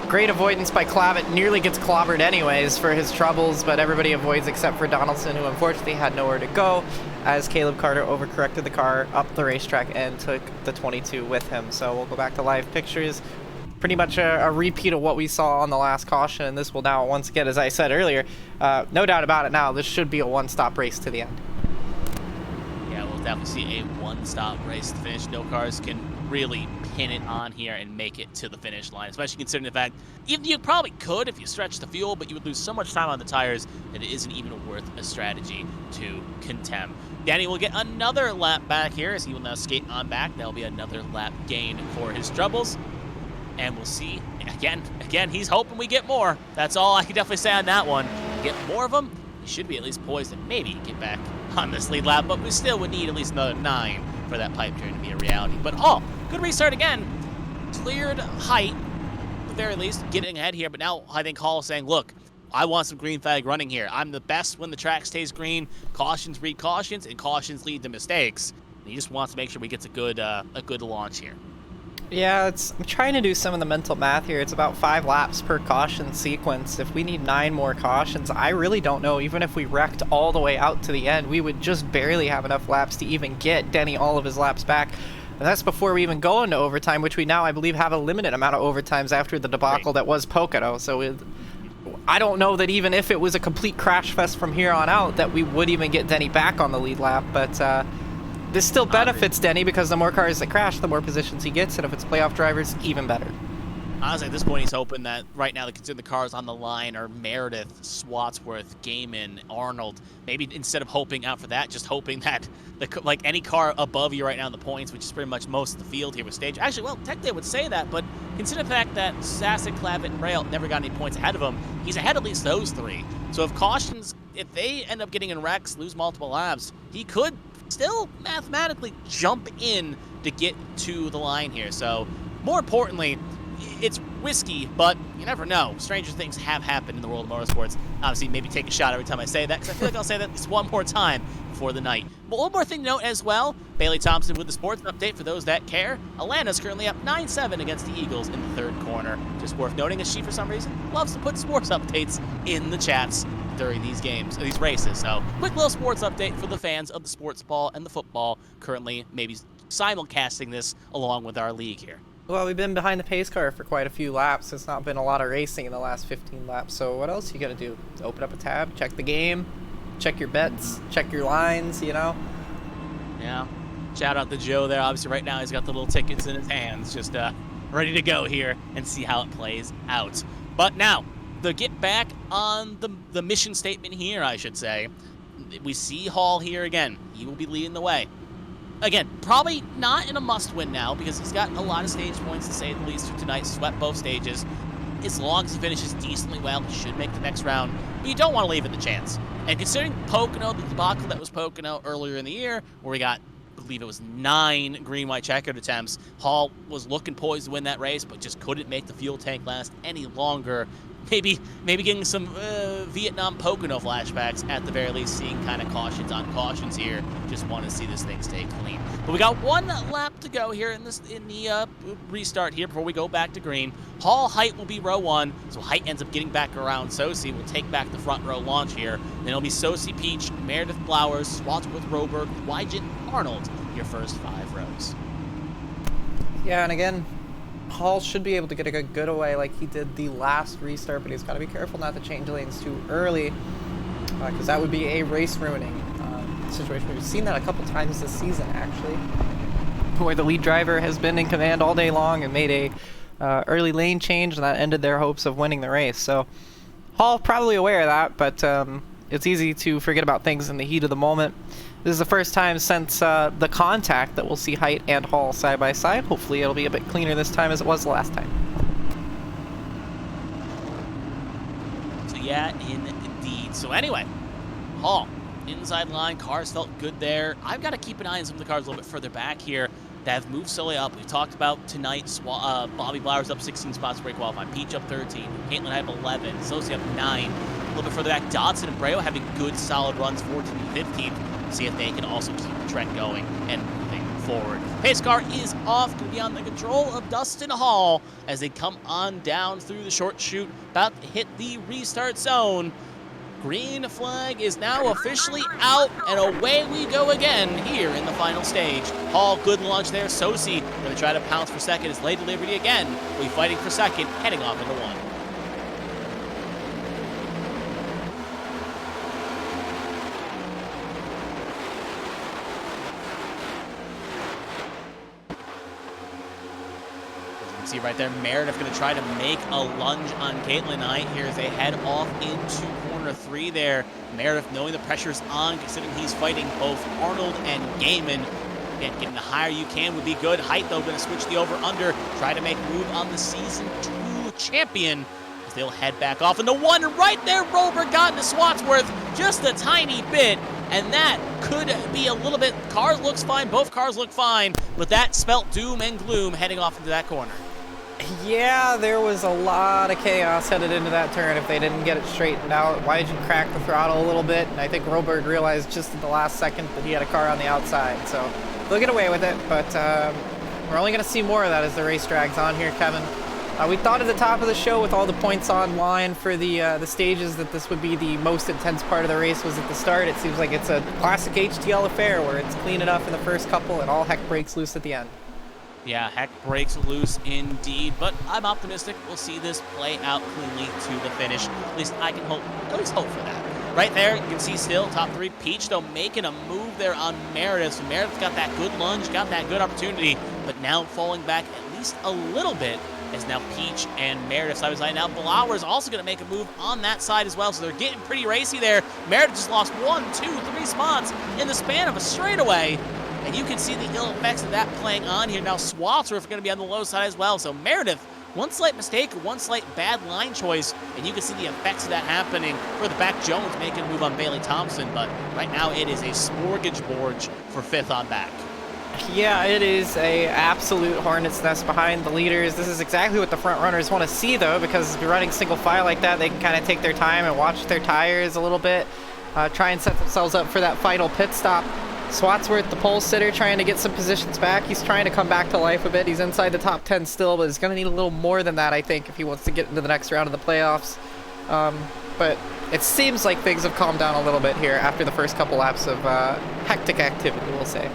Great avoidance by Clavet, nearly gets clobbered anyways for his troubles, but everybody avoids except for Donaldson, who unfortunately had nowhere to go, as Caleb Carter overcorrected the car up the racetrack and took the 22 with him. So we'll go back to live pictures. Pretty much a repeat of what we saw on the last caution, and this will now, once again, as I said earlier, no doubt about it now, this should be a one-stop race to the end. Yeah, we'll definitely see a one-stop race to finish. No cars can really pin it on here and make it to the finish line, especially considering the fact, even you probably could if you stretch the fuel, but you would lose so much time on the tires that it isn't even worth a strategy to contend. Danny will get another lap back here as he will now skate on back. That'll be another lap gain for his troubles. And we'll see, again, he's hoping we get more. That's all I can definitely say on that one. Get more of them, he should be at least poised and maybe get back on this lead lap, but we still would need at least another 9 for that pipe dream to be a reality. But good restart again. Cleared height, at the very least, getting ahead here, but now I think Hall is saying, look, I want some green flag running here. I'm the best when the track stays green. Cautions breed cautions, and cautions lead to mistakes. And he just wants to make sure we get a good launch here. Yeah, I'm trying to do some of the mental math here. It's about 5 laps per caution sequence. If we need 9 more cautions, I really don't know. Even if we wrecked all the way out to the end, we would just barely have enough laps to even get Denny all of his laps back. And that's before we even go into overtime, which we now, I believe, have a limited amount of overtimes after the debacle that was Pocono. So I don't know that even if it was a complete crash fest from here on out, that we would even get Denny back on the lead lap. But this still benefits Denny because the more cars that crash, the more positions he gets, and if it's playoff drivers, even better. Honestly, at this point, he's hoping that right now the cars on the line are Meredith, Swatsworth, Gaiman, Arnold. Maybe instead of hoping out for that, just hoping that like any car above you right now in the points, which is pretty much most of the field here with stage. Actually, well, technically I would say that, but consider the fact that Sasek, Clavitt, and Rail never got any points ahead of him, he's ahead at least those three. So if cautions, if they end up getting in wrecks, lose multiple laps, he could still mathematically jump in to get to the line here. So more importantly, it's risky, but you never know. Stranger things have happened in the world of motorsports. Obviously, maybe take a shot every time I say that, because I feel like I'll say that at least one more time before the night. But one more thing to note as well, Bailey Thompson with the sports update for those that care. Atlanta's currently up 9-7 against the Eagles in the third corner. Just worth noting, as she, for some reason, loves to put sports updates in the chats during these games, these races. So, quick little sports update for the fans of the sports ball and the football, currently maybe simulcasting this along with our league here. Well, we've been behind the pace car for quite a few laps. It's not been a lot of racing in the last 15 laps. So what else you gotta do? Open up a tab, check the game, check your bets, check your lines, you know? Yeah. Shout out to Joe there. Obviously, right now he's got the little tickets in his hands, just ready to go here and see how it plays out. But now, to get back on the mission statement here, I should say, we see Hall here again. He will be leading the way. Again, probably not in a must-win now because he's got a lot of stage points to say the least through tonight, swept both stages. As long as he finishes decently well, he should make the next round, but you don't want to leave it the chance. And considering Pocono, the debacle that was Pocono earlier in the year, where we got, I believe it was 9 green-white checkered attempts, Hall was looking poised to win that race, but just couldn't make the fuel tank last any longer. Maybe getting some Vietnam Pocono flashbacks at the very least, seeing kind of cautions on cautions here. Just want to see this thing stay clean. But we got one lap to go here in the restart here before we go back to green. Hall Height will be row 1, so Height ends up getting back around Sosi. Will take back the front row launch here. Then it'll be Sosi, Peach, Meredith, Flowers, Swatsworth, Roberg, Wygent, Arnold, your first 5 rows. Yeah, and again, Hall should be able to get a good away like he did the last restart, but he's got to be careful not to change lanes too early, because that would be a race-ruining situation. We've seen that a couple times this season, actually, where the lead driver has been in command all day long and made a early lane change, and that ended their hopes of winning the race. So Hall probably aware of that, but it's easy to forget about things in the heat of the moment. This is the first time since the contact that we'll see Height and Hall side by side. Hopefully it'll be a bit cleaner this time as it was the last time. So yeah, indeed. So anyway, Hall, inside line, cars felt good there. I've got to keep an eye on some of the cars a little bit further back here that have moved slowly up. We talked about tonight, Bobby Blowers up 16 spots for qualifying, Peach up 13, Caitlin Hype 11, Sosi up 9. A little bit further back, Dodson and Breo having good solid runs, 14 and 15. See if they can also keep the trend going and moving forward. Pace car is off, going to be on the control of Dustin Hall as they come on down through the short chute, about to hit the restart zone. Green flag is now officially out, and away we go again here in the final stage. Hall, good launch there. Sosi going to try to pounce for second. His late delivery again. Will be fighting for second, heading off into 1. See right there, Meredith going to try to make a lunge on Caitlin Knight here as they head off into corner 3 there. Meredith knowing the pressure's on, considering he's fighting both Arnold and Gaiman. Again, getting the higher you can would be good. Height, though, going to switch the over-under, try to make a move on the Season 2 champion as they'll head back off into 1. And right there, Rober got into Swatsworth just a tiny bit. And that could be a little bit, cars looks fine, both cars look fine, but that spelt doom and gloom heading off into that corner. Yeah, there was a lot of chaos headed into that turn if they didn't get it straightened out. Wygent cracked the throttle a little bit, and I think Roberg realized just at the last second that he had a car on the outside. So they'll get away with it, but we're only going to see more of that as the race drags on here, Kevin. We thought at the top of the show with all the points on line for the stages that this would be the most intense part of the race was at the start. It seems like it's a classic HTL affair where it's clean enough in the first couple and all heck breaks loose at the end. Yeah, heck breaks loose indeed, but I'm optimistic we'll see this play out cleanly to the finish. At least I can hope for that. Right there, you can see still top 3. Peach, though, making a move there on Meredith. So Meredith's got that good lunge, got that good opportunity, but now falling back at least least a little bit, as now Peach and Meredith side by side. Now Blower is also going to make a move on that side as well, so they're getting pretty racy there. Meredith just lost 1, 2, 3 spots in the span of a straightaway, and you can see the ill effects of that playing on here. Now Swatsworth going to be on the low side as well, so Meredith, one slight mistake, one slight bad line choice, and you can see the effects of that happening. Further back, Jones making a move on Bailey Thompson, but right now it is a smorgasbord for 5th on back. Yeah, it is a absolute hornet's nest behind the leaders. This is exactly what the front runners want to see, though, because if you're running single file like that, they can kind of take their time and watch their tires a little bit, try and set themselves up for that final pit stop. Swatsworth, the pole sitter, trying to get some positions back. He's trying to come back to life a bit. He's inside the top 10 still, but he's going to need a little more than that, I think, if he wants to get into the next round of the playoffs. But it seems like things have calmed down a little bit here after the first couple laps of hectic activity, we'll say.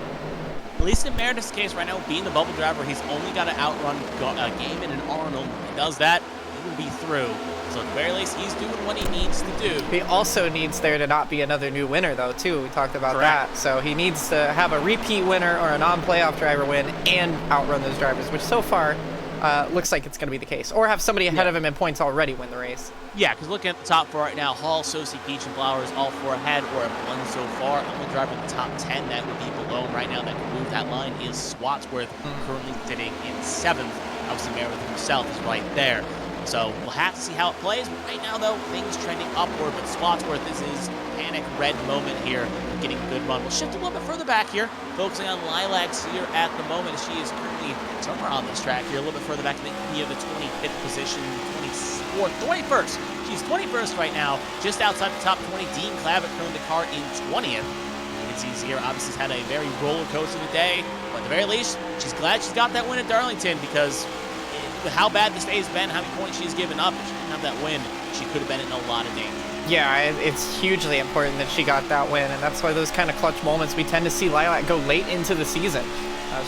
At least in Meredith's case right now, being the bubble driver, he's only got to outrun Gaiman and Arnold. If he does that, he will be through. So at the very least, he's doing what he needs to do. He also needs there to not be another new winner, though, too. We talked about Correct. that. So he needs to have a repeat winner or a non-playoff driver win and outrun those drivers, which so far looks like it's going to be the case. Or have somebody ahead of him in points already win the race. Yeah, because looking at the top 4 right now, Hall, Sosi, Peach, and Flowers, all 4 ahead or have won so far. Only driver in the top 10 that would be below him right now that can move that line is Swatsworth, currently sitting in 7th. Obviously, Meredith himself is right there. So we'll have to see how it plays. But right now, though, things trending upward. But Swatsworth, this is panic red moment here, getting a good run. We'll shift a little bit further back here, focusing on Lilacs here at the moment. She is currently somewhere on this track here, a little bit further back near the 25th position, 24th, 21st. She's 21st right now, just outside the top 20. Dean Clavitt currently the car in 20th. You can see Zira obviously has had a very roller coaster today, but at the very least, she's glad she's got that win at Darlington, because with how bad this day has been, how many points she's given up, if she didn't have that win, she could have been in a lot of danger. Yeah, it's hugely important that she got that win, and that's why those kind of clutch moments, we tend to see Lilac go late into the season.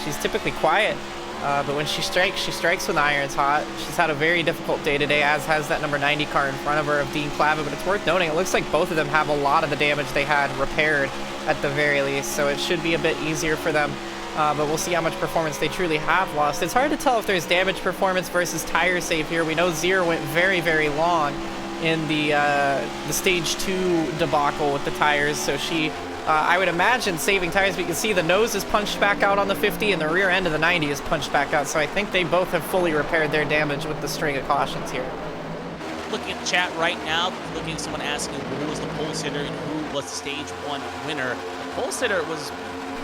She's typically quiet, but when she strikes when the iron's hot. She's had a very difficult day today, as has that number 90 car in front of her of Dean Clavitt, but it's worth noting, it looks like both of them have a lot of the damage they had repaired at the very least, so it should be a bit easier for them. But we'll see how much performance they truly have lost. It's hard to tell if there's damage performance versus tire save here. We know Zira went very, very long in the stage 2 debacle with the tires, so she, I would imagine, saving tires. But you can see the nose is punched back out on the 50 and the rear end of the 90 is punched back out, so I think they both have fully repaired their damage with the string of cautions here. Looking at the chat right now, looking at someone asking who was the pole sitter and who was the stage 1 winner. The pole sitter was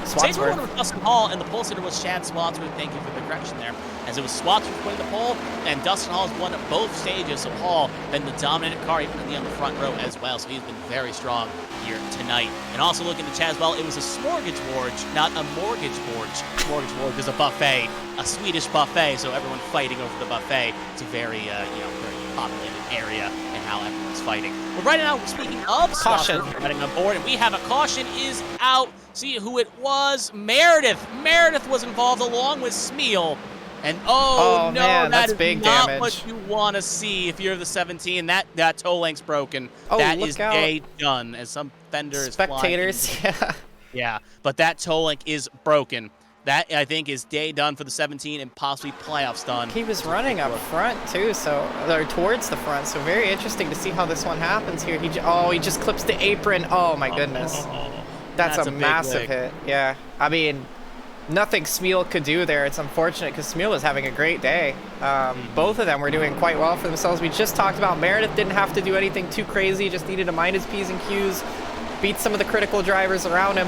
Stage 1 was Dustin Hall, and the pole sitter was Chad Swatsworth. Thank you for the correction there. As it was Swatsworth winning the pole, and Dustin Hall has won both stages. So Hall been the dominant car, even on the front row as well. So he's been very strong here tonight. And also looking at Chad as well, it was a smorgasbord, not a mortgage board. Smorgasbord is a buffet, a Swedish buffet. So everyone fighting over the buffet. It's a very, very populated area and how everyone's fighting. But right now, speaking of caution running on board, and we have a caution is out. See who it was. Meredith. Meredith was involved along with Smeal. And oh no, man, that that's is big not damage. what you want to see if you're the 17. That toe link's broken. Oh, that look is out. day done as some fender is flying. Spectators, yeah. Yeah, but that toe link is broken. That, I think, is day done for the 17 and possibly playoffs done. He was running up front too, or towards the front, so very interesting to see how this one happens here. He just clips the apron. Oh my goodness. That's a massive hit. Yeah, I mean, nothing Smeal could do there. It's unfortunate because Smeal was having a great day. Both of them were doing quite well for themselves. We just talked about Meredith didn't have to do anything too crazy, just needed to mind his P's and Q's, beat some of the critical drivers around him.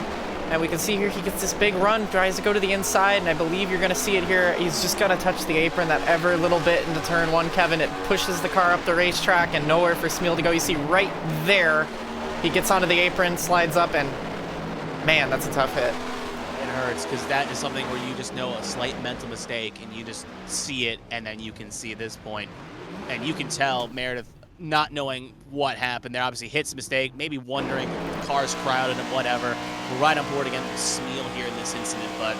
And we can see here he gets this big run, tries to go to the inside, and I believe you're going to see it here. He's just going to touch the apron that ever little bit into turn 1, Kevin. It pushes the car up the racetrack and nowhere for Smeal to go. You see right there, he gets onto the apron, slides up, and man, that's a tough hit. It hurts because that is something where you just know a slight mental mistake and you just see it, and then you can see this point. And you can tell Meredith not knowing what happened there. Obviously hits a mistake, maybe wondering if the car's crowded and whatever. We're right on board again with Smeal here in this incident, but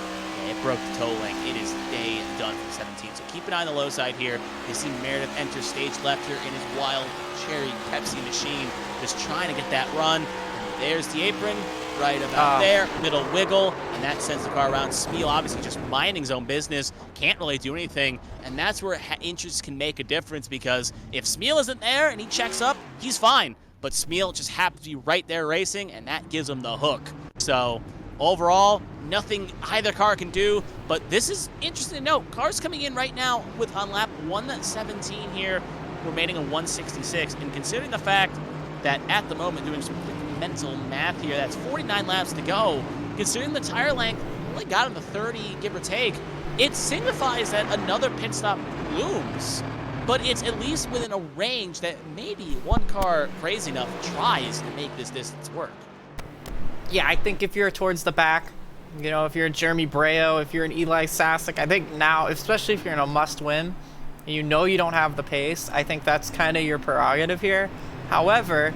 it broke the toe link. It is day done for the 17. So keep an eye on the low side here. You see Meredith enter stage left here in his wild cherry Pepsi machine, just trying to get that run. And there's the apron. right about there. Middle wiggle, and that sends the car around. Spiel obviously just minding his own business, can't really do anything, and that's where inches can make a difference, because if Spiel isn't there and he checks up, he's fine. But Spiel just happens to be right there racing, and that gives him the hook. So overall, nothing either car can do, but this is interesting to note. Cars coming in right now with on lap 117 here, remaining a 166, and considering the fact that at the moment, doing some quick mental math here, that's 49 laps to go, considering the tire length only got him to 30, give or take, it signifies that another pit stop looms, but it's at least within a range that maybe one car crazy enough tries to make this distance work. Yeah, I think if you're towards the back, you know, if you're a Jeremy Breo, if you're an Eli Sasek, I think now, especially if you're in a must-win, and you know you don't have the pace, I think that's kind of your prerogative here. However,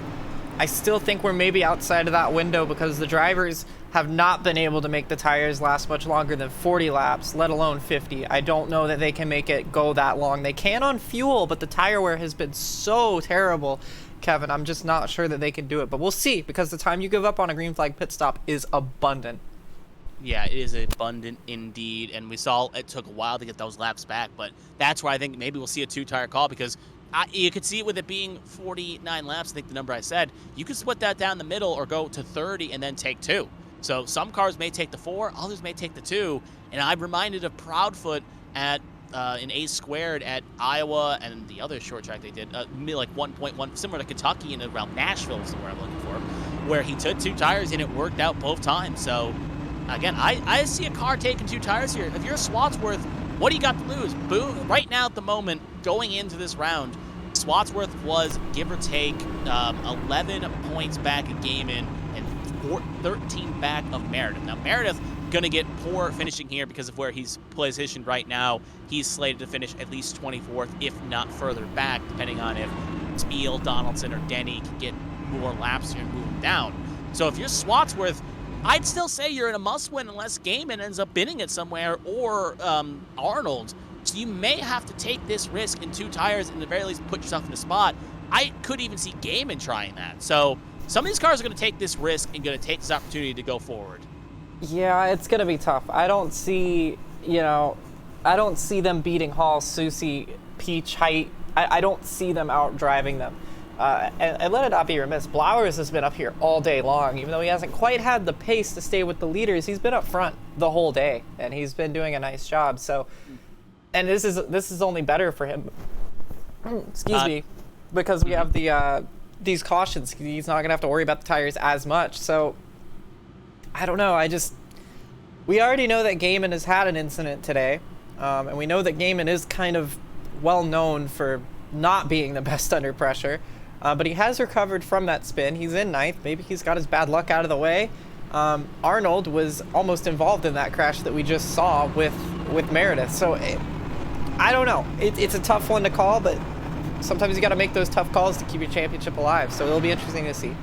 I still think we're maybe outside of that window because the drivers have not been able to make the tires last much longer than 40 laps, let alone 50. I don't know that they can make it go that long. They can on fuel, but the tire wear has been so terrible, Kevin. I'm just not sure that they can do it, but we'll see, because the time you give up on a green flag pit stop is abundant. Yeah, it is abundant indeed, and we saw it took a while to get those laps back, but that's where I think maybe we'll see a two-tire call, because you could see it with it being 49 laps, I think the number I said. You could split that down the middle or go to 30 and then take 2. So some cars may take the 4, others may take the 2, and I'm reminded of Proudfoot at in A squared at Iowa, and the other short track they did, like 1.1, similar to Kentucky and around Nashville is where I'm looking for, where he took 2 tires and it worked out both times. So again, I see a car taking 2 tires here. If you're Swatsworth, what do you got to lose? Boom. Right now at the moment, going into this round, Swatsworth was, give or take, 11 points back at Gaiman and 13 back of Meredith. Now, Meredith going to get poor finishing here because of where he's positioned right now. He's slated to finish at least 24th, if not further back, depending on if Spiel, Donaldson, or Denny can get more laps here and move him down. So if you're Swatsworth, I'd still say you're in a must-win unless Gaiman ends up bidding it somewhere, or Arnold. So you may have to take this risk in 2 tires and at the very least put yourself in a spot. I could even see Gaiman trying that. So some of these cars are going to take this risk and going to take this opportunity to go forward. Yeah, it's going to be tough. I don't see them beating Hall, Susie, Peach, Height. I don't see them out driving them. And let it not be remiss, Blowers has been up here all day long. Even though he hasn't quite had the pace to stay with the leaders, he's been up front the whole day, and he's been doing a nice job. So, and this is only better for him. Excuse me, because we have these cautions. He's not gonna have to worry about the tires as much. So, I don't know. We already know that Gaiman has had an incident today, and we know that Gaiman is kind of well known for not being the best under pressure. But he has recovered from that spin. He's in 9th. Maybe he's got his bad luck out of the way. Arnold was almost involved in that crash that we just saw with Meredith. So I don't know. It's a tough one to call, but sometimes you got to make those tough calls to keep your championship alive. So it'll be interesting to see.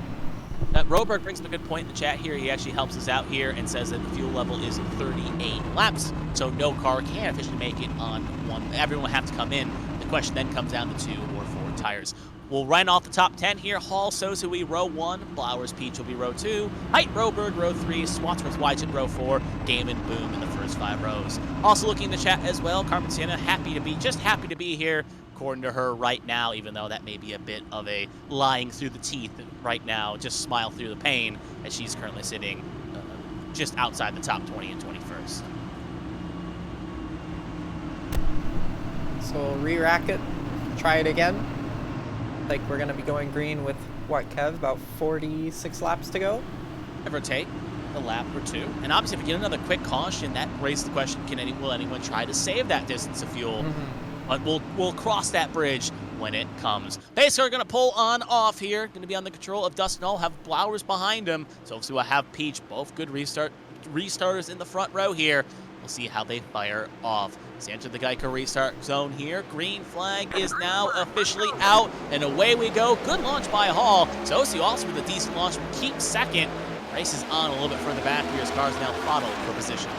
Roberg brings up a good point in the chat here. He actually helps us out here and says that the fuel level is 38 laps. So no car can officially make it on 1. Everyone will have to come in. The question then comes down to 2 or 4 tires. We'll run off the top 10 here. Hall, Sosui, row 1. Blowers, Peach will be row 2. Height, Roberg, row 3. Swatsworth, Wychet, row 4. Gaiman, Boom in the first 5 rows. Also looking in the chat as well, Carmen, Sienna, happy to be here, according to her right now, even though that may be a bit of a lying through the teeth right now. Just smile through the pain as she's currently sitting just outside the top 20 and 21st. So we'll re-rack it, try it again. Like we're gonna be going green with what, Kev? About 46 laps to go. Give or take a lap or 2. And obviously, if we get another quick caution, that raises the question: will anyone try to save that distance of fuel? But we'll cross that bridge when it comes. Pacer are going to pull on off here. Going to be on the control of Dustin Hull. Have Blowers behind him. So obviously we'll have Peach. Both good restarters in the front row here. We'll see how they fire off. Let's enter the Geico restart zone here. Green flag is now officially out, and away we go. Good launch by Hall. Sosi also with a decent launch, keeps second. Race is on a little bit further back here as cars now throttled for position.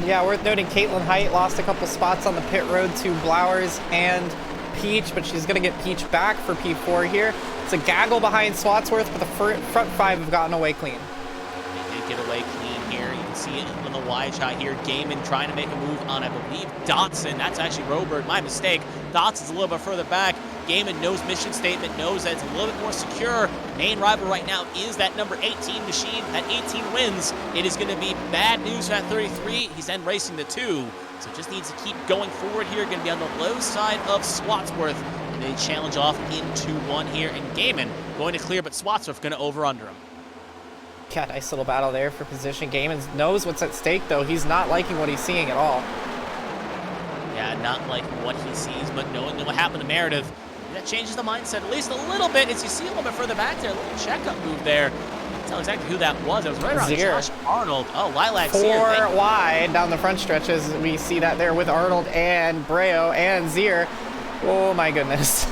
Yeah, worth noting Caitlin Height lost a couple spots on the pit road to Blowers and Peach, but she's going to get Peach back for P4 here. It's a gaggle behind Swatsworth, but the front 5 have gotten away clean. They see it on the wide shot here. Gaiman trying to make a move on, I believe, Dotson. That's actually Robert, my mistake. Dotson's a little bit further back. Gaiman knows mission statement, knows that it's a little bit more secure. Main rival right now is that number 18 machine. That 18 wins. It is going to be bad news for that 33. He's then racing the 2. So just needs to keep going forward here. Going to be on the low side of Swatsworth. And they challenge off into 1 here. And Gaiman going to clear, but Swatsworth going to over-under him. Yeah, nice little battle there for position. Gaiman knows what's at stake, though. He's not liking what he's seeing at all. Yeah, not liking what he sees, but knowing what happened to Meredith, that changes the mindset at least a little bit. As you see a little bit further back there, a little checkup move there. Can't tell exactly who that was. It was right around Josh Arnold. Oh, Lilac 4 wide down the front stretches. We see that there with Arnold and Breo and Zier. Oh, my goodness.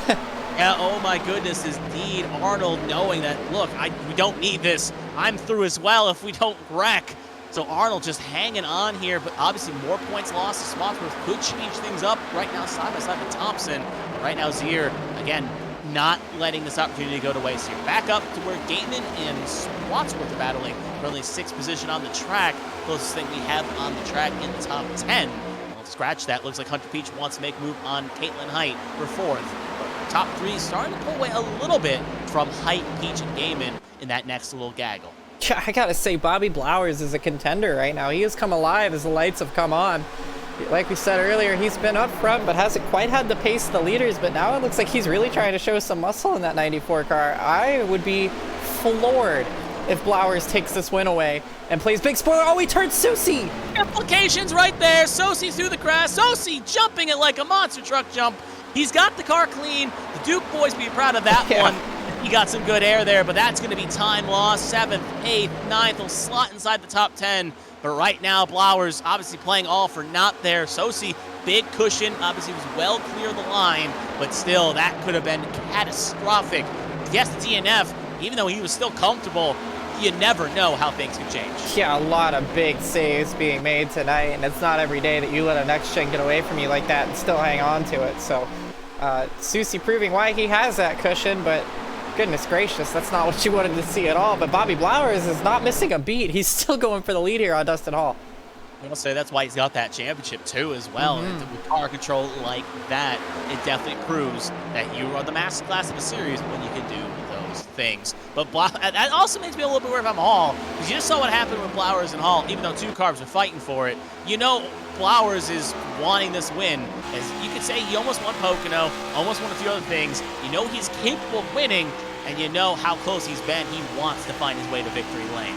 Yeah, oh my goodness, indeed. Arnold knowing that, look, we don't need this. I'm through as well if we don't wreck. So Arnold just hanging on here, but obviously more points lost to Swatsworth could change things up right now side by side with Thompson. But right now Zier, again, not letting this opportunity go to waste here. Back up to where Gaiman and Swatsworth are battling. Currently 6th position on the track. Closest thing we have on the track in the top 10. Well, scratch that. Looks like Hunter Peach wants to make a move on Caitlin Height for 4th. Top 3 starting to pull away a little bit from Height, Peach, and Gaiman in that next little gaggle. Yeah, I gotta say, Bobby Blowers is a contender right now. He has come alive as the lights have come on. Like we said earlier, he's been up front, but hasn't quite had the pace of the leaders, but now it looks like he's really trying to show some muscle in that 94 car. I would be floored if Blowers takes this win away and plays big spoiler. Oh, he turns Susie! Implications right there. Sosi through the grass. Sosi jumping it like a monster truck jump. He's got the car clean. The Duke boys be proud of that one. He got some good air there, but that's going to be time lost. 7th, 8th, 9th will slot inside the top 10. But right now, Blowers obviously playing all for naught there. Sosi, big cushion, obviously was well clear of the line, but still, that could have been catastrophic. Yes, the DNF, even though he was still comfortable, you never know how things can change. Yeah, a lot of big saves being made tonight, and it's not every day that you let a next gen get away from you like that and still hang on to it. So, Susie proving why he has that cushion, but goodness gracious, that's not what you wanted to see at all. But Bobby Blowers is not missing a beat. He's still going for the lead here on Dustin Hall. I'll say that's why he's got that championship too as well. And with car control like that, it definitely proves that you are the master class of the series when you can do those things. But that also makes me a little bit worried about Hall, because you just saw what happened with Blowers and Hall. Even though 2 cars are fighting for it, you know Blowers is wanting this win. As you could say, he almost won Pocono, almost won a few other things. You know he's capable of winning, and you know how close he's been. He wants to find his way to victory lane.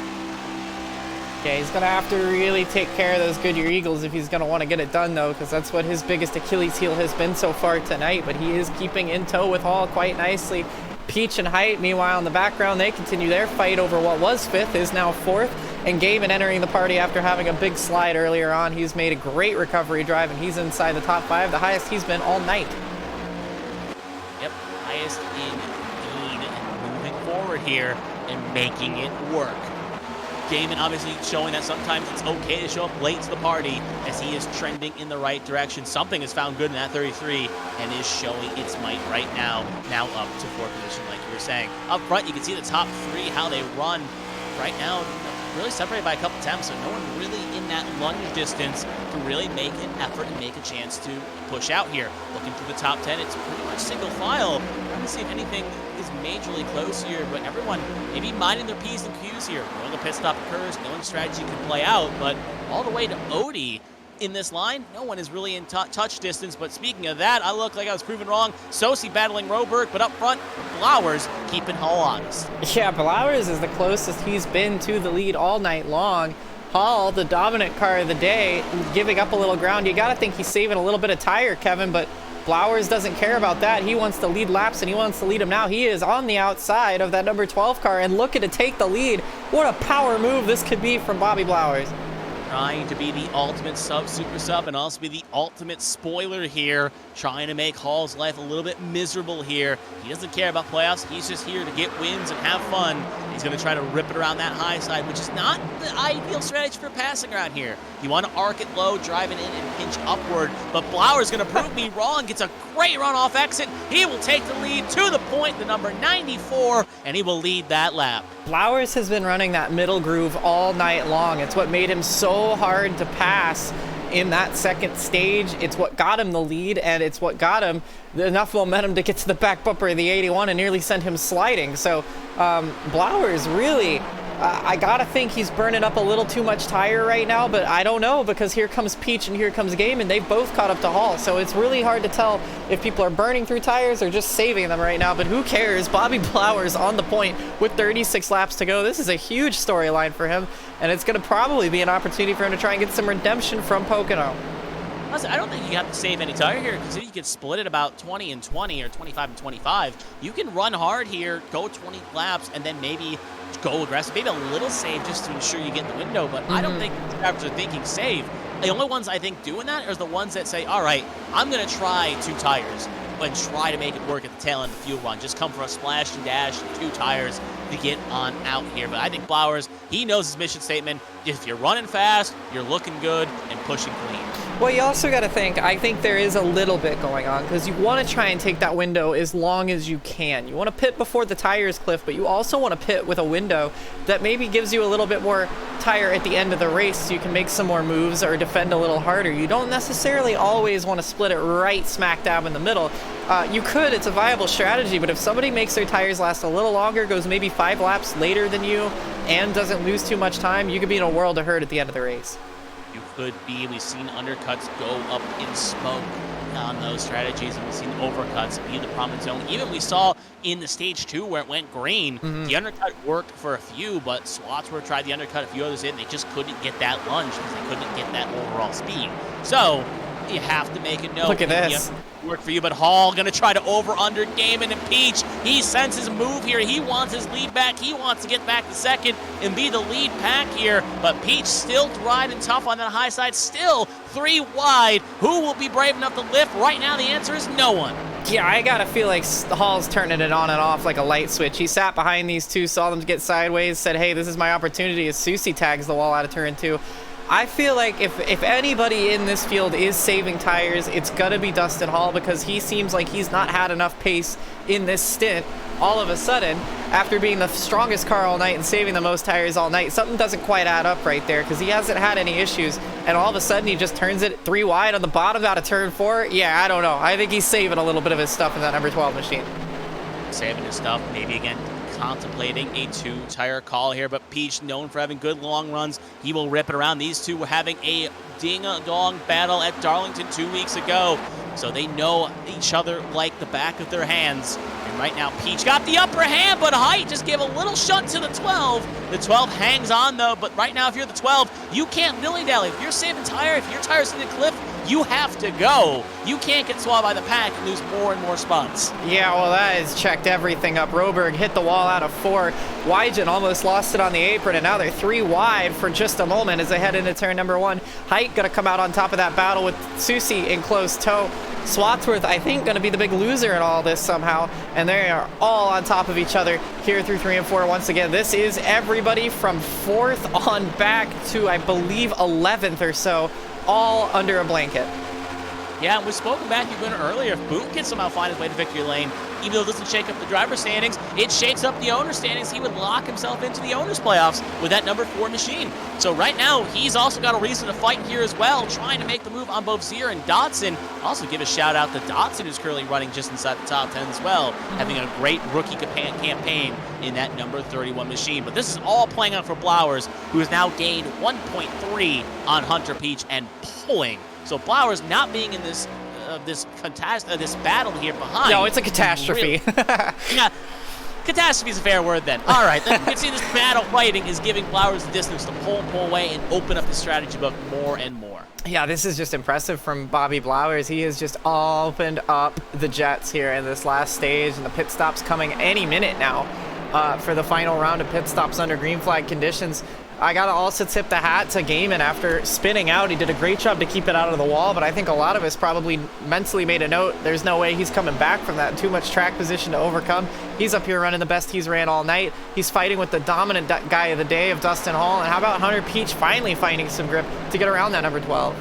Yeah, he's going to have to really take care of those Goodyear Eagles if he's going to want to get it done, though, because that's what his biggest Achilles heel has been so far tonight. But he is keeping in tow with Hall quite nicely. Peach and Height, meanwhile, in the background, they continue their fight over what was 5th, is now 4th. And Gaiman entering the party after having a big slide earlier on. He's made a great recovery drive, and he's inside the top 5, the highest he's been all night. Yep, highest indeed. And moving forward here and making it work. Gaiman obviously showing that sometimes it's okay to show up late to the party as he is trending in the right direction. Something has found good in that 33 and is showing its might right now. Now up to 4th position, like you were saying. Up front, you can see the top 3, how they run right now. Really separated by a couple attempts, so no one really in that lunge distance to really make an effort and make a chance to push out here. Looking through the top 10, it's pretty much single file. Trying to see if anything is majorly close here, but everyone maybe minding their P's and Q's here. Knowing the pit stop occurs, knowing strategy can play out, but all the way to Odie in this line, no one is really in touch distance. But speaking of that, I look like I was proven wrong. Sosi battling Roberg, but up front, Blowers keeping Hall honest. Yeah, Blowers is the closest he's been to the lead all night long. Hall, the dominant car of the day, giving up a little ground. You got to think he's saving a little bit of tire, Kevin, but Blowers doesn't care about that. He wants to lead laps, and he wants to lead them now. He is on the outside of that number 12 car and looking to take the lead. What a power move this could be from Bobby Blowers. trying to be the ultimate super sub and also be the ultimate spoiler here, trying to make Hall's life a little bit miserable here. He doesn't care about playoffs. He's just here to get wins and have fun. He's going to try to rip it around that high side, which is not the ideal strategy for passing around here. You want to arc it low, drive it in, and pinch upward. But Blauer's going to prove me wrong. Gets a great run off exit. He will take the lead to the point, the number 94, and he will lead that lap. Blauers has been running that middle groove all night long. It's what made him so hard to pass in that second stage. It's what got him the lead, and it's what got him enough momentum to get to the back bumper of the 81 and nearly send him sliding. So Blauers really, I gotta think he's burning up a little too much tire right now, but I don't know, because here comes Peach and here comes Game, and they've both caught up to Hall. So it's really hard to tell if people are burning through tires or just saving them right now, but who cares? Bobby Blauers on the point with 36 laps to go. This is a huge storyline for him, and it's gonna probably be an opportunity for him to try and get some redemption from Pocono. Listen, I don't think you have to save any tire here, because if you can split it about 20 and 20 or 25 and 25, you can run hard here, go 20 laps, and then maybe go aggressive, maybe a little save just to ensure you get in the window. But I don't think drivers are thinking save. The only ones I think doing that are the ones that say, all right, I'm going to try 2 tires and try to make it work at the tail end of the fuel run. Just come for a splash and dash, 2 tires to get on out here. But I think Blauers, he knows his mission statement. If you're running fast, you're looking good and pushing clean. Well, you also got to think, I think there is a little bit going on, because you want to try and take that window as long as you can. You want to pit before the tires cliff, but you also want to pit with a window that maybe gives you a little bit more tire at the end of the race so you can make some more moves or defend a little harder. You don't necessarily always want to split it right smack dab in the middle. You could, it's a viable strategy, but if somebody makes their tires last a little longer, goes maybe 5 laps later than you, and doesn't lose too much time, you could be in a world of hurt at the end of the race. You could be. We've seen undercuts go up in smoke on those strategies, and we've seen overcuts be the prominent zone. Even we saw in the stage 2 where it went green, the undercut worked for a few, but Swatsworth tried the undercut, a few others did, and they just couldn't get that lunge because they couldn't get that overall speed. So you have to make a note. Look at this. Work for you, but Hall gonna try to over-under Damon and Peach. He senses a move here. He wants his lead back. He wants to get back to second and be the lead pack here, but Peach still riding tough on that high side, still 3 wide. Who will be brave enough to lift? Right now, the answer is no one. Yeah, I gotta feel like Hall's turning it on and off like a light switch. He sat behind these two, saw them get sideways, said, hey, this is my opportunity, as Susie tags the wall out of turn 2. I feel like if anybody in this field is saving tires, it's gonna be Dustin Hall, because he seems like he's not had enough pace in this stint. All of a sudden, after being the strongest car all night and saving the most tires all night, something doesn't quite add up right there, because he hasn't had any issues, and all of a sudden he just turns it 3 wide on the bottom out of turn 4. Yeah, I don't know. I think he's saving a little bit of his stuff in that number 12 machine. Saving his stuff, maybe again contemplating a 2-tire call here, but Peach, known for having good long runs, he will rip it around. These two were having a ding-a-dong battle at Darlington 2 weeks ago, so they know each other like the back of their hands. And right now, Peach got the upper hand, but Height just gave a little shunt to the 12. The 12 hangs on, though, but right now, if you're the 12, you can't dilly-dally. If you're saving tire, if your tire's in the cliff, you have to go. You can't get swallowed by the pack and lose more and more spots. Yeah, well, that has checked everything up. Roberg hit the wall out of 4. Wygen almost lost it on the apron, and now they're 3 wide for just a moment as they head into turn number 1. Height gonna come out on top of that battle with Susie in close tow. Swatsworth, I think, gonna be the big loser in all this somehow, and they are all on top of each other here through 3 and 4 once again. This is everybody from 4th on back to, I believe, 11th or so, all under a blanket. Yeah, we spoke to Matthew Gunner earlier. If Boone can somehow find his way to victory lane, even though it doesn't shake up the driver's standings, it shakes up the owner's standings. He would lock himself into the owner's playoffs with that number 4 machine. So right now, he's also got a reason to fight here as well, trying to make the move on both Zier and Dotson. Also give a shout out to Dotson, who's currently running just inside the top 10 as well, having a great rookie campaign in that number 31 machine. But this is all playing out for Blauers, who has now gained 1.3 on Hunter Peach and pulling. So Blauers not being in this this battle here behind. No, it's a catastrophe. Yeah, catastrophe is a fair word then. All right, then you can see this battle fighting is giving Blauers the distance to pull away and open up the strategy book more and more. Yeah, this is just impressive from Bobby Blauers. He has just opened up the jets here in this last stage, and the pit stops coming any minute now for the final round of pit stops under green flag conditions. I gotta also tip the hat to Gaiman. After spinning out, he did a great job to keep it out of the wall, but I think a lot of us probably mentally made a note, there's no way he's coming back from that. Too much track position to overcome. He's up here running the best he's ran all night. He's fighting with the dominant guy of the day of Dustin Hall, and how about Hunter Peach finally finding some grip to get around that number 12?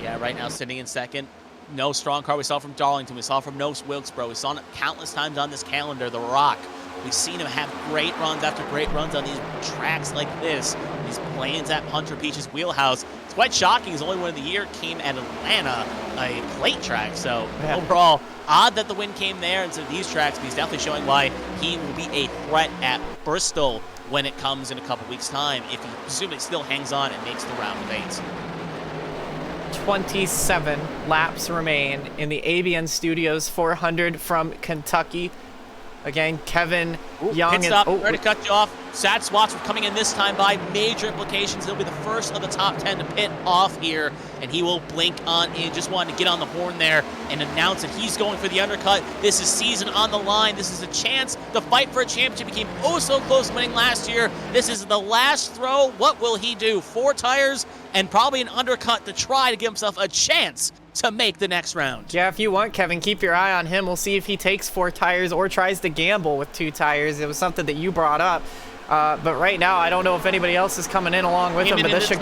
Yeah, right now sitting in second. No strong car we saw from Darlington. We saw from Nose Wilkesboro. We saw it countless times on this calendar, The Rock. We've seen him have great runs after great runs on these tracks like this. These plains at Hunter Peach's wheelhouse. It's quite shocking. His only win of the year came at Atlanta, a plate track. So overall, odd that the win came there instead of these tracks, but he's definitely showing why he will be a threat at Bristol when it comes in a couple weeks' time, if he presumably still hangs on and makes the round of 8. 27 laps remain in the ABN Studios 400 from Kentucky. Again, Kevin Young. Pit stop, sorry to cut you off. Sad Swats coming in this time by major implications. He'll be the first of the top 10 to pit off here, and he will blink on in. Just wanted to get on the horn there and announce that he's going for the undercut. This is season on the line. This is a chance to fight for a championship. He came oh so close winning last year. This is the last throw. What will he do? 4 tires and probably an undercut to try to give himself a chance to make the next round. Yeah, if you want, Kevin, keep your eye on him. We'll see if he takes 4 tires or tries to gamble with 2 tires. It was something that you brought up. But right now, I don't know if anybody else is coming in along with him. But this should.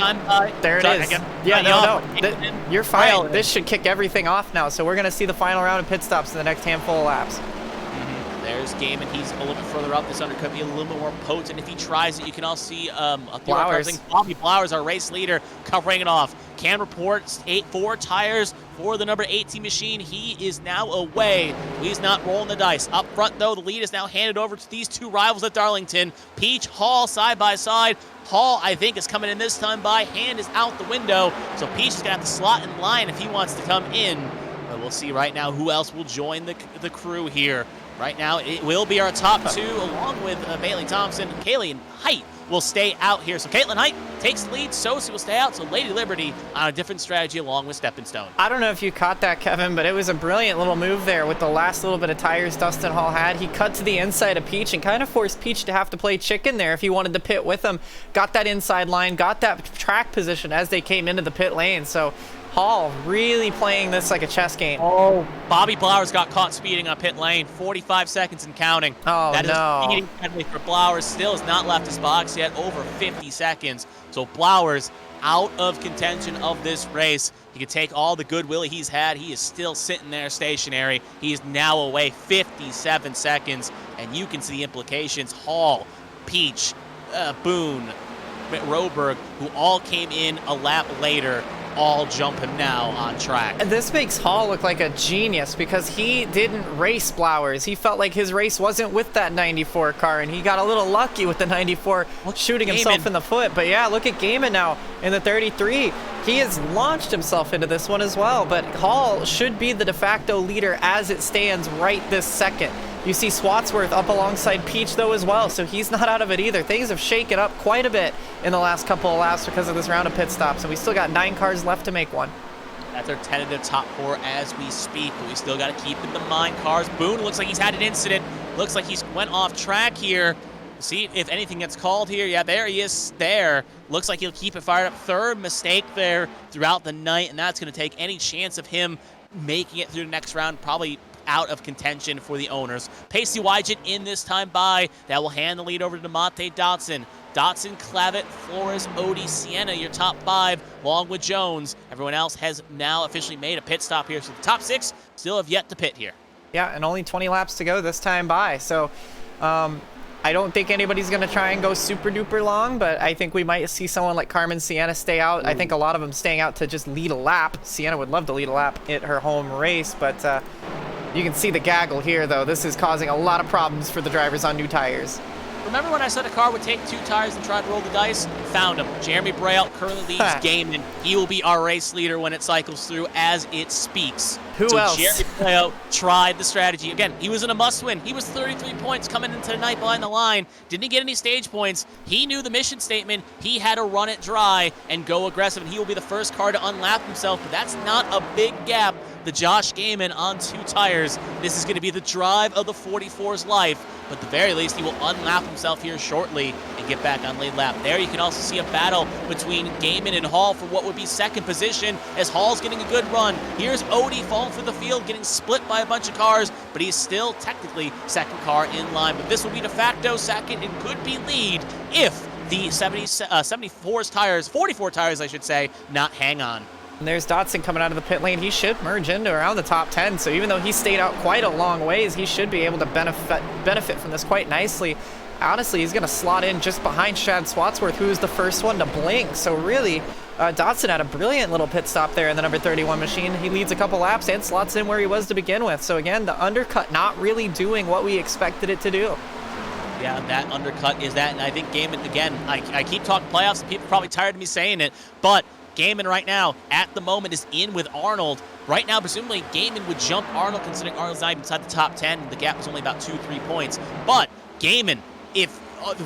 There it is. Yeah, no. You're fine. This should kick everything off now. So we're going to see the final round of pit stops in the next handful of laps. There's Gaiman. He's a little bit further up. This undercut be a little bit more potent. If he tries it, you can also see Flowers. Bobby Flowers, our race leader, covering it off. Can report 4 tires for the number 18 machine. He is now away. He's not rolling the dice. Up front, though, the lead is now handed over to these 2 rivals at Darlington. Peach, Hall, side by side. Hall, I think, is coming in this time by. Hand is out the window. So Peach is going to have to slot in line if he wants to come in. But we'll see right now who else will join the crew here. Right now, it will be our top 2, along with Bailey Thompson. Kaylee Height will stay out here. So Caitlin Height takes the lead. Sosi will stay out. So Lady Liberty on a different strategy along with Stepping Stone. I don't know if you caught that, Kevin, but it was a brilliant little move there with the last little bit of tires Dustin Hall had. He cut to the inside of Peach and kind of forced Peach to have to play chicken there if he wanted to pit with him. Got that inside line, got that track position as they came into the pit lane. So Hall really playing this like a chess game. Oh, Bobby Blowers got caught speeding on pit lane. 45 seconds and counting. Oh, that no. That is a speeding penalty for Blowers. Still has not left his box yet. Over 50 seconds. So Blowers out of contention of this race. He could take all the goodwill he's had. He is still sitting there stationary. He is now away 57 seconds. And you can see the implications. Hall, Peach, Boone, Roberg, who all came in a lap later, all jump him now on track. And this makes Hall look like a genius because he didn't race Blowers. He felt like his race wasn't with that 94 car, and he got a little lucky with the 94 shooting himself in the foot. But yeah, look at Gaiman now in the 33. He has launched himself into this one as well, but Hall should be the de facto leader as it stands right this second. You see Swatsworth up alongside Peach, though, as well, so he's not out of it either. Things have shaken up quite a bit in the last couple of laps because of this round of pit stops, and we still got 9 cars left to make one. That's our tentative top 4 as we speak, but we still got to keep in the mind cars. Boone looks like he's had an incident. Looks like he's went off track here. See if anything gets called here. Yeah, there he is there. Looks like he'll keep it fired up. 3rd mistake there throughout the night, and that's going to take any chance of him making it through the next round, probably out of contention for the owners. Pacey Wygent in this time by. That will hand the lead over to DeMonte Dotson. Dotson, Clavitt, Flores, Odie, Sienna, your top 5, along with Jones. Everyone else has now officially made a pit stop here, so the top 6 still have yet to pit here. Yeah, and only 20 laps to go this time by, so I don't think anybody's going to try and go super duper long, but I think we might see someone like Carmen Sienna stay out. I think a lot of them staying out to just lead a lap. Sienna would love to lead a lap at her home race, but you can see the gaggle here, though. This is causing a lot of problems for the drivers on new tires. Remember when I said a car would take 2 tires and try to roll the dice? Found him. Jeremy Braille currently leads Gaiman. He will be our race leader when it cycles through as it speaks. Who else? Jeremy Braille tried the strategy. Again, he was in a must-win. He was 33 points coming into the night behind the line. Didn't get any stage points. He knew the mission statement. He had to run it dry and go aggressive, and he will be the first car to unlap himself, but that's not a big gap the Josh Gaiman on 2 tires. This is going to be the drive of the 44's life, but at the very least, he will unlap himself here shortly and get back on lead lap. There you can also see a battle between Gaiman and Hall for what would be second position, as Hall's getting a good run. Here's Odie falling through the field, getting split by a bunch of cars, but he's still technically second car in line. But this will be de facto second and could be lead if the 74's tires, 44 tires I should say, not hang on. And there's Dotson coming out of the pit lane. He should merge into around the top 10. So even though he stayed out quite a long ways, he should be able to benefit from this quite nicely. Honestly, he's going to slot in just behind Chad Swatsworth, who was the first one to blink. So really, Dotson had a brilliant little pit stop there in the number 31 machine. He leads a couple laps and slots in where he was to begin with. So again, the undercut not really doing what we expected it to do. Yeah, that undercut is that, and I think Gaiman, again, I keep talking playoffs, and people are probably tired of me saying it, but Gaiman right now, at the moment, is in with Arnold. Right now, presumably, Gaiman would jump Arnold, considering Arnold's not even inside the top 10. The gap was only about 2-3 points. But Gaiman, if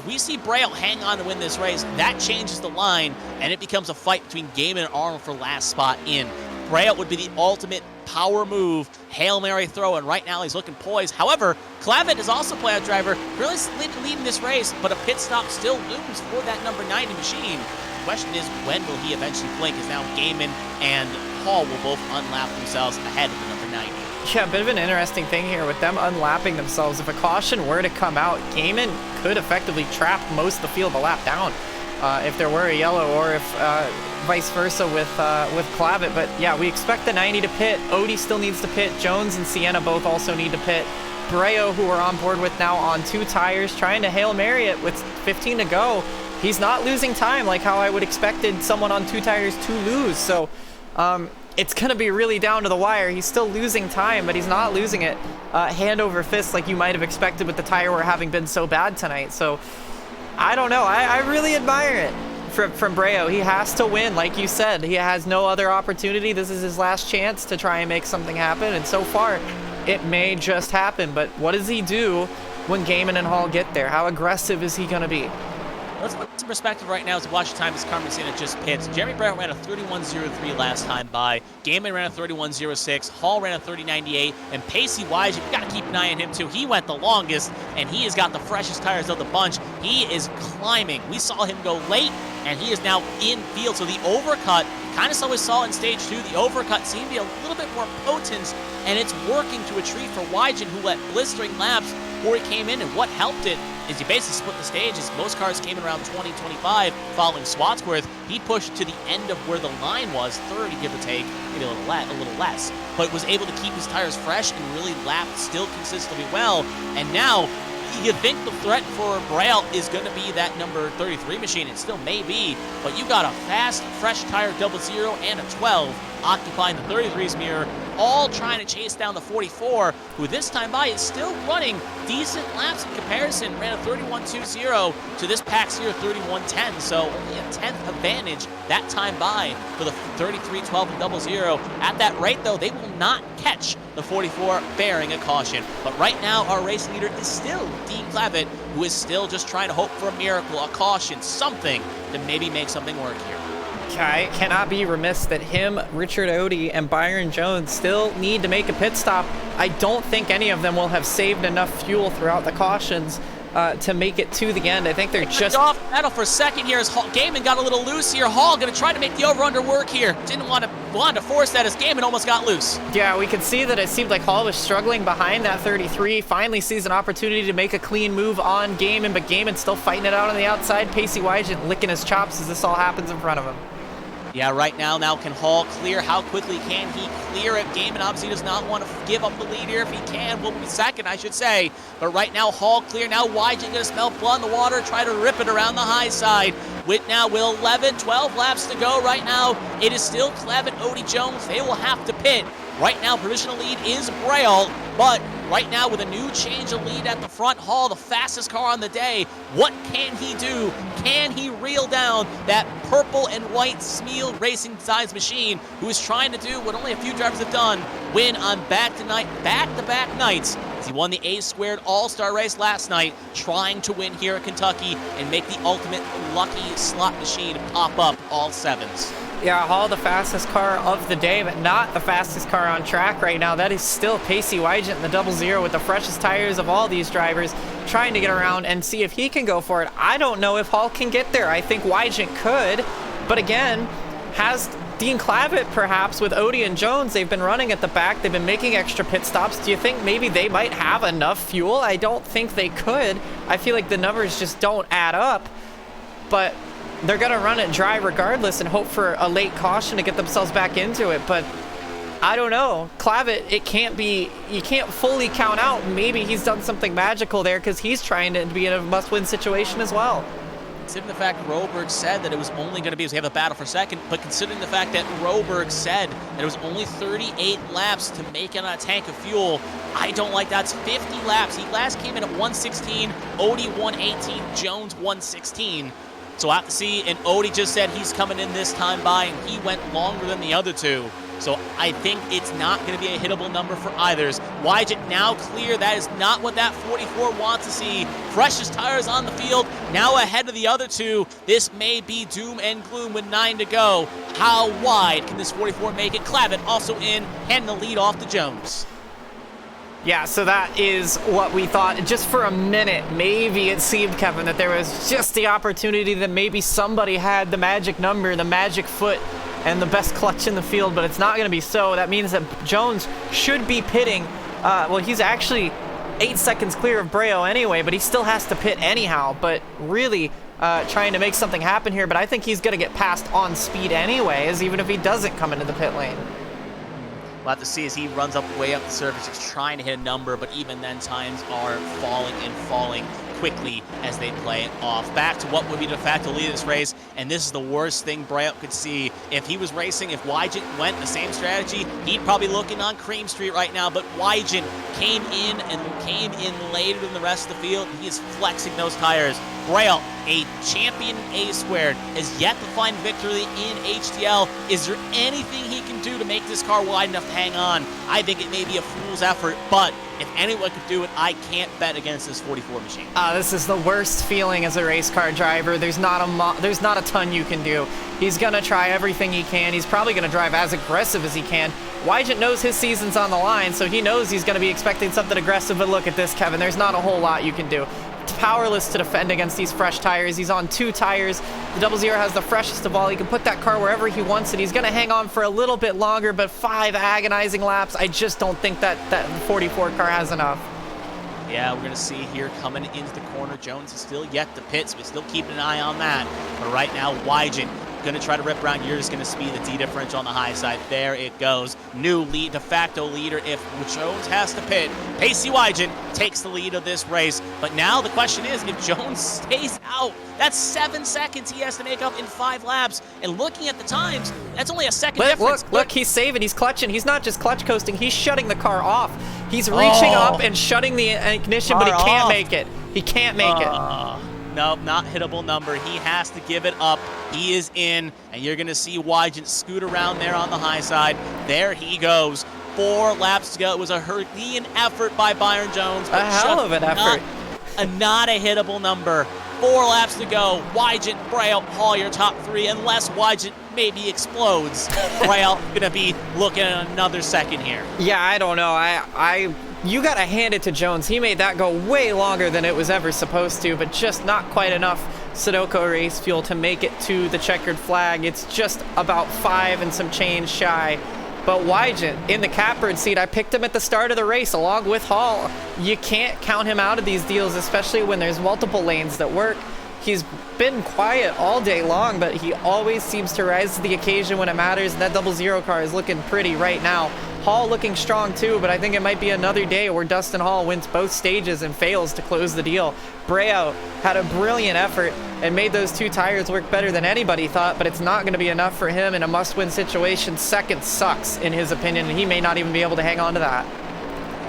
we see Braille hang on to win this race, that changes the line, and it becomes a fight between Gaiman and Arnold for last spot in. Braille would be the ultimate power move, Hail Mary throw, and right now he's looking poised. However, Clavitt is also a playoff driver, really leading this race, but a pit stop still looms for that number 90 machine. The question is, when will he eventually blink? As now Gaiman and Hall will both unlap themselves ahead of the number 90. Yeah, a bit of an interesting thing here with them unlapping themselves. If a caution were to come out, Gaiman could effectively trap most of the field a lap down if there were a yellow, or if vice versa with Clavitt. But yeah, we expect the 90 to pit. Odie still needs to pit. Jones and Sienna both also need to pit. Breo, who we're on board with now on 2 tires, trying to Hail Mary it with 15 to go. He's not losing time like how I would expected someone on 2 tires to lose. So it's going to be really down to the wire. He's still losing time, but he's not losing it hand over fist like you might have expected with the tire wear having been so bad tonight. So I don't know. I really admire it from Breo. He has to win, like you said. He has no other opportunity. This is his last chance to try and make something happen, and so far, it may just happen. But what does he do when Gaiman and Hall get there? How aggressive is he going to be? Let's put some perspective right now as we watch the time as Carmen Sienna just pits. Jeremy Brett ran a 31.03 last time by. Gaiman ran a 31.06. Hall ran a 30.98. And Pacey Wise, you've got to keep an eye on him too. He went the longest, and he has got the freshest tires of the bunch. He is climbing. We saw him go late, and he is now in field. So the overcut, kind of we saw in stage 2, the overcut seemed to be a little bit more potent, and it's working to a treat for Wygen, who let blistering laps before he came in. And what helped it is he basically split the stage, as most cars came in around 20-25 following Swatsworth. He pushed to the end of where the line was, 30 give or take, maybe a little less, but was able to keep his tires fresh and really lap still consistently well. And now you think the threat for Braille is going to be that number 33 machine. It still may be, but you got a fast, fresh tire 00 and a 12 occupying the 33's mirror, all trying to chase down the 44, who this time by is still running decent laps in comparison. Ran a 31.20 to this PAX here 31.10, so only a 10th advantage that time by for the 33.12 and 00. At that rate, though, they will not catch the 44 bearing a caution. But right now, our race leader is still Dean Clavitt, who is still just trying to hope for a miracle, a caution, something to maybe make something work here. I cannot be remiss that him, Richard Odie, and Byron Jones still need to make a pit stop. I don't think any of them will have saved enough fuel throughout the cautions to make it to the end. I think they're just off pedal for a second here as Gaiman got a little loose here. Hall going to try to make the over-under work here. Didn't want to force that as Gaiman almost got loose. Yeah, we could see that it seemed like Hall was struggling behind that 33. Finally sees an opportunity to make a clean move on Gaiman, but Gaiman still fighting it out on the outside. Pacey Wygen licking his chops as this all happens in front of him. Yeah, right now can Hall clear? How quickly can he clear it? Gaiman obviously does not want to give up the lead here. If he can, will be second, I should say. But right now, Hall clear. Now Wygen going to smell blood in the water, try to rip it around the high side. With now 12 laps to go right now. It is still Clevin, Odie Jones. They will have to pit. Right now, provisional lead is Braille, but right now with a new change of lead at the front, Hall, the fastest car on the day, what can he do? Can he reel down that purple and white Smeal Racing Designs machine, who is trying to do what only a few drivers have done, win on back-to-back nights, as he won the A-Squared All-Star race last night, trying to win here at Kentucky and make the ultimate lucky slot machine pop up all sevens. Yeah, Hall the fastest car of the day, but not the fastest car on track right now. That is still Pacey Wygant in the 00 with the freshest tires of all these drivers, trying to get around and see if he can go for it. I don't know if Hall can get there. I think Wygant could, but again, has Dean Clavitt perhaps with Odie and Jones. They've been running at the back. They've been making extra pit stops. Do you think maybe they might have enough fuel? I don't think they could. I feel like the numbers just don't add up, but they're going to run it dry regardless and hope for a late caution to get themselves back into it. But I don't know. Clavitt, it can't be, you can't fully count out. Maybe he's done something magical there because he's trying to be in a must-win situation as well. Considering the fact Roberg said that it was only going to be, we have a battle for second, but considering the fact that Roberg said that it was only 38 laps to make it on a tank of fuel, I don't like that. It's 50 laps. He last came in at 116, Odie 118, Jones 116. So we'll have to see, and Odie just said he's coming in this time by, and he went longer than the other two. So I think it's not going to be a hittable number for either's. Wygant now clear. That is not what that 44 wants to see. Freshest tires on the field, now ahead of the other two. This may be doom and gloom with 9 to go. How wide can this 44 make it? Clavitt also in, handing the lead off to Jones. Yeah, so that is what we thought. Just for a minute, maybe it seemed, Kevin, that there was just the opportunity that maybe somebody had the magic number, the magic foot, and the best clutch in the field, but it's not going to be so. That means that Jones should be pitting. Well, he's actually 8 seconds clear of Breo anyway, but he still has to pit anyhow. But really trying to make something happen here, but I think he's going to get passed on speed anyways, even if he doesn't come into the pit lane. We'll have to see as he runs up way up the surface. He's trying to hit a number, but even then times are falling and falling quickly as they play it off. Back to what would be de facto lead of this race, and this is the worst thing Breo could see. If he was racing, if Wygant went the same strategy, he'd probably looking on Cream Street right now, but Wygant came in later than the rest of the field. He is flexing those tires. Breo, a champion A-squared, has yet to find victory in HTL. Is there anything he can do to make this car wide enough to hang on? I think it may be a fool's effort, but if anyone could do it, I can't bet against this 44 machine. This is the worst feeling as a race car driver. There's not a ton you can do. He's gonna try everything he can. He's probably gonna drive as aggressive as he can. Wygant knows his season's on the line, so he knows he's gonna be expecting something aggressive. But look at this, Kevin. There's not a whole lot you can do. It's powerless to defend against these fresh tires. He's on 2 tires. The 00 has the freshest of all. He can put that car wherever he wants it. He's gonna hang on for a little bit longer, but 5 agonizing laps. I just don't think that 44 car has enough. Yeah, we're going to see here coming into the corner. Jones is still yet to pit, so we're still keeping an eye on that. But right now, Wygant going to try to rip around. You're just going to speed the D differential on the high side. There it goes. New lead, de facto leader if Jones has to pit. Pacey Wygant takes the lead of this race. But now the question is, if Jones stays out, that's 7 seconds he has to make up in 5 laps. And looking at the times, that's only a second difference. Look, he's saving, he's clutching. He's not just clutch coasting, he's shutting the car off. He's reaching up and shutting the ignition, but he can't make it. He can't make it. Nope, not hittable number. He has to give it up. He is in, and you're going to see Wygant scoot around there on the high side. There he goes. 4 laps to go. It was a Herculean effort by Byron Jones. A hell of an effort. Not a hittable number. 4 laps to go. Wygant, Breo, Hall, your top 3, unless Wygant maybe explodes. Breo going to be looking at another second here. Yeah, I don't know. You got to hand it to Jones. He made that go way longer than it was ever supposed to, but just not quite enough Sudoku race fuel to make it to the checkered flag. It's just about 5 and some change shy. But Wygant in the catbird seat, I picked him at the start of the race along with Hall. You can't count him out of these deals, especially when there's multiple lanes that work. He's been quiet all day long, but he always seems to rise to the occasion when it matters. And that 00 car is looking pretty right now. Hall looking strong too, but I think it might be another day where Dustin Hall wins both stages and fails to close the deal. Breo had a brilliant effort and made those 2 tires work better than anybody thought, but it's not going to be enough for him in a must-win situation. Second sucks, in his opinion, and he may not even be able to hang on to that.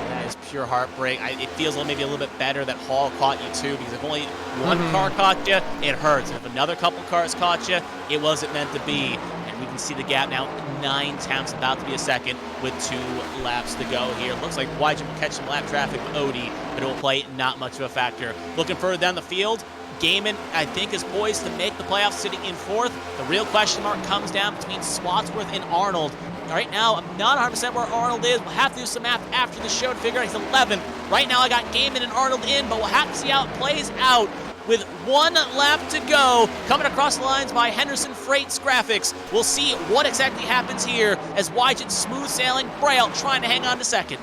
That is pure heartbreak. It feels maybe a little bit better that Hall caught you too, because if only one car caught you, it hurts. If another couple cars caught you, it wasn't meant to be. We can see the gap now, 9 tenths, about to be a second with 2 laps to go here. Looks like Wygant will catch some lap traffic with Odie. but it will play not much of a factor. Looking further down the field, Gaiman, I think, is poised to make the playoffs sitting in 4th. The real question mark comes down between Spotsworth and Arnold. Right now, I'm not 100% where Arnold is. We'll have to do some math after the show to figure out he's 11th. Right now, I got Gaiman and Arnold in, but we'll have to see how it plays out. With 1 lap to go, coming across the lines by Henderson Freight's graphics. We'll see what exactly happens here as Wygant smooth sailing, Braille trying to hang on to 2nd.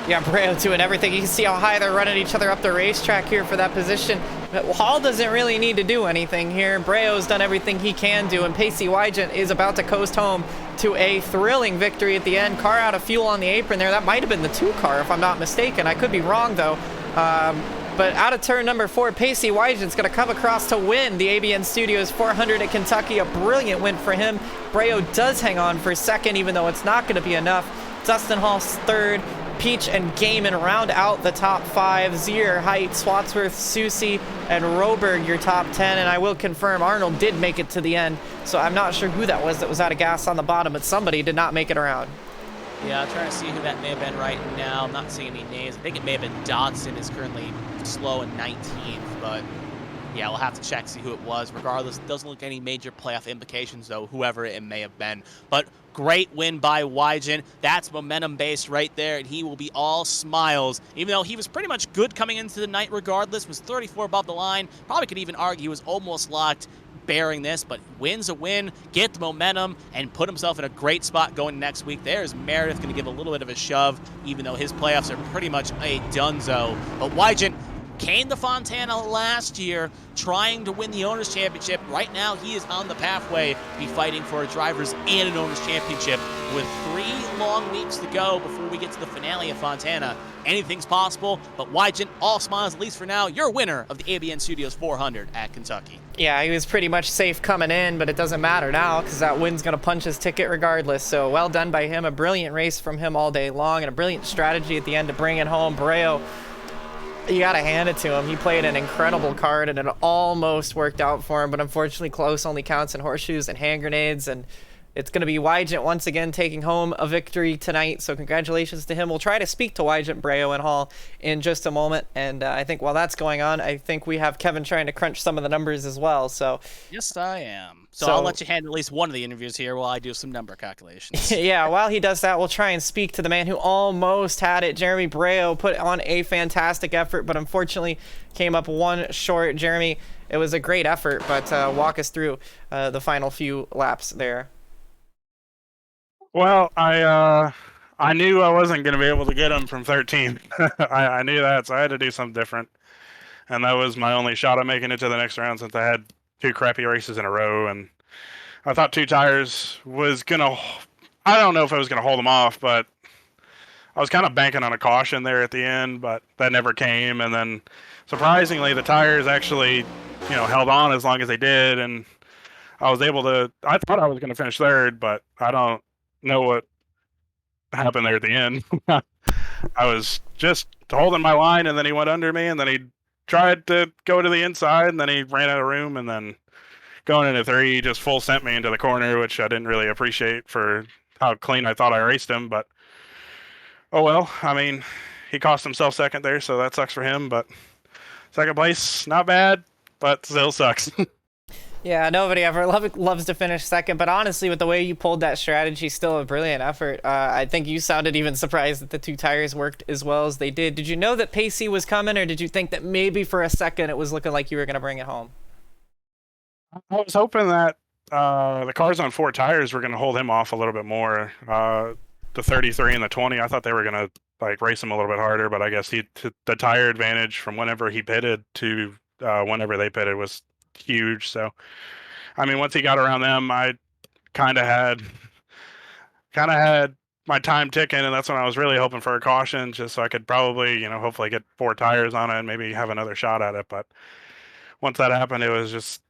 Yeah, Braille doing everything. You can see how high they're running each other up the racetrack here for that position. But Hall doesn't really need to do anything here. Braille's done everything he can do, and Pacey Wygant is about to coast home to a thrilling victory at the end. Car out of fuel on the apron there. That might have been the 2 car, if I'm not mistaken. I could be wrong, though. But out of turn number 4, Pacey Wygant's going to come across to win the ABN Studios 400 at Kentucky. A brilliant win for him. Braille does hang on for 2nd, even though it's not going to be enough. Dustin Hall's 3rd. Peach and Gaiman round out the top 5. Zier, Height, Swatsworth, Susie, and Roberg your top 10. And I will confirm Arnold did make it to the end. So I'm not sure who that was out of gas on the bottom, but somebody did not make it around. Yeah, I'm trying to see who that may have been right now. I'm not seeing any names. I think it may have been Dodson is currently slow in 19th, but yeah, we'll have to check, see who it was. Regardless, it doesn't look any major playoff implications, though, whoever it may have been. But great win by Wygant. That's momentum-based right there, and he will be all smiles. Even though he was pretty much good coming into the night regardless, was 34 above the line. Probably could even argue he was almost locked bearing this, but wins a win, get the momentum, and put himself in a great spot going next week. There's Meredith going to give a little bit of a shove, even though his playoffs are pretty much a donezo. But Wygant came to Fontana last year trying to win the Owners' Championship. Right now, he is on the pathway to be fighting for a Drivers and an Owners' Championship. With 3 long weeks to go before we get to the finale of Fontana, anything's possible, but Wygant, all smiles, at least for now, your winner of the ABN Studios 400 at Kentucky. Yeah, he was pretty much safe coming in, but it doesn't matter now because that win's going to punch his ticket regardless. So well done by him. A brilliant race from him all day long and a brilliant strategy at the end to bring it home. Braille, you got to hand it to him. He played an incredible card, and it almost worked out for him, but unfortunately close only counts in horseshoes and hand grenades, and it's going to be Wygant once again taking home a victory tonight, so congratulations to him. We'll try to speak to Wygant, Braille, and Hall in just a moment, and I think while that's going on, I think we have Kevin trying to crunch some of the numbers as well. So yes, I am. So I'll let you handle at least one of the interviews here while I do some number calculations. Yeah, while he does that, we'll try and speak to the man who almost had it. Jeremy Braille put on a fantastic effort, but unfortunately came up 1 short. Jeremy, it was a great effort, but walk us through the final few laps there. Well, I knew I wasn't going to be able to get him from 13. I knew that, so I had to do something different. And that was my only shot at making it to the next round since I had 2 crappy races in a row. And I thought 2 tires was going to... I don't know if I was going to hold them off, but I was kind of banking on a caution there at the end, but that never came. And then, surprisingly, the tires actually, held on as long as they did. And I was able to... I thought I was going to finish 3rd, but I don't know what happened there at the end. I was just holding my line, and then he went under me, and then he tried to go to the inside, and then he ran out of room, and then going into 3, he just full sent me into the corner, which I didn't really appreciate for how clean I thought I raced him, but oh well. I mean, he cost himself 2nd there, so that sucks for him, but 2nd place, not bad, but still sucks. Yeah, nobody ever loves to finish 2nd, but honestly, with the way you pulled that strategy, still a brilliant effort. I think you sounded even surprised that the 2 tires worked as well as they did. Did you know that Pacey was coming, or did you think that maybe for a second it was looking like you were going to bring it home? I was hoping that the cars on 4 tires were going to hold him off a little bit more. The 33 and the 20, I thought they were going to race him a little bit harder, but I guess the tire advantage from whenever he pitted to whenever they pitted was huge. So I mean, once he got around them, I kind of had my time ticking, and that's when I was really hoping for a caution, just so I could probably, hopefully get 4 tires on it and maybe have another shot at it. But once that happened, it was just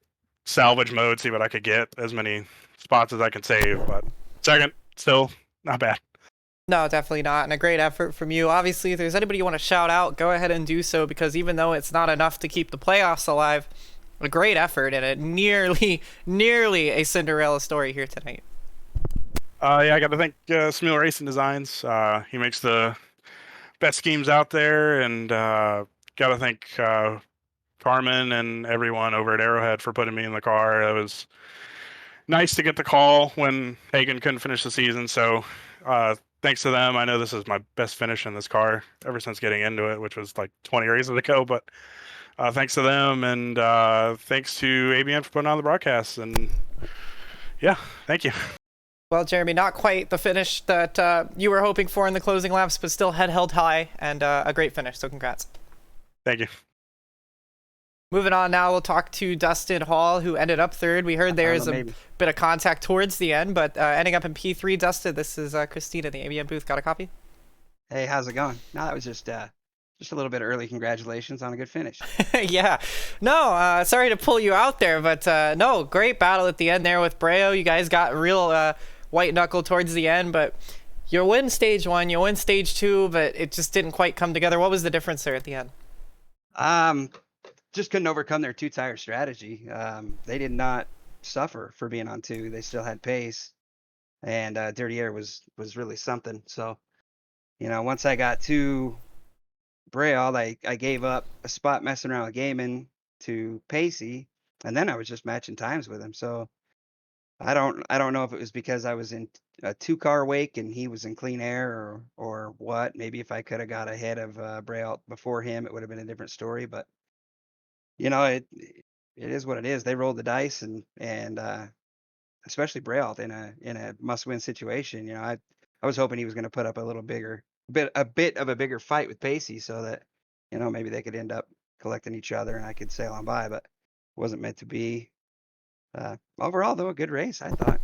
salvage mode, see what I could get, as many spots as I could save. But 2nd, still not bad. No, definitely not, and a great effort from you. Obviously, if there's anybody you want to shout out, go ahead and do so, because even though it's not enough to keep the playoffs alive, a great effort and a nearly a Cinderella story here tonight. Yeah, I got to thank Smule Racing Designs. He makes the best schemes out there, and got to thank Carmen and everyone over at Arrowhead for putting me in the car. It was nice to get the call when Hagen couldn't finish the season. So thanks to them, I know this is my best finish in this car ever since getting into it, which was like 20 races ago. But thanks to them, and thanks to ABN for putting on the broadcast. And yeah, thank you. Well, Jeremy, not quite the finish that you were hoping for in the closing laps, but still head held high and a great finish. So congrats. Thank you. Moving on now, we'll talk to Dustin Hall, who ended up third. We heard there's a bit of contact towards the end, but ending up in P3. Dustin, this is Kristina, the ABN booth. Got a copy? Hey, how's it going? No, that was just a little bit early. Congratulations on a good finish. Yeah. No, sorry to pull you out there, but no, great battle at the end there with Breo. You guys got real white knuckle towards the end, but you win stage 1, you win stage 2, but it just didn't quite come together. What was the difference there at the end? Just couldn't overcome their 2-tire strategy. They did not suffer for being on 2. They still had pace, and Dirty Air was really something. So, once I got to Braille, I gave up a spot messing around with Gaiman to Pacey, and then I was just matching times with him. So I don't know if it was because I was in a 2-car wake and he was in clean air or what. Maybe if I could have got ahead of Braille before him, it would have been a different story. But it is what it is. They rolled the dice, and especially Braille in a must-win situation. I was hoping he was going to put up a bit of a bigger fight with Pacey, so that maybe they could end up collecting each other and I could sail on by, but it wasn't meant to be. Overall, though, a good race, I thought.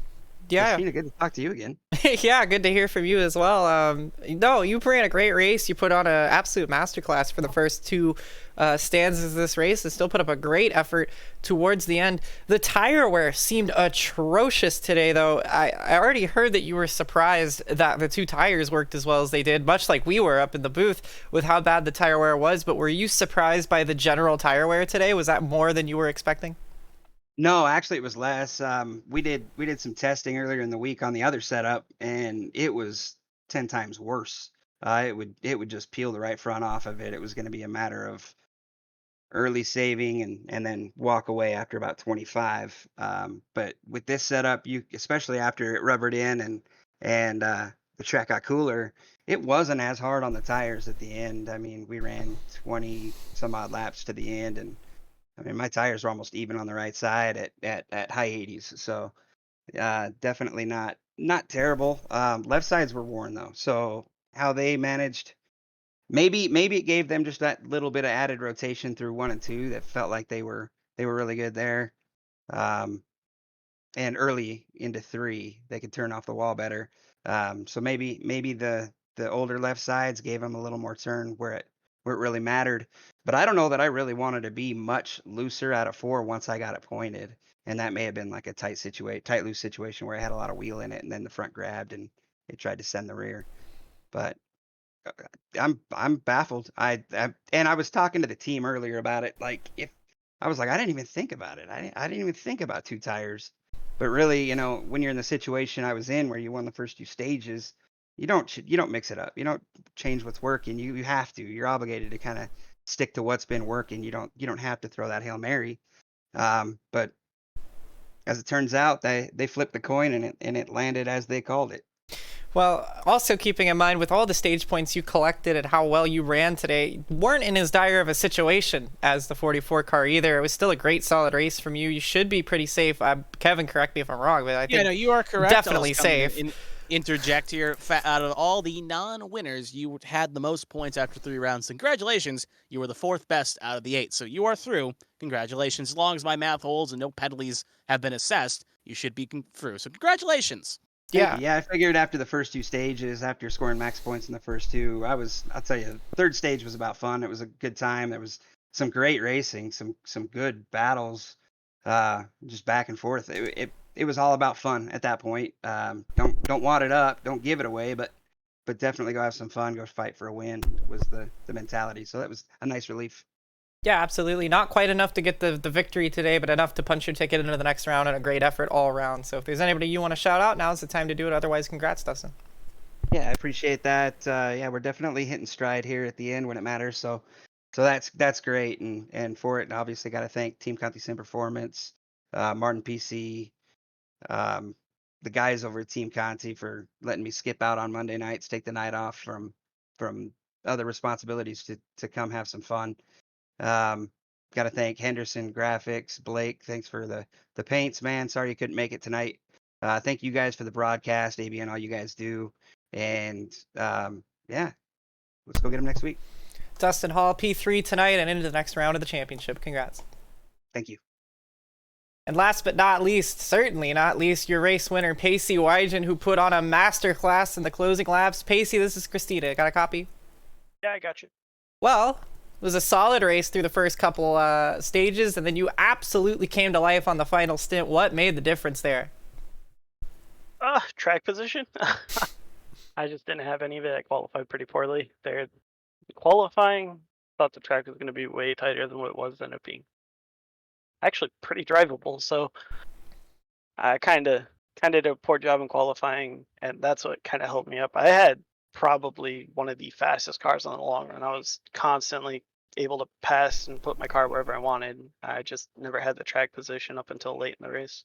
Yeah. Kristina, good to talk to you again. Yeah, good to hear from you as well. No, you ran a great race. You put on an absolute masterclass for the first 2 stanzas of this race and still put up a great effort towards the end. The tire wear seemed atrocious today, though. I already heard that you were surprised that the 2 tires worked as well as they did, much like we were up in the booth with how bad the tire wear was. But were you surprised by the general tire wear today? Was that more than you were expecting? No, actually, it was less. We did some testing earlier in the week on the other setup, and it was 10 times worse. It would just peel the right front off of it. It was going to be a matter of early saving and then walk away after about 25. But with this setup, especially after it rubbered in and the track got cooler, it wasn't as hard on the tires at the end. I mean, we ran 20 some odd laps to the end, and I mean, my tires were almost even on the right side at high 80s. So definitely not terrible. Left sides were worn though. So how they managed, maybe it gave them just that little bit of added rotation through 1 and 2 that felt like they were really good there. And early into 3, they could turn off the wall better. So maybe the older left sides gave them a little more turn where it really mattered. But I don't know that I really wanted to be much looser out of 4 once I got it pointed. And that may have been like a tight loose situation where I had a lot of wheel in it, and then the front grabbed and it tried to send the rear. But I'm baffled. And I was talking to the team earlier about it. Like, if I was like, I didn't even think about it. I didn't even think about 2 tires. But really, when you're in the situation I was in where you won the first 2 stages, you don't mix it up. You don't change what's working. You have to. You're obligated to kind of stick to what's been working. You don't have to throw that Hail Mary. But as it turns out, they flipped the coin and it landed as they called it. Well, also keeping in mind with all the stage points you collected and how well you ran today, weren't in as dire of a situation as the 44 car either. It was still a great solid race from you. You should be pretty safe. Kevin, correct me if I'm wrong, but I think you are correct. Definitely safe. Interject here. Out of all the non-winners, you had the most points after 3 rounds. Congratulations. You were the 4th best out of the 8. So you are through. Congratulations. As long as my math holds and no penalties have been assessed, you should be through. So congratulations. Yeah, I figured after the first 2 stages, after scoring max points in the first 2, I'll tell you, the 3rd stage was about fun. It was a good time. There was some great racing, some good battles, just back and forth. It was all about fun at that point. Don't wad it up, don't give it away, but definitely go have some fun, go fight for a win was the mentality. So that was a nice relief. Yeah, absolutely. Not quite enough to get the victory today, but enough to punch your ticket into the next round, and a great effort all around. So if there's anybody you want to shout out, now's the time to do it. Otherwise, congrats, Dustin. Yeah, I appreciate that. Yeah, we're definitely hitting stride here at the end when it matters. So that's great, and for it, obviously got to thank Team Conti Sim Performance, Martin PC, um, the guys over at Team Conti for letting me skip out on Monday nights, take the night off from other responsibilities to come have some fun. Um, got to thank Henderson Graphics, Blake. Thanks for the paints, man. Sorry you couldn't make it tonight. Thank you guys for the broadcast, ABN, all you guys do, and yeah, let's go get them next week. Dustin Hall, P3 tonight and into the next round of the championship. Congrats. Thank you. And last but not least, certainly not least, your race winner, Pacey Wygen, who put on a masterclass in the closing laps. Pacey, this is Kristina. Got a copy? Yeah, I got you. Well, it was a solid race through the first couple stages, and then you absolutely came to life on the final stint. What made the difference there? Track position. I just didn't have any of it. I qualified pretty poorly. There, qualifying, thought the track was going to be way tighter than what it was, ended up being actually pretty drivable. So I kind of did a poor job in qualifying, and that's what kind of held me up. I had probably one of the fastest cars on the long run. I was constantly able to pass and put my car wherever I wanted. I just never had the track position up until late in the race.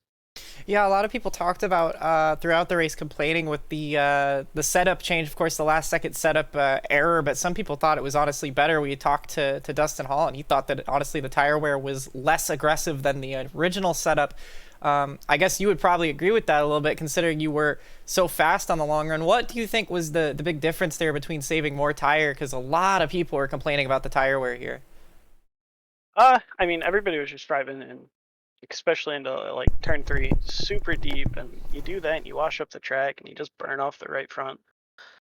Yeah, a lot of people talked about throughout the race complaining with the setup change. Of course, the last second setup error, but some people thought it was honestly better. We talked to Dustin Hall, and he thought that honestly the tire wear was less aggressive than the original setup. I guess you would probably agree with that a little bit, considering you were so fast on the long run. What do you think was the big difference there between saving more tire? Because a lot of people were complaining about the tire wear here. I mean, everybody was just driving in, especially into like turn 3, super deep, and you do that and you wash up the track and you just burn off the right front.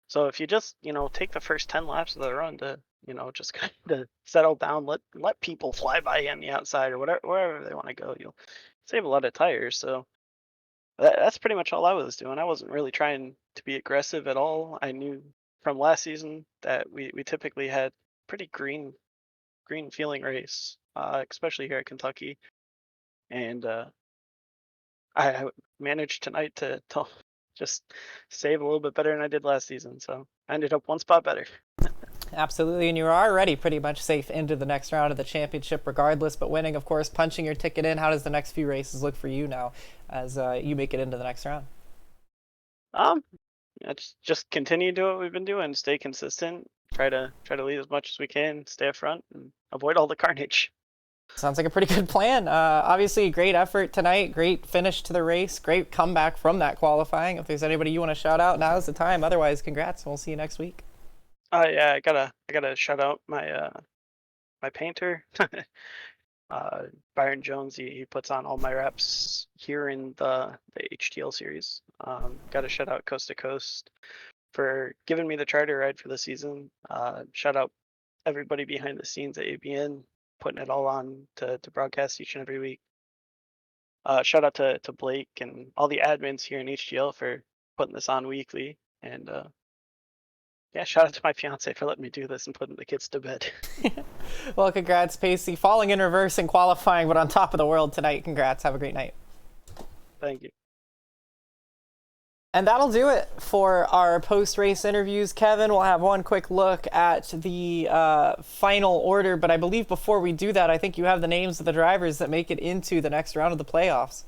So if you just, take the first 10 laps of the run to, just kind of settle down, let people fly by you on the outside or wherever they want to go, you'll save a lot of tires. So that's pretty much all I was doing. I wasn't really trying to be aggressive at all. I knew from last season that we typically had pretty green feeling race, especially here at Kentucky. And I managed tonight to just save a little bit better than I did last season. So I ended up one spot better. Absolutely, and you were already pretty much safe into the next round of the championship regardless, but winning, of course, punching your ticket in. How does the next few races look for you now as you make it into the next round? It's just continue to do what we've been doing, stay consistent, try to lead as much as we can, stay up front, and avoid all the carnage. Sounds like a pretty good plan. Obviously, great effort tonight, great finish to the race, great comeback from that qualifying. If there's anybody you want to shout out, now's the time. Otherwise, congrats, and we'll see you next week. Yeah, I gotta shout out my my painter, Byron Jones. He puts on all my reps here in the HTL series. Got to shout out Coast to Coast for giving me the charter ride for the season. Shout out everybody behind the scenes at ABN, putting it all on to broadcast each and every week. Shout out to Blake and all the admins here in HTL for putting this on weekly. And yeah, shout out to my fiance for letting me do this and putting the kids to bed. Well, congrats, Pacey. Falling in reverse and qualifying, but on top of the world tonight. Congrats. Have a great night. Thank you. And that'll do it for our post-race interviews. Kevin, we'll have one quick look at the final order, but I believe before we do that, I think you have the names of the drivers that make it into the next round of the playoffs.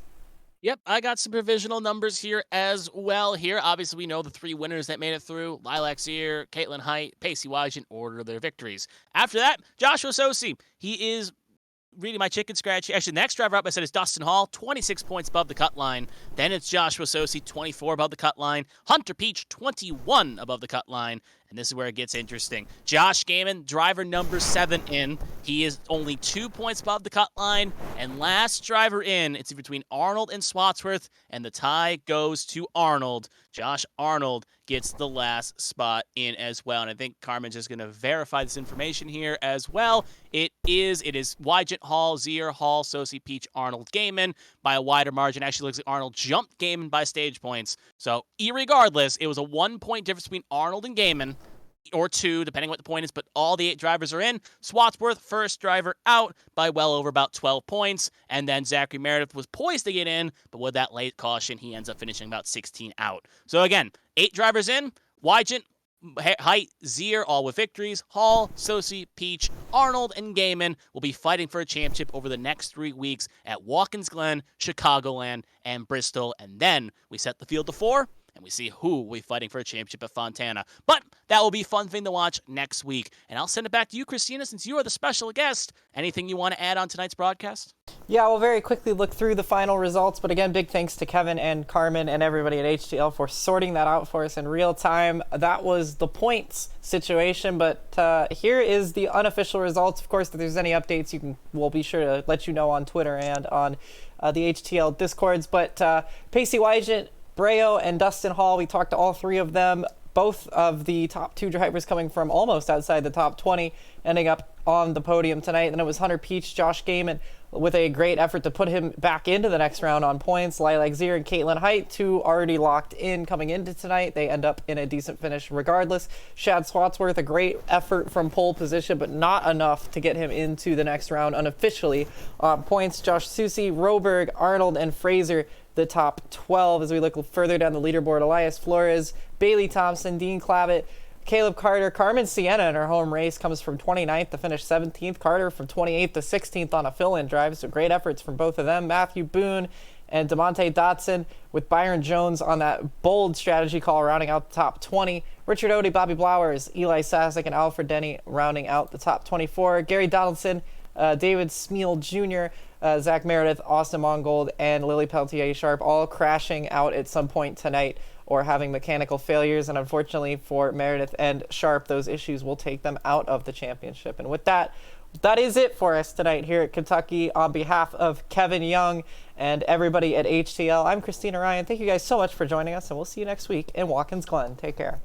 Yep, I got some provisional numbers here as well. Here, obviously, we know the 3 winners that made it through: Lilac Sear, Caitlin Height, Pacey Wygen, order their victories. After that, Joshua Sosi. He is reading my chicken scratch. Actually, the next driver up I said is Dustin Hall, 26 points above the cut line. Then it's Joshua Sosi, 24 above the cut line. Hunter Peach, 21 above the cut line. And this is where it gets interesting. Josh Gaiman, driver number 7 in. He is only 2 points above the cut line. And last driver in, it's between Arnold and Swatsworth, and the tie goes to Arnold. Josh Arnold gets the last spot in as well. And I think Carmen's just going to verify this information here as well. It is Wygen, Hall, Zier, Hall, Sosi, Peach, Arnold, Gaiman by a wider margin. Actually looks like Arnold jumped Gaiman by stage points. So irregardless, it was a 1-point difference between Arnold and Gaiman, or 2, depending what the point is, but all the 8 drivers are in. Swatsworth, first driver out by well over about 12 points, and then Zachary Meredith was poised to get in, but with that late caution, he ends up finishing about 16 out. So again, 8 drivers in, Wygant, Height, Zier, all with victories. Hall, Sosi, Peach, Arnold, and Gaiman will be fighting for a championship over the next 3 weeks at Watkins Glen, Chicagoland, and Bristol. And then we set the field to 4, and we see who will be fighting for a championship at Fontana. But that will be a fun thing to watch next week. And I'll send it back to you, Kristina, since you are the special guest. Anything you want to add on tonight's broadcast? Yeah, we'll very quickly look through the final results, but again, big thanks to Kevin and Carmen and everybody at HTL for sorting that out for us in real time. That was the points situation, but here is the unofficial results. Of course, if there's any updates, we'll be sure to let you know on Twitter and on the HTL Discords. But Pacey Wygant, Breo, and Dustin Hall, we talked to all 3 of them. Both of the top 2 drivers coming from almost outside the top 20, ending up on the podium tonight. And it was Hunter Peach, Josh Gaiman, with a great effort to put him back into the next round on points. Lilac Zier and Caitlin Height, 2 already locked in coming into tonight. They end up in a decent finish regardless. Shad Swatsworth, a great effort from pole position, but not enough to get him into the next round unofficially on points. Josh Susi, Roberg, Arnold, and Fraser, the top 12. As we look further down the leaderboard, Elias Flores, Bailey Thompson, Dean Clavitt, Caleb Carter, Carmen Sienna in her home race comes from 29th to finish 17th. Carter from 28th to 16th on a fill-in drive, so great efforts from both of them. Matthew Boone and DeMonte Dotson with Byron Jones on that bold strategy call rounding out the top 20. Richard Odie, Bobby Blowers, Eli Sasek, and Alfred Denny rounding out the top 24. Gary Donaldson, David Smeal Jr., Zach Meredith, Austin Mongold, and Lily Peltier Sharp all crashing out at some point tonight or having mechanical failures. And unfortunately for Meredith and Sharp, those issues will take them out of the championship. And with that, that is it for us tonight here at Kentucky. On behalf of Kevin Young and everybody at HTL, I'm Kristina Ryan. Thank you guys so much for joining us, and we'll see you next week in Watkins Glen. Take care.